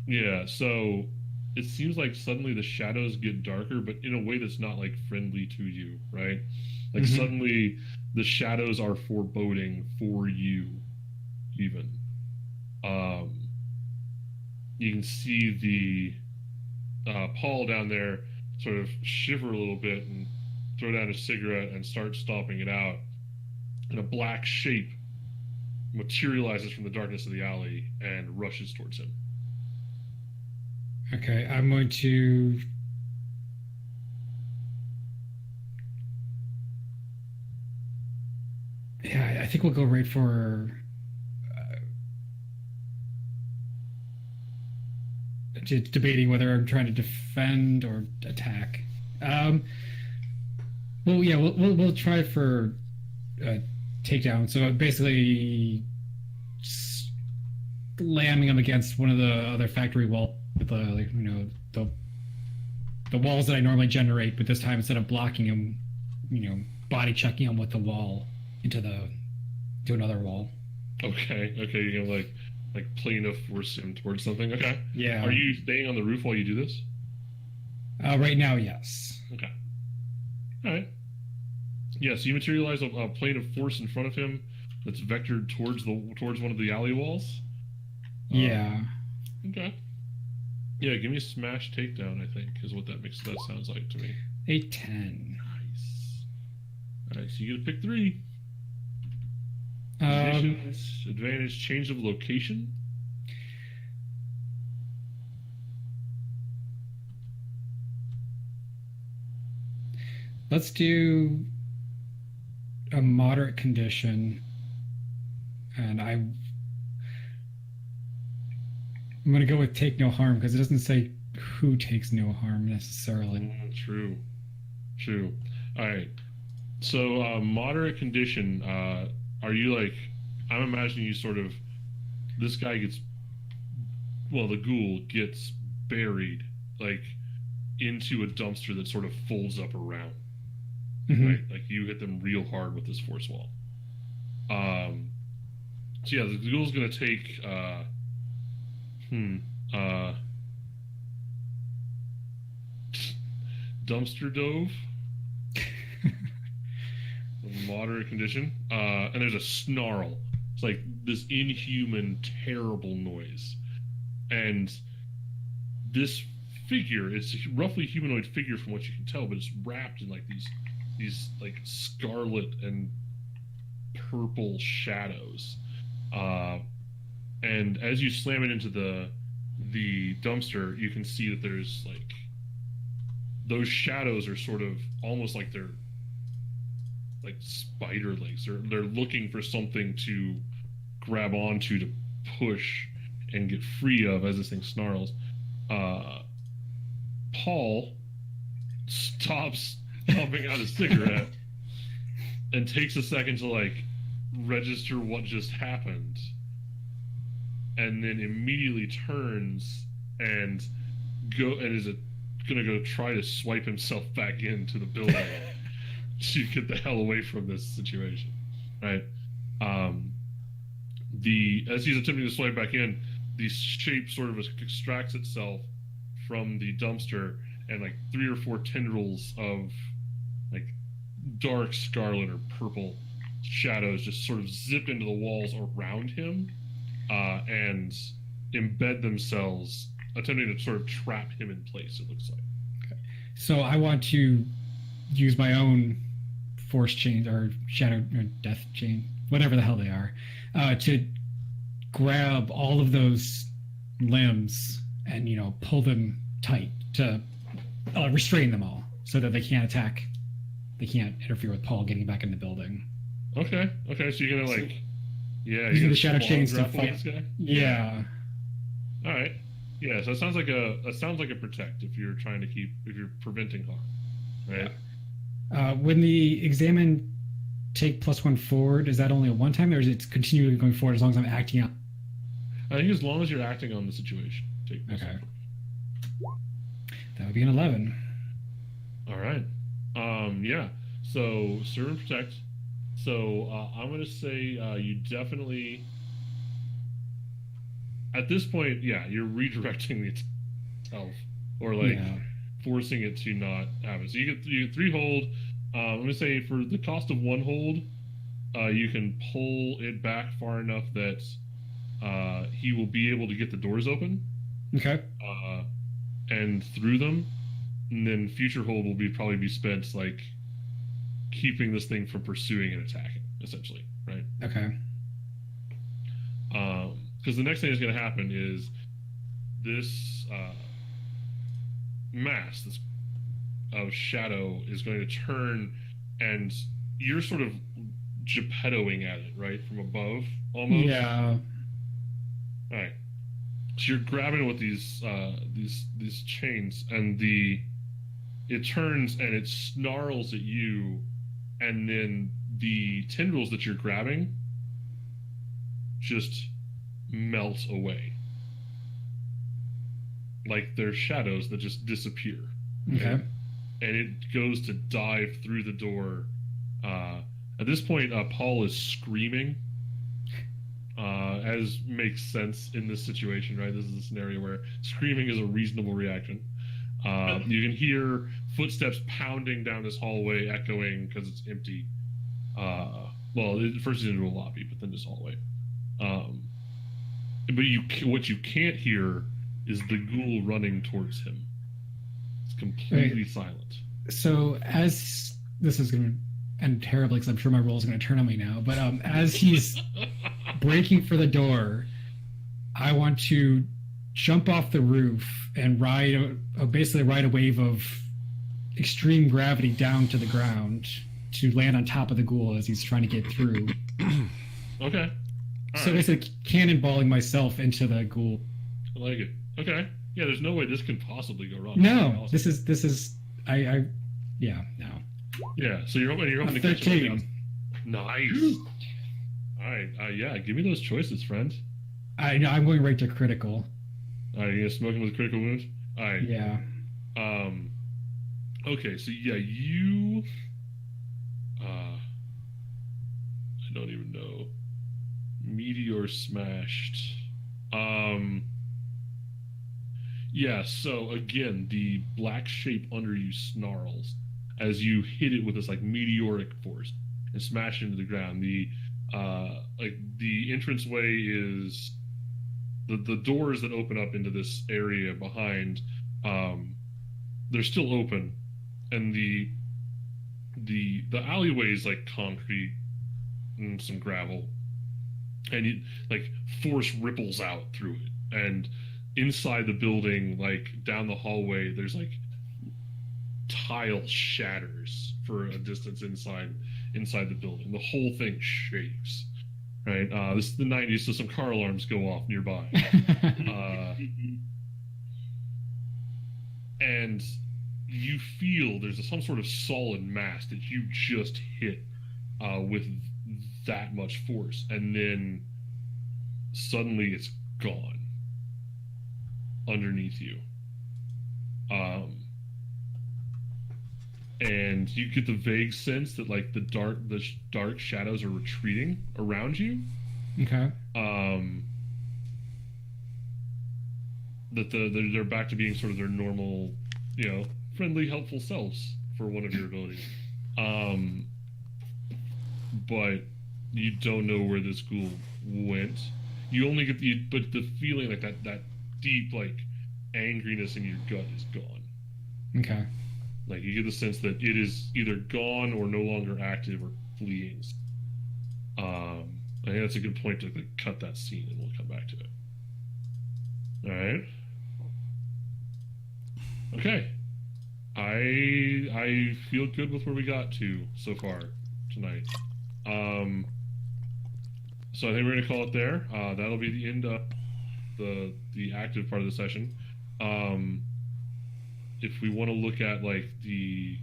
Yeah. So it seems like suddenly the shadows get darker, but in a way that's not like friendly to you, right? Like Mhm. suddenly the shadows are foreboding for you, even. You can see the Paul down there sort of shiver a little bit and throw down a cigarette and start stomping it out. And a black shape materializes from the darkness of the alley and rushes towards him. Okay, I'm going to. Yeah, I think we'll go right for. Debating whether I'm trying to defend or attack. Well, yeah, we'll try for takedown. So basically, slamming him against one of the other factory wall with the walls that I normally generate, but this time instead of blocking him, body checking him with the wall into another wall. Okay, you're gonna like plane of force him towards something. Okay. Yeah. Are you staying on the roof while you do this? Right now, yes. Okay. All right. Yeah. So you materialize a plane of force in front of him that's vectored towards one of the alley walls. Yeah. Okay. Yeah. Give me a smash takedown. I think is what that sounds like to me. 8-10. Nice. All right. So you get to pick 3. Um, Advantage change of location. let's do a moderate condition, and I'm going to go with take no harm because it doesn't say who takes no harm necessarily. True. All right. So moderate condition. Are you like? I'm imagining you sort of. This guy gets. Well, the ghoul gets buried like into a dumpster that sort of folds up around. Mhm. Right. Like you hit them real hard with this force wall. So yeah, the ghoul's gonna take. Dumpster dove. Moderate condition. And there's a snarl. It's like this inhuman, terrible noise. And this figure, it's a roughly humanoid figure from what you can tell, but it's wrapped in like these like scarlet and purple shadows. And as you slam it into the dumpster, you can see that there's like those shadows are sort of almost like they're like spider legs. They're looking for something to grab onto to push and get free of as this thing snarls. Paul stops pumping out a cigarette and takes a second to like register what just happened, and then immediately turns and is gonna go try to swipe himself back into the building to get the hell away from this situation, right? As he's attempting to swipe back in, the shape sort of extracts itself from the dumpster, and like 3 or 4 tendrils of like dark scarlet or purple shadows just sort of zip into the walls around him and embed themselves, attempting to sort of trap him in place, it looks like. So I want to use my own force chain or shadow or death chain, whatever the hell they are, to grab all of those limbs and, you know, pull them tight to restrain them all so that they can't attack. They can't interfere with Paul getting back in the building. Okay, so you're gonna like, yeah, Using you're the shadow gonna chains to grapple fight. this guy? Yeah. All right. Yeah, so it sounds like a protect if you're preventing harm, right? When the examine take +1 forward, is that only a one time, or is it continually going forward as long as I'm acting out? I think as long as you're acting on the situation, take this. Okay. That would be an 11. All right. Yeah. So serve and protect. So I'm gonna say you definitely. At this point, yeah, you're redirecting the itself, or like forcing it to not have it. So you get 3 hold. I'm gonna say for the cost of 1 hold, you can pull it back far enough that he will be able to get the doors open. Okay. And through them, and then future hold will probably be spent like keeping this thing from pursuing and attacking, essentially, right? Okay. Because the next thing that's going to happen is this mass, this of shadow, is going to turn, and you're sort of Geppettoing at it, right, from above, almost. Yeah. All right. So you're grabbing with these chains, and it turns and it snarls at you, and then the tendrils that you're grabbing just melt away, like they're shadows that just disappear. Okay. And it goes to dive through the door. At this point, Paul is screaming, as makes sense in this situation, right? This is a scenario where screaming is a reasonable reaction. You can hear footsteps pounding down this hallway, echoing because it's empty. First he's into a lobby, but then this hallway. But what you can't hear is the ghoul running towards him. It's completely silent. So as this is going to end terribly, because I'm sure my roll is going to turn on me now, but as he's breaking for the door, I want to jump off the roof and basically ride a wave of extreme gravity down to the ground to land on top of the ghoul as he's trying to get through. Okay. So basically cannonballing myself into the ghoul. I like it. Okay. Yeah, there's no way this can possibly go wrong. No, awesome. this is no. Yeah, so you're hoping to catch 13. Nice. All right. Yeah, give me those choices, friend. I'm going right to critical. All right, you gonna smoke him with critical wounds? All right. Yeah. Okay, so yeah, you. I don't even know. Meteor smashed. Yeah, so again, the black shape under you snarls as you hit it with this like meteoric force and smash into the ground. The entranceway is the doors that open up into this area behind. They're still open, and the alleyway is like concrete and some gravel, and force ripples out through it, and inside the building, like down the hallway, there's like tile shatters for a distance inside the building. The whole thing shakes. Right, this is the 90s, so some car alarms go off nearby. And you feel there's some sort of solid mass that you just hit with that much force, and then suddenly it's gone underneath you. and you get the vague sense that like the dark shadows are retreating around you. Okay. That they're back to being sort of their normal, friendly, helpful selves for one of your abilities. But you don't know where this ghoul went. You only get but the feeling like that deep like angriness in your gut is gone. Okay. Like you get the sense that it is either gone or no longer active or fleeing. I think that's a good point to like, cut that scene, and we'll come back to it. All right. Okay. I feel good with where we got to so far tonight. So I think we're gonna call it there. That'll be the end of the active part of the session. If we want to look at like the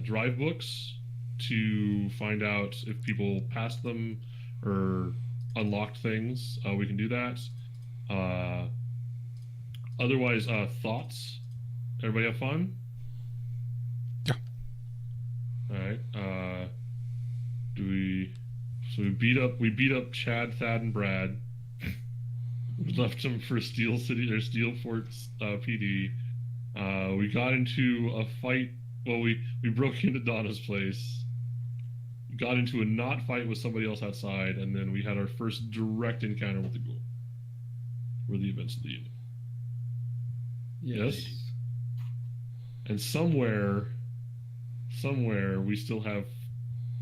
drive books to find out if people passed them or unlocked things, we can do that. Otherwise, thoughts. Everybody have fun? Yeah. All right. So we beat up Chad, Thad, and Brad. We left them for Steel City or Steelport PD. We got into a fight. Well, we broke into Donna's place. Got into a not fight with somebody else outside, and then we had our first direct encounter with the ghoul. Were the events of the evening. Yes. And somewhere we still have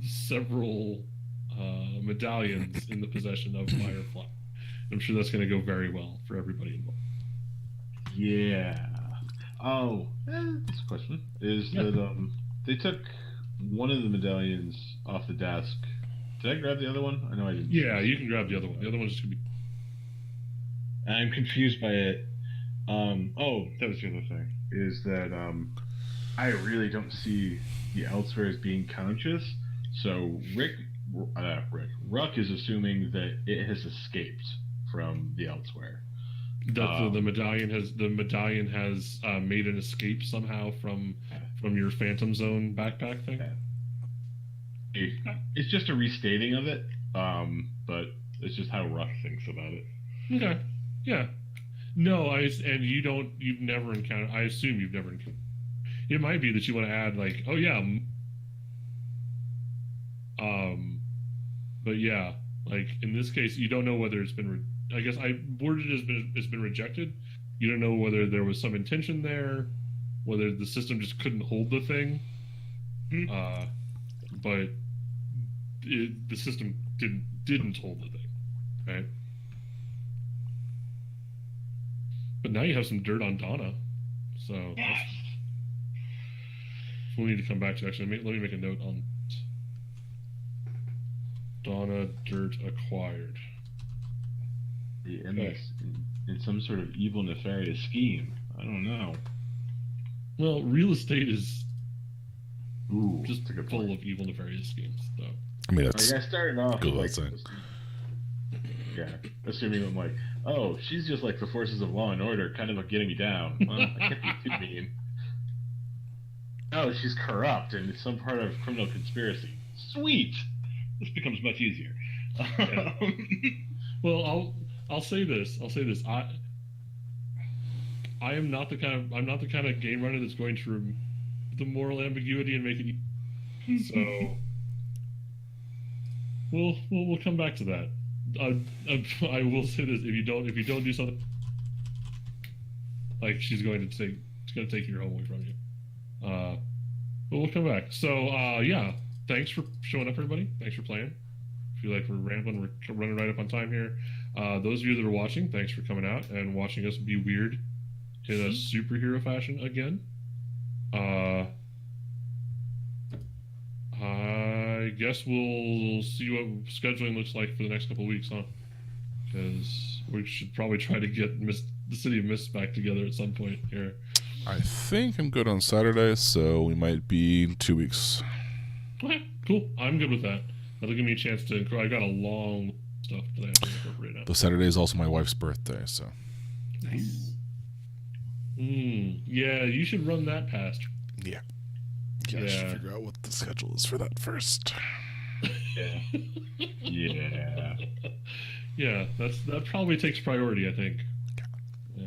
several medallions in the possession of Firefly. I'm sure that's going to go very well for everybody involved. Yeah. Oh, this question is that they took one of the medallions off the desk. Did I grab the other one? I know I didn't. Yeah, you can grab the other one. The other one's just going to be... I'm confused by it. That was the other thing. Is that I really don't see the Elsewhere as being conscious. So Ruck is assuming that it has escaped from the Elsewhere. The medallion has made an escape somehow from your Phantom Zone backpack thing. It's just a restating of it, but it's just how Ruck thinks about it. Okay, yeah. No, you've never encountered. I assume you've never encountered. It might be that you want to add like, oh yeah, but yeah, like in this case, you don't know whether it's been. I guess I worded it as been rejected. You don't know whether there was some intention there, whether the system just couldn't hold the thing, but the system didn't hold the thing, right? But now you have some dirt on Donna, so we'll need to come back to. Actually, let me make a note on Donna dirt acquired. In some sort of evil, nefarious scheme. I don't know. Well, real estate is just full of evil, nefarious schemes, though. I mean, that's I started off good. like, assuming I'm like, oh, she's just like the forces of law and order, kind of getting me down. Well, I can't be too mean. Oh, she's corrupt and it's some part of criminal conspiracy. Sweet. This becomes much easier. Yeah. Well, I'll say this. I am not the kind of game runner that's going to remove the moral ambiguity and make it. So we'll come back to that. I will say this: if you don't do something, like she's going to take your home away from you. But we'll come back. So yeah, thanks for showing up, everybody. Thanks for playing. I feel like we're rambling. We're running right up on time here. Those of you that are watching, thanks for coming out and watching us be weird in a superhero fashion again. I guess we'll see what scheduling looks like for the next couple of weeks, huh? Because we should probably try to get the City of Mist back together at some point here. I think I'm good on Saturday, so we might be 2 weeks. Okay, cool. I'm good with that. That'll give me a chance to. I got a long stuff that I have to incorporate out. The Saturday is also my wife's birthday, so. Nice. Yeah, you should run that past. Yeah. Yeah, I should Yeah. figure out what the schedule is for that first. Yeah. Yeah. Yeah, that probably takes priority, I think. Yeah.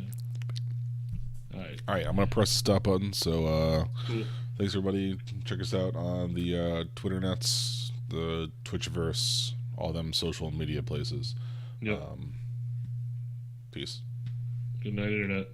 All right, I'm gonna press the stop button. So Cool. thanks everybody. Check us out on the Twitter nets, the Twitchverse, all them social media places. Yep. Peace. Good night, internet.